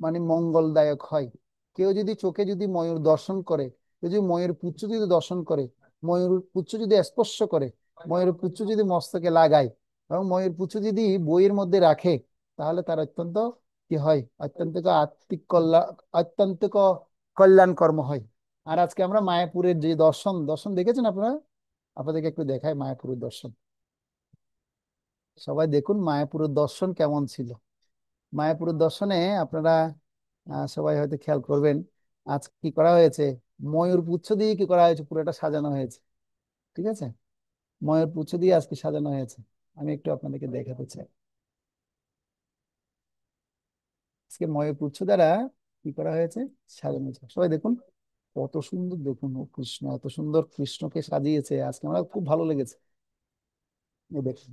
মানে মঙ্গলদায়ক হয়। কেউ যদি চোখে যদি ময়ূর দর্শন করে, কেউ যদি ময়ূর পুচ্ছ যদি দর্শন করে, ময়ূর পুচ্ছ যদি স্পর্শ করে, ময়ূর পুচ্ছ যদি মস্তকে লাগায় এবং ময়ূর পুচ্ছ যদি বইয়ের মধ্যে রাখে, তাহলে তার অত্যন্ত কি হয়, অত্যন্ত আত্মিক কল্যাণ, অত্যন্ত কল্যাণ কর্ম হয়। আর আজকে আমরা মায়াপুরের যে দর্শন, দর্শন দেখেছেন আপনারা? আপনাদেরকে একটু দেখায় মায়াপুরের দর্শন। সবাই দেখুন মায়াপুরের দর্শন কেমন ছিল। মায়াপুরের দর্শনে আপনারা সবাই হয়তো খেয়াল করবেন, আজ কি করা হয়েছে, ময়ূর পুচ্ছ দিয়ে কি করা হয়েছে, পুরোটা সাজানো হয়েছে। ঠিক আছে, ময়ূর পুচ্ছ দিয়ে আজকে সাজানো হয়েছে। আমি একটু আপনাদেরকে দেখাতে চাই। আজকে ময়ূর পুচ্ছ দ্বারা কি করা হয়েছে, সাজানো হয়েছে। সবাই দেখুন কত সুন্দর, দেখুন ও কৃষ্ণ এত সুন্দর কৃষ্ণকে সাজিয়েছে, আজকে আমার খুব ভালো লেগেছে। এই দেখুন,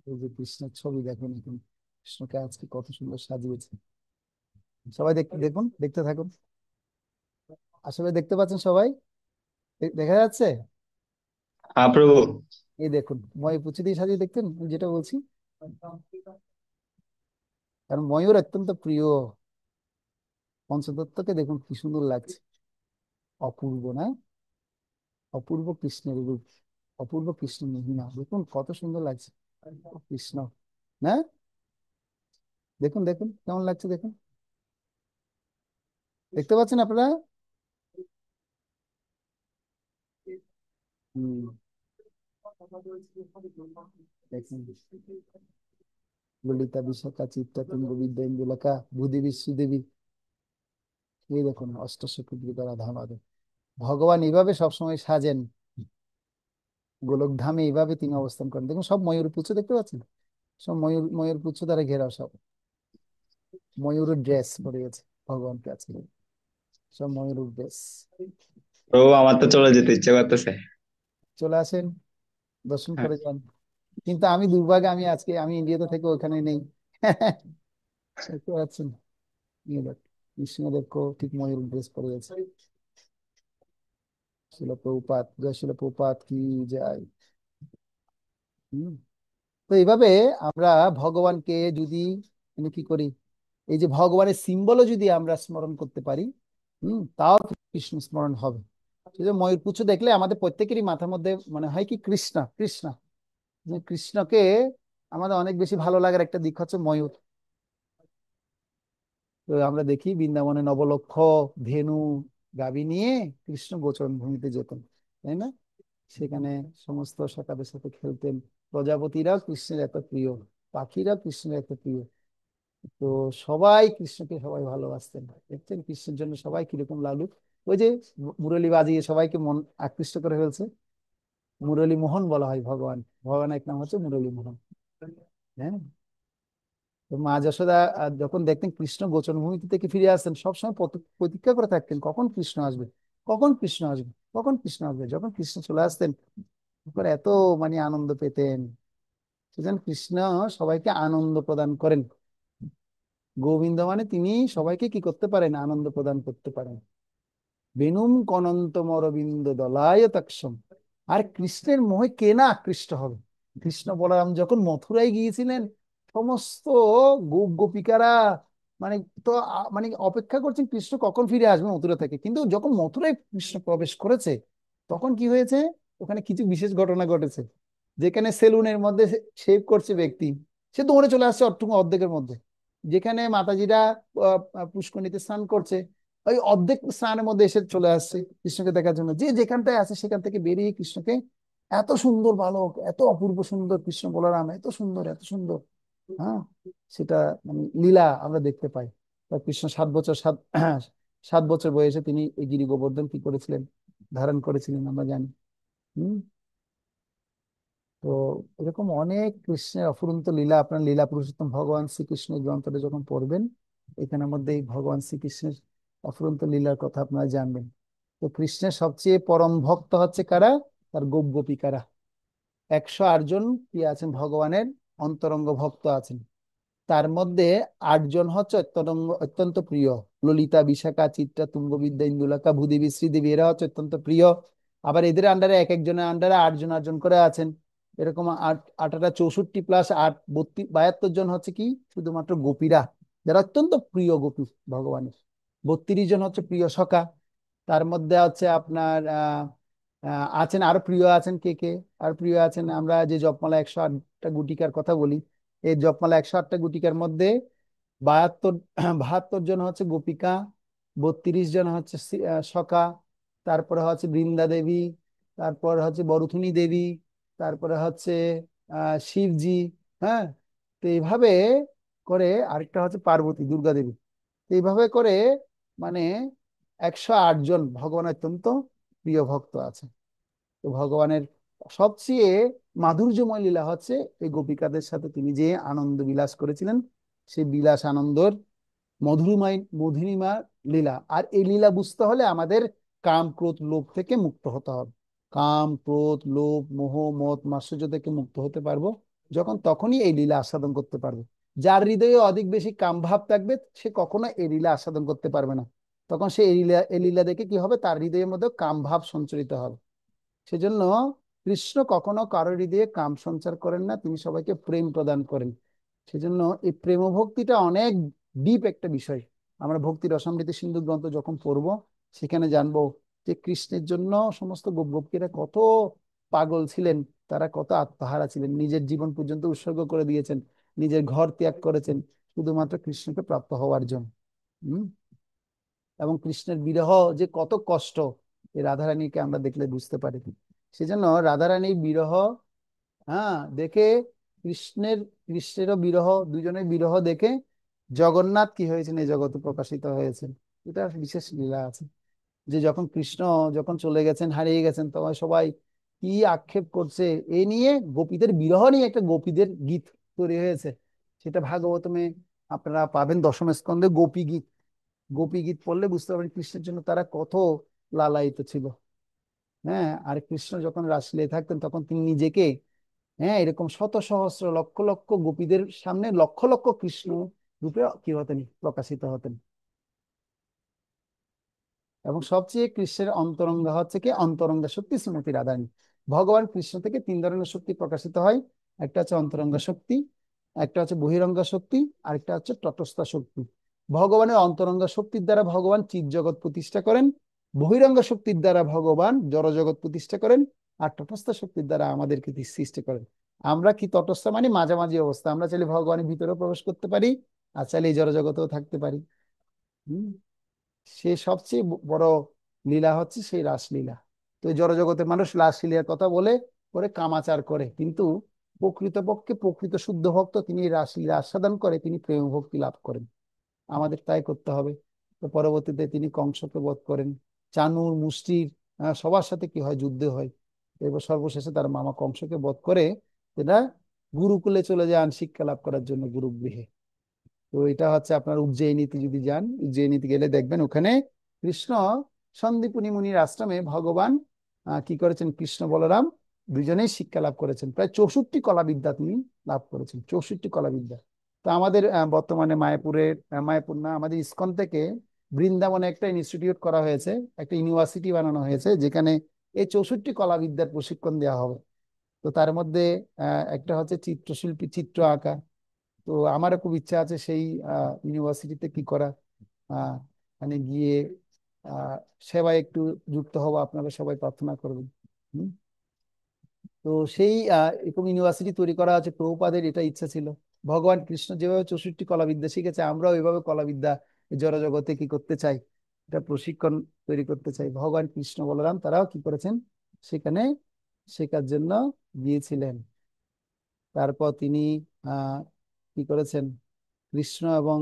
এই যে কৃষ্ণের ছবি দেখুন এখন, কৃষ্ণকে আজকে কত সুন্দর সাজিয়েছে। সবাই দেখুন, দেখতে থাকুন। আসলে দেখতে পাচ্ছেন সবাই? দেখা যাচ্ছে? হ্যাঁ প্রভু। এই দেখুন ময়ূর পুচ্ছ দিয়ে সাজিয়ে, দেখতেন আমি যেটা বলছি? কারণ ময়ূর অত্যন্ত প্রিয়। পঞ্চদত্তকে দেখুন কি সুন্দর লাগছে, অপূর্ব না? অপূর্ব কৃষ্ণের রূপ, অপূর্ব কৃষ্ণ মহিমা, দেখুন কত সুন্দর লাগছে কৃষ্ণ, না? দেখুন দেখুন কেমন লাগছে, দেখুন, দেখতে পাচ্ছেন আপনারা? হম। দেখুন, ললিতা বিশাখা চিত্তা তুঙ্গ বিদ্যা ইন্দুলেখা ভূদেবী শ্রীদেবী, এই দেখুন অষ্টসখী রাধা মাধব। ভগবান এইভাবে সবসময় সাজেন, গোলক ধামে এইভাবে তিনি অবস্থান করেন। দেখুন সব ময়ূর পুচ্ছ দেখতে পাচ্ছেন, সব ময়ূর, ময়ূর পুচ্ছ দ্বারা ঘেরা, সব ময়ূরের ড্রেস পরে গেছে ভগবানকে আজকে, সব ময়ূরের ড্রেস। প্রভু আমার তো চলে যেতে ইচ্ছে করতেছে। চলে আসেন, দর্শন হ্যাঁ। করে যান। কিন্তু আমি দুর্ভাগ্য, আমি আজকে আমি ইন্ডিয়াতে থেকে ওখানে নেই। দেখতে পাচ্ছেন, এই দেখ, কৃষ্ণদেবকে ঠিক ময়ূর ড্রেস পরে গেছে। শিল প্রভুপাত, জয় শিল প্রভুপাত কি যায়। হম। তো এইভাবে আমরা ভগবানকে যদি মানে কি করি, এই যে ভগবানের সিম্বলও যদি আমরা স্মরণ করতে পারি, তাও কৃষ্ণ স্মরণ হবে। সেই যে ময়ূর পুচ্ছ দেখলে আমাদের প্রত্যেকেরই মাথার মধ্যে মনে হয় কি, কৃষ্ণ কৃষ্ণ। যে কৃষ্ণকে আমাদের অনেক বেশি ভালো লাগার একটা দিক হচ্ছে ময়ূর। তো আমরা দেখি বৃন্দাবনে নবলক্ষ ধেনু গাভী নিয়ে কৃষ্ণ গোচরণ ভূমিতে যেতেন, তাই না? সেখানে সমস্ত সখাদের সাথে খেলতেন। প্রজাপতিরাও কৃষ্ণের এত প্রিয়, পাখিরাও কৃষ্ণের এত প্রিয়। তো সবাই কৃষ্ণকে সবাই ভালোবাসতেন। দেখছেন কৃষ্ণের জন্য সবাই কিরকম লালুক। ওই যে মুরলী বাজিয়ে সবাইকে মন আকৃষ্ট করে ফেলছে, মুরলী মোহন বলা হয় ভগবান, ভগবানের এক নাম হচ্ছে মুরলী মোহন। হ্যাঁ। তো মা যশোদা যখন দেখতেন কৃষ্ণ গোচর ভূমি থেকে ফিরে আসতেন, সবসময় প্রতীক্ষা করে থাকতেন কখন কৃষ্ণ আসবে, কখন কৃষ্ণ আসবে, কখন কৃষ্ণ আসবে। যখন কৃষ্ণ চলে আসতেন তখন এত মানে আনন্দ পেতেন। সেজন্য কৃষ্ণ সবাইকে আনন্দ প্রদান করেন। গোবিন্দ মানে তিনি সবাইকে কি করতে পারেন, আনন্দ প্রদান করতে পারেন। বেনুম কনন্তম অরবিন্দ দলায় তৎসম। আর কৃষ্ণের মোহে কে না আকৃষ্ট হবে। কৃষ্ণ বলরাম যখন মথুরায় গিয়েছিলেন, সমস্ত গোপ গোপিকারা মানে তো মানে অপেক্ষা করছেন কৃষ্ণ কখন ফিরে আসবে মথুরা থেকে। কিন্তু যখন মথুরায় কৃষ্ণ প্রবেশ করেছে, তখন কি হয়েছে, ওখানে কিছু বিশেষ ঘটনা ঘটেছে। যেখানে সেলুনের মধ্যে শেভ করছে ব্যক্তি, সে দৌড়ে চলে আসছে অর্ধেকের মধ্যে। যেখানে মাতাজিরা পুষ্করিণীতে স্নান করছে, ওই অর্ধেক স্নানের মধ্যে এসে চলে আসছে কৃষ্ণকে দেখার জন্য। যে যেখানটায় আছে সেখান থেকে বেরিয়ে কৃষ্ণকে এত সুন্দর বালক, এত অপূর্ব সুন্দর কৃষ্ণ বলরাম, এত সুন্দর এত সুন্দর। হ্যাঁ, সেটা মানে লীলা আমরা দেখতে পাই। তা কৃষ্ণ 7 বছর 7 বছর বয়সে তিনি এই গিরি গোবর্ধন কি করেছিলেন, ধারণ করেছিলেন আমরা জানি। হম। তো এরকম অনেক কৃষ্ণের অফুরন্ত লীলা আপনার লীলা পুরুষোত্তম ভগবান শ্রীকৃষ্ণের গ্রন্থটা যখন পড়বেন, এখানের মধ্যে এই ভগবান শ্রীকৃষ্ণের অফুরন্ত লীলার কথা আপনারা জানবেন। তো কৃষ্ণের সবচেয়ে পরম ভক্ত হচ্ছে কারা? তার গোপ গোপিকারা। 108 জন কি আছেন ভগবানের অন্তরঙ্গ ভক্ত আছেন। তার মধ্যে 8 জন হচ্ছে অত্যন্ত অত্যন্ত প্রিয়। ললিতা, বিশাখা, চিত্রা, তুঙ্গবিদ্যা, ইন্দুলাকা, ভূদেবী, শ্রীদেবী, এরা হচ্ছে অত্যন্ত প্রিয়। আবার এদের আন্ডারে এক একজনের আন্ডারে 8 জন 8 জন করে আছেন। এরকম 8 8টা 64 প্লাস 8 72 জন হচ্ছে কি শুধুমাত্র গোপীরা, যারা অত্যন্ত প্রিয় গোপী ভগবানের। 32 জন হচ্ছে প্রিয় সখা। তার মধ্যে হচ্ছে আপনার আছেন আরো প্রিয় আছেন কে কে? আর প্রিয় আছেন, আমরা যে জপমালা 108টা গুটিকার কথা বলি, এই জপমালা 108টা গুটিকার মধ্যে 72 72 জন হচ্ছে গোপিকা, 32 জন হচ্ছে সখা, তারপরে হচ্ছে বৃন্দা দেবী, তারপর হচ্ছে বরুথুনী দেবী, তারপরে হচ্ছে শিবজি। হ্যাঁ, তো এইভাবে করে আরেকটা হচ্ছে পার্বতী, দুর্গা দেবী। তো এইভাবে করে মানে 108 জন ভগবানের অত্যন্ত প্রিয় ভক্ত আছে। তো ভগবানের সবচেয়ে মাধুর্যময় লীলা হচ্ছে এই গোপিকাদের সাথে তিনি যে আনন্দ বিলাস করেছিলেন, সেই বিলাস আনন্দর মধুরময় মধুরিমা লীলা। আর এই লীলা বুঝতে হলে আমাদের কাম ক্রোধ লোভ থেকে মুক্ত হতে হবে। কাম ক্রোধ লোভ মোহ মদ মাৎসর্য থেকে মুক্ত হতে পারবো যখন, তখনই এই লীলা আস্বাদন করতে পারবো। যার হৃদয়ে অধিক বেশি কাম ভাব থাকবে সে কখনো এই লীলা আস্বাদন করতে পারবে না। তখন সে এই লীলা দেখে কি হবে, তার হৃদয়ের মধ্যে কাম ভাব সঞ্চারিত হবে। সেজন্য কৃষ্ণ কখনো কারো হৃদয়ে কাম সঞ্চার করেন না, তিনি সবাইকে প্রেম প্রদান করেন। সেজন্য এই প্রেম ভক্তিটা অনেক ডিপ একটা বিষয়। আমরা ভক্তি রসামৃত সিন্ধু গ্রন্থ যখন পড়বো, সেখানে জানবো যে কৃষ্ণের জন্য সমস্ত গোপগোপীরা কত পাগল ছিলেন, তারা কত আত্মহারা ছিলেন, নিজের জীবন পর্যন্ত উৎসর্গ করে দিয়েছেন, নিজের ঘর ত্যাগ করেছেন শুধুমাত্র কৃষ্ণকে প্রাপ্ত হওয়ার জন্য। হম। এবং কৃষ্ণের বিরহ যে কত কষ্ট, এই রাধারানীকে আমরা দেখলে বুঝতে পারি। সেজন্য রাধারানীর বিরহ, হ্যাঁ, দেখে কৃষ্ণের কৃষ্ণেরও বিরহ, দুজনের বিরহ দেখে জগন্নাথ কি হয়েছেন এই জগতে প্রকাশিত হয়েছেন। এটা বিশেষ লীলা আছে যে যখন কৃষ্ণ যখন চলে গেছেন, হারিয়ে গেছেন, তখন সবাই কি আক্ষেপ করছে এই নিয়ে, গোপীদের বিরহ নিয়ে একটা গোপীদের গীত তৈরি হয়েছে। সেটা ভাগবতমে আপনারা পাবেন, দশম স্কন্ধে গোপী গীত। গোপী গীত পড়লে বুঝতে পারবেন কৃষ্ণের জন্য তারা কত লালায়িত ছিল। হ্যাঁ, আর কৃষ্ণ যখন রাসলীলায় থাকতেন তখন তিনি নিজেকে, হ্যাঁ, এরকম শত সহস্র লক্ষ লক্ষ গোপীদের সামনে লক্ষ লক্ষ কৃষ্ণ রূপে কি হতেন, প্রকাশিত হতেন। এবং সবচেয়ে কৃষ্ণের অন্তরঙ্গা হচ্ছে কি, অন্তরঙ্গা শক্তি শ্রীমতী রাধারানী। ভগবান কৃষ্ণ থেকে 3 ধরনের শক্তি প্রকাশিত হয়। একটা হচ্ছে অন্তরঙ্গা শক্তি, একটা হচ্ছে বহিরঙ্গা শক্তি, আরেকটা হচ্ছে তটস্থ শক্তি। ভগবানের অন্তরঙ্গা শক্তির দ্বারা ভগবান চিৎ জগৎ প্রতিষ্ঠা করেন, বহিরঙ্গা শক্তির দ্বারা ভগবান জড় জগৎ প্রতিষ্ঠা করেন, আর তটস্থ শক্তির দ্বারা আমাদেরকে সৃষ্টি করেন। আমরা কি তটস্থ মানে মাঝামাঝি অবস্থা, আমরা চাইলে ভগবানের ভিতরেও প্রবেশ করতে পারি, আর চাইলে এই জড় জগতেও থাকতে পারি। হম। সে সবচেয়ে বড় লীলা হচ্ছে সেই রাসলীলা। তো এই জড়জগতের মানুষ রাসলীলার কথা বলে করে কামাচার করে, কিন্তু প্রকৃতপক্ষে প্রকৃত শুদ্ধ ভক্ত তিনি এই রাসলীলা আস্বাদন করে তিনি প্রেম ভক্তি লাভ করেন। আমাদের তাই করতে হবে। তো পরবর্তীতে তিনি কংসকে বধ করেন, চানুর মুষ্টির সবার সাথে কি হয়, যুদ্ধ হয়। এবার সর্বশেষে তার মামা কংসকে বধ করে এটা গুরুকুলে চলে যান শিক্ষা লাভ করার জন্য, গুরুগৃহে। তো এটা হচ্ছে আপনার উজ্জয়িনীতে যদি যান, উজ্জয়িনীতে গেলে দেখবেন ওখানে কৃষ্ণ সন্দীপনী মুনির আশ্রমে ভগবান কি করেছেন, কৃষ্ণ বলরাম দুজনেই শিক্ষা লাভ করেছেন। প্রায় 64 কলাবিদ্যা তিনি লাভ করেছেন, 64 কলাবিদ্যা। তো আমাদের বর্তমানে মায়াপুরের মায়াপুর না, আমাদের ইসকন থেকে বৃন্দাবনে একটা ইনস্টিটিউট করা হয়েছে, একটা ইউনিভার্সিটি বানানো হয়েছে, যেখানে এই 64 কলাবিদ্যার প্রশিক্ষণ দেওয়া হবে। তো তার মধ্যে একটা হচ্ছে চিত্রশিল্পী, চিত্র আঁকা। তো আমারও খুব ইচ্ছা আছে সেই ইউনিভার্সিটিতে কি করা, আহ, মানে গিয়ে আহ, সেবায় একটু যুক্ত হবো, আপনারা সবাই প্রার্থনা করবেন। হুম। তো সেই এরকম ইউনিভার্সিটি তৈরি করা আছে, প্রভুপাদের এটা ইচ্ছা ছিল। ভগবান কৃষ্ণ যেভাবে 64 কলাবিদ্যা শিখেছে, আমরাও ওইভাবে কলাবিদ্যা এই জড়জগতে কি করতে চাই, এটা প্রশিক্ষণ তৈরি করতে চাই। ভগবান কৃষ্ণ বলরাম তারাও কি করেছেন সেখানে শেখার জন্য গিয়েছিলেন। তারপর তিনি আহ কি করেছেন, কৃষ্ণ এবং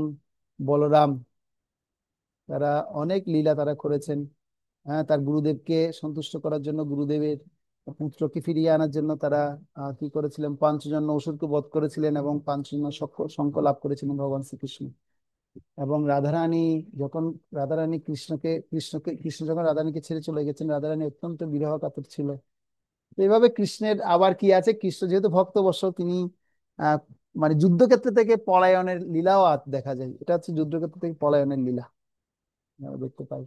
বলরাম তারা অনেক লীলা তারা করেছেন। হ্যাঁ, তার গুরুদেবকে সন্তুষ্ট করার জন্য, গুরুদেবের পুত্রকে ফিরিয়ে আনার জন্য তারা কি করেছিলেন, পাঞ্চজন্য অসুরকে বধ করেছিলেন এবং পাঞ্চজন্য শঙ্খ লাভ করেছিলেন ভগবান শ্রীকৃষ্ণ। এবং রাধারানী যখন রাধারানী কৃষ্ণ যখন রাধারানীকে ছেড়ে চলে গেছেন, রাধারানী অত্যন্ত বিরহ কাতর ছিল। তো এইভাবে কৃষ্ণের আবার কি আছে, কৃষ্ণ যেহেতু ভক্তবৎসল, তিনি আহ মানে যুদ্ধক্ষেত্র থেকে পলায়নের লীলাও দেখা যায়। এটা হচ্ছে যুদ্ধক্ষেত্র থেকে পলায়নের লীলা আমরা দেখতে পাই।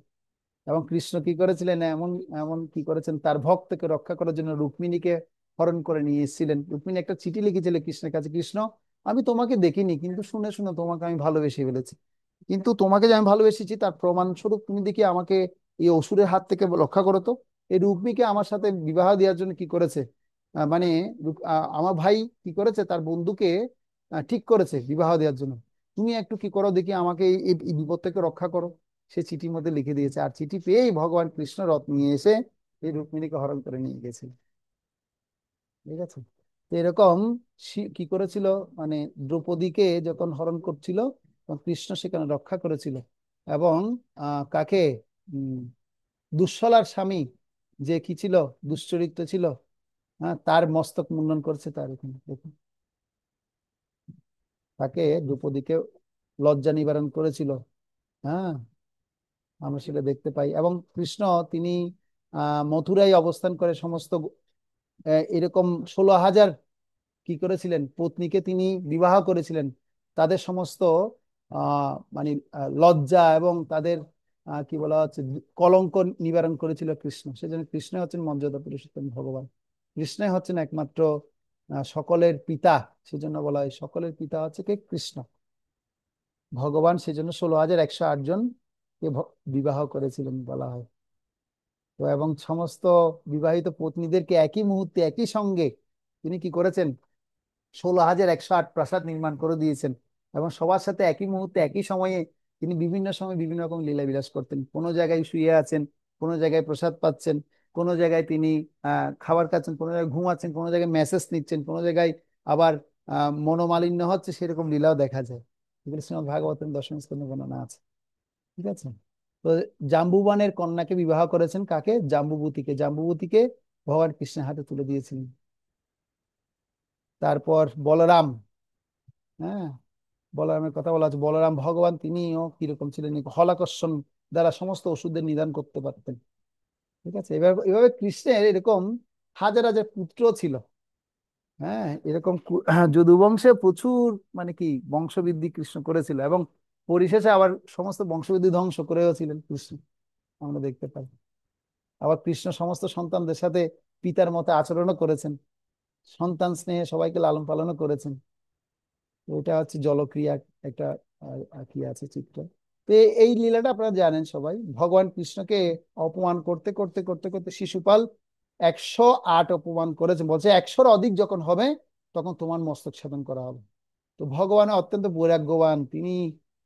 এবং কৃষ্ণ কি করেছিলেন, এমন এমন কি করেছেন, তার ভক্তকে রক্ষা করার জন্য রুক্মিণীকে হরণ করে নিয়ে এসেছিলেন। রুক্মিণী একটা চিঠি লিখেছিলেন কৃষ্ণের কাছে, কৃষ্ণ আমি তোমাকে দেখিনি, কিন্তু শুনে শুনে তোমাকে আমি ভালোবেসে ফেলেছি। কিন্তু তোমাকে যে আমি ভালোবেসেছি তার প্রমাণ স্বরূপ তুমি দেখি আমাকে এই অসুরের হাত থেকে রক্ষা করো তো। এই রুক্মিণীকে আমার সাথে বিবাহ দেওয়ার জন্য কি করেছে, মানে আমার ভাই কি করেছে, তার বন্ধুকে ঠিক করেছে বিবাহ দেওয়ার জন্য। তুমি একটু কি করো দেখি, আমাকে এই বিপদ থেকে রক্ষা করো। সে চিঠির মধ্যে লিখে দিয়েছে, আর চিঠি পেয়েই ভগবান কৃষ্ণ রথ নিয়ে এসে এই রুক্মিণীকে হরণ করে নিয়ে গেছে। ঠিক আছে। তো এরকম কি করেছিল, মানে দ্রৌপদীকে যখন হরণ করছিল তখন কৃষ্ণ সেখানে রক্ষা করেছিল। এবং কাকে, উম দুঃশলার স্বামী যে কি ছিল, দুশ্চরিত্র ছিল, হ্যাঁ, তার মস্তক মুন্ডন করছে তার এখানে দেখুন। তাকে দ্রৌপদীকে লজ্জা নিবারণ করেছিল। হ্যাঁ, আমরা সেটা দেখতে পাই। এবং কৃষ্ণ তিনি মথুরায় অবস্থান করে সমস্ত এরকম 16,000 কি করেছিলেন, পত্নীকে তিনি বিবাহ করেছিলেন। তাদের সমস্ত মানে লজ্জা এবং তাদের কি বলা হচ্ছে কলঙ্ক নিবারণ করেছিল কৃষ্ণ। সেজন্য কৃষ্ণ হচ্ছেন মর্যাদা পুরুষোত্তম ভগবান। কৃষ্ণই হচ্ছেন একমাত্র সকলের পিতা। সেজন্য বলা হয় সকলের পিতা হচ্ছে কে, কৃষ্ণ ভগবান। সেজন্য 16,108 জন কে বিবাহ করেছিলেন বলা হয়। তো এবং সমস্ত বিবাহিত পত্নীদেরকে একই মুহূর্তে একই সঙ্গে তিনি কি করেছেন, 16,108 প্রাসাদ নির্মাণ করে দিয়েছেন। এবং সবার সাথে একই মুহূর্তে একই সময়ে তিনি বিভিন্ন সময় বিভিন্ন রকম লীলা বিলাস করতেন। কোনো জায়গায় শুয়ে আছেন, কোনো জায়গায় প্রসাদ পাচ্ছেন, কোনো জায়গায় তিনি খাবার খাচ্ছেন, কোনো জায়গায় ঘুমাচ্ছেন, কোনো জায়গায় মেসেজ নিচ্ছেন, কোনো জায়গায় আবার মনোমালিন্য হচ্ছে, সেরকম লীলাও দেখা যায়। এগুলো শ্রীমদ্ ভাগবতের দশম স্কন্ধে বর্ণনা আছে। ঠিক আছে। তো জাম্বুবানের কন্যাকে বিবাহ করেছেন, কাকে, জাম্বুবতীকে। জাম্বুবতীকে ভগবান কৃষ্ণের হাতে তুলে দিয়েছিলেন। তারপর বলরাম, হ্যাঁ, বলরামের কথা বলা হচ্ছে। বলরাম ভগবান তিনিও কিরকম ছিলেন, হলাকর্ষণ দ্বারা সমস্ত ওষুধের নিদান করতে পারতেন। ঠিক আছে। এভাবে এভাবে কৃষ্ণের এরকম হাজার হাজার পুত্র ছিল। হ্যাঁ, এরকম যদুবংশে প্রচুর মানে কি বংশবৃদ্ধি কৃষ্ণ করেছিল, এবং পরিশেষে আবার সমস্ত বংশবৃদ্ধি ধ্বংস করেও ছিলেন কৃষ্ণ, আমরা দেখতে পাই। আবার কৃষ্ণ সমস্ত সন্তানদের সাথে পিতার মতো আচরণও করেছেন, সন্তান স্নেহে সবাইকে লালন পালনও করেছেন। তো এটা হচ্ছে জলক্রিয়া একটা কি আছে চিত্র। তো এই লীলাটা আপনারা জানেন সবাই। ভগবান কৃষ্ণকে অপমান করতে করতে করতে করতে শিশুপাল 108 অপমান করেছেন, বলছে 100-র অধিক যখন হবে তখন তোমার মস্তক ছেদন করা হবে। তো ভগবান অত্যন্ত বৈরাগ্যবান, তিনি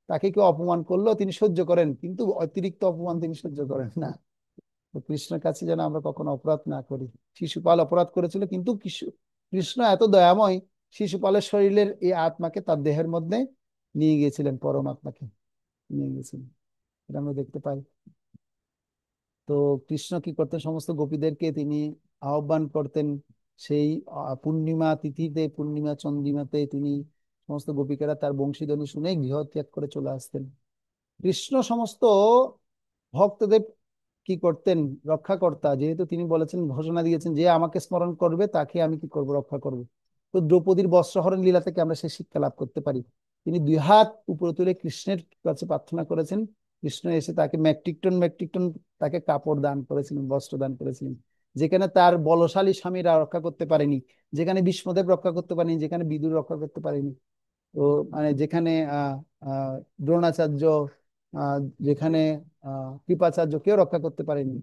তাকে কেউ অপমান করলেও তিনি সহ্য করেন, কিন্তু অতিরিক্ত অপমান তিনি সহ্য করেন না। তো কৃষ্ণের কাছে যেন আমরা কখনো অপরাধ না করি। শিশুপাল অপরাধ করেছিল, কিন্তু কৃষ্ণ এত দয়াময়, শিশুপালের শরীরের এই আত্মাকে তার দেহের মধ্যে নিয়ে গিয়েছিলেন, পরমাত্মাকে নিয়ে গেছিলেন। এটা আমরা দেখতে পাই। তো কৃষ্ণ কি করতেন, সমস্ত গোপীদেরকে তিনি আহ্বান করতেন। সেই পূর্ণিমা তিথিতে, পূর্ণিমা চন্দ্রিমাতে তিনি সমস্ত গোপিকারা তার বংশীধ্বনি শুনে গৃহ ত্যাগ করে চলে আসতেন। কৃষ্ণ সমস্ত ভক্তদের কি করতেন, রক্ষাকর্তা। যেহেতু তিনি বলেছেন, ঘোষণা দিয়েছেন, যে আমাকে স্মরণ করবে তাকে আমি কি করব, রক্ষা করব। তো দ্রৌপদীর বস্ত্রহরণ লীলা থেকে আমরা সেই শিক্ষা লাভ করতে পারি। তিনি 2 হাত উপরে তুলে কৃষ্ণের কাছে প্রার্থনা করেছেন। কৃষ্ণ এসে তাকে ম্যাকটিকটন ম্যাকটিকটন তাকে কাপড় দান করেছিলেন, বস্ত্র দান করেছিলেন। যেখানে তার বলশালী স্বামীরা রক্ষা করতে পারেনি, যেখানে ভীষ্মদেব রক্ষা করতে পারেনি, যেখানে বিদুর রক্ষা করতে পারেনি, তো মানে যেখানে দ্রোণাচার্য, আহ যেখানে কৃপাচার্য কেউ রক্ষা করতে পারেনি,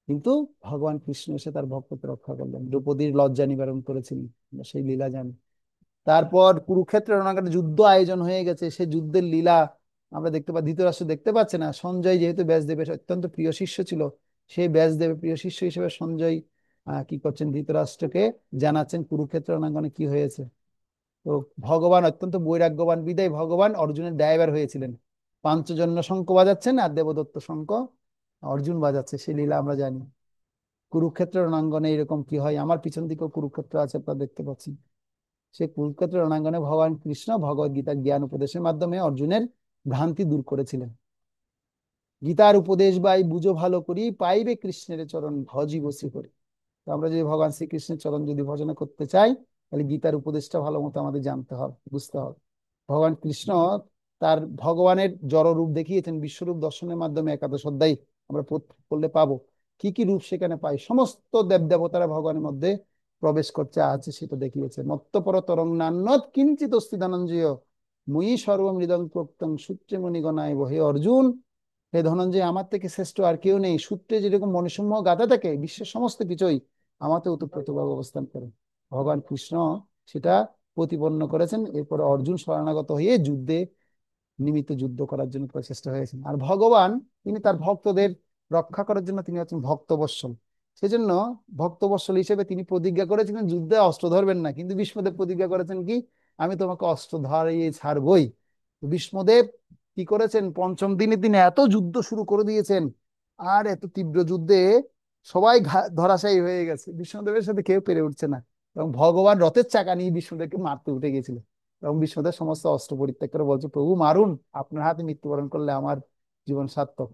কিন্তু ভগবান কৃষ্ণ এসে তার ভক্তকে রক্ষা করলেন, দ্রৌপদীর লজ্জা নিবারণ করেছিলেন। আমরা সেই লীলা জানি। তারপর কুরুক্ষেত্রের রণাঙ্গনে যুদ্ধ আয়োজন হয়ে গেছে, সেই যুদ্ধের লীলা আমরা দেখতে পাই। ধৃতরাষ্ট্র দেখতে পাচ্ছে না, সঞ্জয় যেহেতু ব্যাসদেবের অত্যন্ত প্রিয় শিষ্য ছিল, সেই ব্যাসদেবের প্রিয় শিষ্য হিসেবে সঞ্জয় কি করছেন, ধৃতরাষ্ট্রকে জানাচ্ছেন কুরুক্ষেত্র রণাঙ্গনে কি হয়েছে। তো ভগবান অত্যন্ত বৈরাগ্যবান বিদায় ভগবান অর্জুনের ড্রাইভার হয়েছিলেন। পাঞ্চজন্য শঙ্খ বাজাচ্ছেন আর দেবদত্ত শঙ্খ অর্জুন বাজাচ্ছে, সেই লীলা আমরা জানি। কুরুক্ষেত্র রণাঙ্গনে এরকম কি হয়, আমার পিছন দিকেও কুরুক্ষেত্র আছে, আপনারা দেখতে পাচ্ছেন। সেই কুরুক্ষেত্র রণাঙ্গনে ভগবান কৃষ্ণ ভগবদ গীতার জ্ঞান উপদেশের মাধ্যমে অর্জুনের ভ্রান্তি দূর করেছিলেন। গীতার উপদেশ বাই বুঝো ভালো করি, পাইবে কৃষ্ণের চরণ ভজি বসি করি। তো আমরা যদি ভগবান শ্রীকৃষ্ণের চরণ যদি ভজনা করতে চাই, তাহলে গীতার উপদেশটা ভালো মতো আমাদের জানতে হবে, বুঝতে হবে। ভগবান কৃষ্ণ তার ভগবানের জড় রূপ দেখিয়েছেন বিশ্বরূপ দর্শনের মাধ্যমে, একাদশ অধ্যায় আমরা পড়লে পাবো কি কি রূপ সেখানে পাই। সমস্ত দেব দেবতারা ভগবানের মধ্যে প্রবেশ করতে আছে সেটা দেখিয়েছে। মত্তপর তরঙ্গান্নত কিঞ্চিত অস্তি ধনঞ্জয় মুই সর্বমৃদং প্রক্তং সূত্রে মণিগণায় হে অর্জুন, হে ধনঞ্জয়, আমার থেকে শ্রেষ্ঠ আর কেউ নেই। সূত্রে যেরকম মণিসমূহ গাঁথা থাকে, বিশ্বের সমস্ত কিছুই আমাতে ওতপ্রোতভাবে অবস্থান করে। ভগবান কৃষ্ণ সেটা প্রতিপন্ন করেছেন। এরপরে অর্জুন শরণাগত হয়ে যুদ্ধে নিমিত্ত যুদ্ধ করার জন্য প্রচেষ্টা হয়েছেন। আর ভগবান তিনি তার ভক্তদের রক্ষা করার জন্য তিনি হচ্ছেন ভক্তবৎসল। সেজন্য ভক্তবৎসল হিসেবে তিনি প্রতিজ্ঞা করেছিলেন যুদ্ধে অস্ত্র ধরবেন না, কিন্তু ভীষ্মদেব প্রতিজ্ঞা করেছেন কি, আমি তোমাকে অস্ত্র ধরিয়ে ছাড়বই। ভীষ্মদেব কি করেছেন, পঞ্চম দিনে তিনি এত যুদ্ধ শুরু করে দিয়েছেন, আর এত তীব্র যুদ্ধে সবাই ধরাশায়ী হয়ে গেছে, ভীষ্মদেবের সাথে কেউ পেরে উঠছে না। এবং ভগবান রথের চাকা নিয়ে ভীষ্মদেবকে মারতে উঠে গেছিল। এবং ভীষ্মদেব সমস্ত অস্ত্র পরিত্যাগ করে বলছে, প্রভু মারুন, আপনার হাতে মৃত্যুবরণ করলে আমার জীবন সার্থক।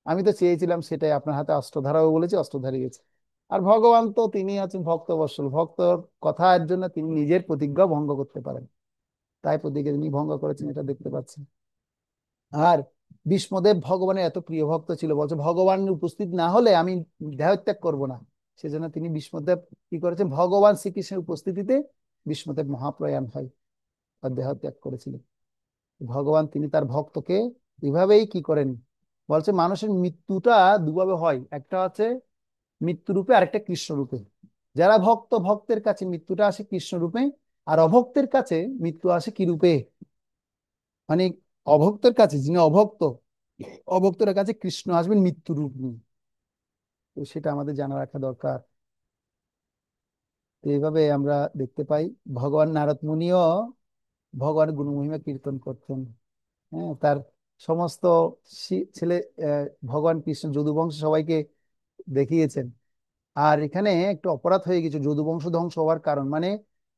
আমি তো চেয়েছিলাম সেটাই, আপনার হাতে অস্ত্র ধারাও বলেছি, অস্ত্র ধারে গেছে। আর ভগবান তো তিনি আছেন ভক্ত বৎসল, ভক্তর কথার জন্য তিনি নিজের প্রতিজ্ঞা ভঙ্গ করতে পারেন, তাই প্রতিজ্ঞা তিনি ভঙ্গ করেছেন, এটা দেখতে পাচ্ছি। আর ভীষ্মদেব ভগবানের এত প্রিয় ভক্ত ছিল, বলছে ভগবান উপস্থিত না হলে আমি দেহত্যাগ করব না। সেজন্য তিনি ভীষ্মদেব কি করেছেন, ভগবান শ্রীকৃষ্ণের উপস্থিতিতে ভীষ্মদেব মহাপ্রয়াণ হয় আর দেহত্যাগ করেছিলেন। ভগবান তিনি তার ভক্তকে এভাবেই কি করেন, বলছে মানুষের মৃত্যুটা দুভাবে হয়, একটা হচ্ছে মৃত্যু রূপে, আরেকটা কৃষ্ণ রূপে। যারা ভক্ত, ভক্তের কাছে মৃত্যুটা আসে কৃষ্ণ রূপে, আর অভক্তের কাছে মৃত্যু আসে কি রূপে, মানে অভক্তের কাছে, যিনি অভক্ত, অভক্তের কাছে কৃষ্ণ আসবেন মৃত্যু রূপ নিয়ে। তো সেটা আমাদের জানা রাখা দরকার। তো এইভাবে আমরা দেখতে পাই ভগবান নারদ মুনিও ভগবান গুণমহিমা কীর্তন করতেন। হ্যাঁ, তার সমস্ত ছেলে ভগবান কৃষ্ণ যদুবংশ সবাইকে দেখিয়েছেন। আর এখানে একটু অপরাধ হয়ে গেছে যদুবংশ ধ্বংস হওয়ার কারণ, মানে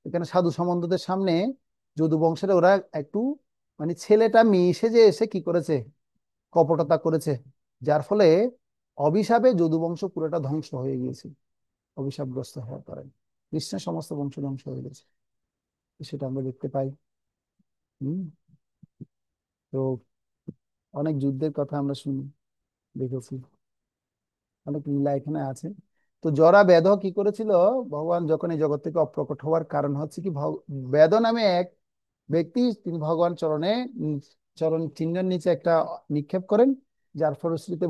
এখানে সাধু সামন্তদের সামনে যদুবংশের ওরা একটু, মানে ছেলেটা মেয়ে সেজে এসে কি করেছে, কপটতা করেছে, যার ফলে অভিশাপে যদুবংশ পুরোটা ধ্বংস হয়ে গিয়েছে। অভিশাপগ্রস্ত হওয়ার কারণে কৃষ্ণের সমস্ত বংশ ধ্বংস হয়ে গেছে, সেটা আমরা দেখতে পাই। হম। তো অনেক যুদ্ধের কথা আমরা শুনি, দেখেছি, অনেক লীলা এখানে আছে। তো জরা বেদ কি করেছিল, ভগবান যখন এই জগৎ থেকে অপ্রকট হওয়ার কারণ হচ্ছে কি, বেদ নামে এক ব্যক্তি তিনি ভগবান চরণে চরণ চিহ্নের নিচে একটা নিক্ষেপ করেন, যার ফলশ্রুতিতে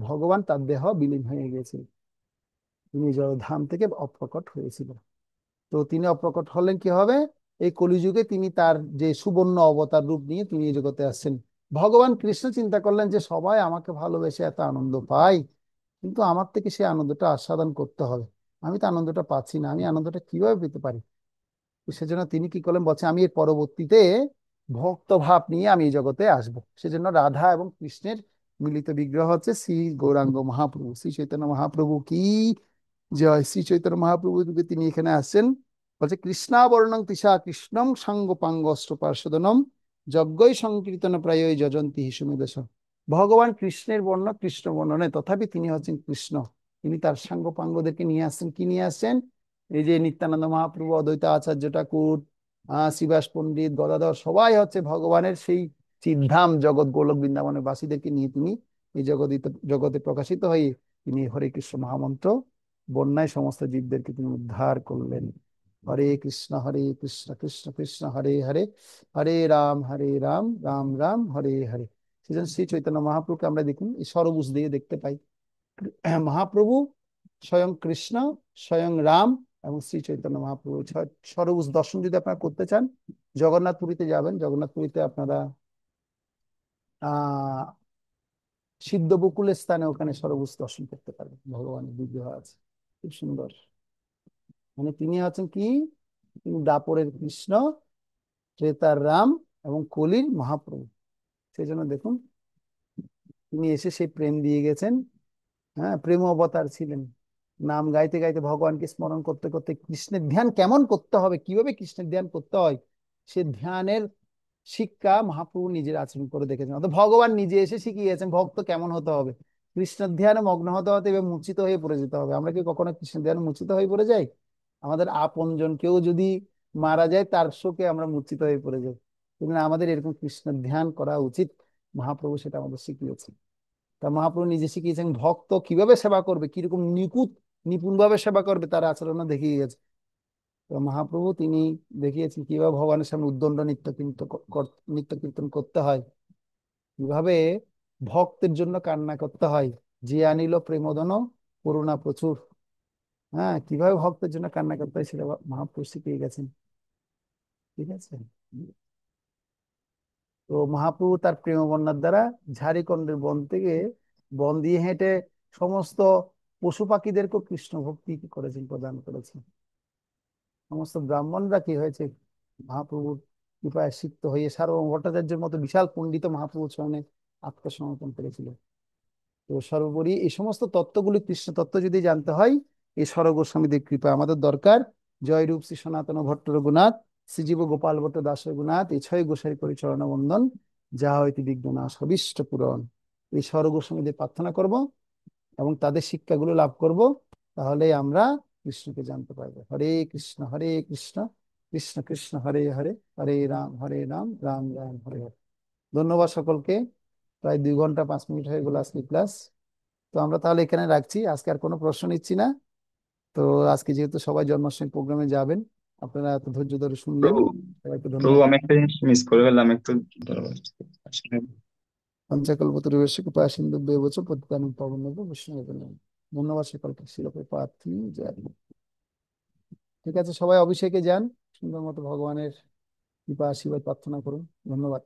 ভগবান তার দেহ বিলীন হয়ে গেছিল, তিনি ধাম থেকে অপ্রকট হয়েছিল। তো তিনি অপ্রকট হলেন কি হবে, এই কলিযুগে তিনি তার যে সুবর্ণ অবতার রূপ নিয়ে তিনি এই জগতে আসছেন। ভগবান কৃষ্ণ চিন্তা করলেন যে সবাই আমাকে ভালোবেসে এত আনন্দ পায়, কিন্তু আমার থেকে সেই আনন্দটা আস্বাদন করতে হবে, আমি তো আনন্দটা পাচ্ছি না, আমি আনন্দটা কিভাবে পেতে পারি। তো সেজন্য তিনি কি করলেন, বলছে আমি এর পরবর্তীতে ভক্ত ভাব নিয়ে আমি এই জগতে আসব। সেজন্য রাধা এবং কৃষ্ণের মিলিত বিগ্রহ হচ্ছে শ্রী গৌরাঙ্গ মহাপ্রভু, শ্রী চৈতন্য মহাপ্রভু কি জয়। শ্রী চৈতন্য মহাপ্রভু রূপে তিনি এখানে আসছেন। বলছে কৃষ্ণাবর্ণং তৃষা কৃষ্ণং সাঙ্গপাঙ্গ অষ্টপার্শ্বদনম যজ্ঞই সংকীর্তন প্রায় যজন্তি হিসুমেদেশ। ভগবান কৃষ্ণের বর্ণ কৃষ্ণ বর্ণ নয়, তথাপি তিনি হচ্ছেন কৃষ্ণ। তিনি তার সাঙ্গপাঙ্গদেরকে নিয়ে আসছেন, কি নিয়ে আসছেন, এই যে নিত্যানন্দ মহাপ্রভু, অদ্বৈত আচার্য ঠাকুর, শ্রীবাস পণ্ডিত, গদাধর, সবাই হচ্ছে ভগবানের সেই চিদ্ধাম জগৎ গোলক বৃন্দাবনের বাসীদেরকে নিয়ে তিনি এই জগতে প্রকাশিত হয়ে তিনি হরে কৃষ্ণ মহামন্ত্র বন্যায় সমস্ত জীবদেরকে তিনি উদ্ধার করলেন। হরে কৃষ্ণ কৃষ্ণ কৃষ্ণ হরে হরে, হরে রাম রাম রাম হরে হরে। সেজন্য শ্রী চৈতন্য মহাপ্রভুকে আমরা দেখুন এই সরবুজ দিয়ে দেখতে পাই। মহাপ্রভু স্বয়ং কৃষ্ণ, স্বয়ং রাম এবং শ্রী চৈতন্য মহাপ্রভু সরবুজ দর্শন যদি আপনারা করতে চান, জগন্নাথপুরীতে যাবেন। জগন্নাথপুরীতে আপনারা আহ সিদ্ধ বকুলের স্থানে ওখানে সরবুজ দর্শন করতে পারবেন, ভগবানের বিগ্রহ আছে। খুব সুন্দর। মানে তিনি হচ্ছেন কি, তিনি দাপরের কৃষ্ণ, ত্রেতার রাম এবং কলির মহাপ্রভু। সেই জন্য দেখুন তিনি এসে সেই প্রেম দিয়ে গেছেন। হ্যাঁ, প্রেম অবতার ছিলেন। নাম গাইতে গাইতে, ভগবানকে স্মরণ করতে করতে কৃষ্ণের ধ্যান কেমন করতে হবে, কিভাবে কৃষ্ণের ধ্যান করতে হয়, সে ধ্যানের শিক্ষা মহাপ্রভু নিজের আচরণ করে দেখেছেন। অর্থাৎ ভগবান নিজে এসে শিখিয়েছেন ভক্ত কেমন হতে হবে। কৃষ্ণের ধ্যানে মগ্ন হতে হতে এবার মূর্ছিত হয়ে পড়ে যেতে হবে। আমরা কি কখনো কৃষ্ণের ধ্যানে মূর্ছিত হয়ে পড়ে যাই? আমাদের আপনজন কেউ যদি মারা যায়, তার শোকে আমরা মূর্ছিত হয়ে পড়ে যাই। কিন্তু আমাদের এরকম কৃষ্ণের ধ্যান করা উচিত। মহাপ্রভু সেটা আমাদের শিখিয়েছেন। তা মহাপ্রভু নিজে শিখিয়েছেন ভক্ত কিভাবে সেবা করবে, কিরকম নিপুণ ভাবে সেবা করবে, তার আচরণ দেখিয়ে গেছে। তো মহাপ্রভু তিনি দেখিয়েছেন কিভাবে ভগবানের সামনে উদ্দণ্ড নৃত্য কীর্তন করতে হয়, কিভাবে ভক্তের জন্য কান্না করতে হয়। যে আনিল প্রেমদন করুণা প্রচুর। হ্যাঁ, কিভাবে ভক্তের জন্য কান্না করতে হয় সেটা মহাপ্রভু শিখিয়ে গেছেন। ঠিক আছে। তো মহাপ্রভু তার প্রেম বন্যার দ্বারা ঝাড়িখণ্ডের বন থেকে, বন দিয়ে হেঁটে সমস্ত পশু পাখিদেরকেও কৃষ্ণ ভক্তি করেছেন, প্রদান করেছেন। সমস্ত ব্রাহ্মণরা কি হয়েছে, মহাপ্রভুর কৃপায় সিক্ত হয়ে সার্বভৌম ভট্টাচার্যের মতো বিশাল পণ্ডিত মহাপ্রভুর চরণে আত্মসমর্পণ করেছিল। তো সর্বোপরি এই সমস্ত তত্ত্বগুলি, কৃষ্ণ তত্ত্ব যদি জানতে হয়, এই স্বর গোস্বামীদের কৃপা আমাদের দরকার। জয় রূপ শ্রী সনাতন ভট্ট রঘুনাথ, শ্রীজীব গোপাল ভট্ট দাস রঘুনাথ, এই ছয় গোসাই করি চরণ বন্দন, যা হইতে বিঘ্ন নাশ অভীষ্ট পূরণ। এই স্বর গোস্বামীদের প্রার্থনা করব এবং তাদের শিক্ষাগুলো লাভ করব, তাহলে আমরা কৃষ্ণকে জানতে পারবো। হরে কৃষ্ণ, কৃষ্ণ কৃষ্ণ হরে হরে, হরে রাম, রাম রাম হরে হরে। ধন্যবাদ সকলকে। প্রায় 2 ঘন্টা 5 মিনিট হয়ে গেল আজকে ক্লাস। তো আমরা তাহলে এখানে রাখছি, আজকে আর কোনো প্রশ্ন নিচ্ছি না। তো আজকে যেহেতু সবাই জন্মাষ্টমী প্রোগ্রামে যাবেন, আপনারা এত ধৈর্য ধরে শুনলেন, প্রভু, সবাইকে প্রভু ধন্যবাদ। আমি একটা জিনিস মিস করে ফেললাম একটু। ধন্যবাদ। আসলে পঞ্চকল্পতরুশ্চ কৃপা সিন্ধু ব্যবচ পতিতানাং পাবনেভ্যো বৈষ্ণবেভ্যো নমঃ। ধন্যবাদ সকলকে। শিল প্রপার্থী জয়। ঠিক আছে, সবাই অভিষেকে যান, সুন্দর মতো ভগবানের কৃপা আশীর্বাদ প্রার্থনা করুন। ধন্যবাদ।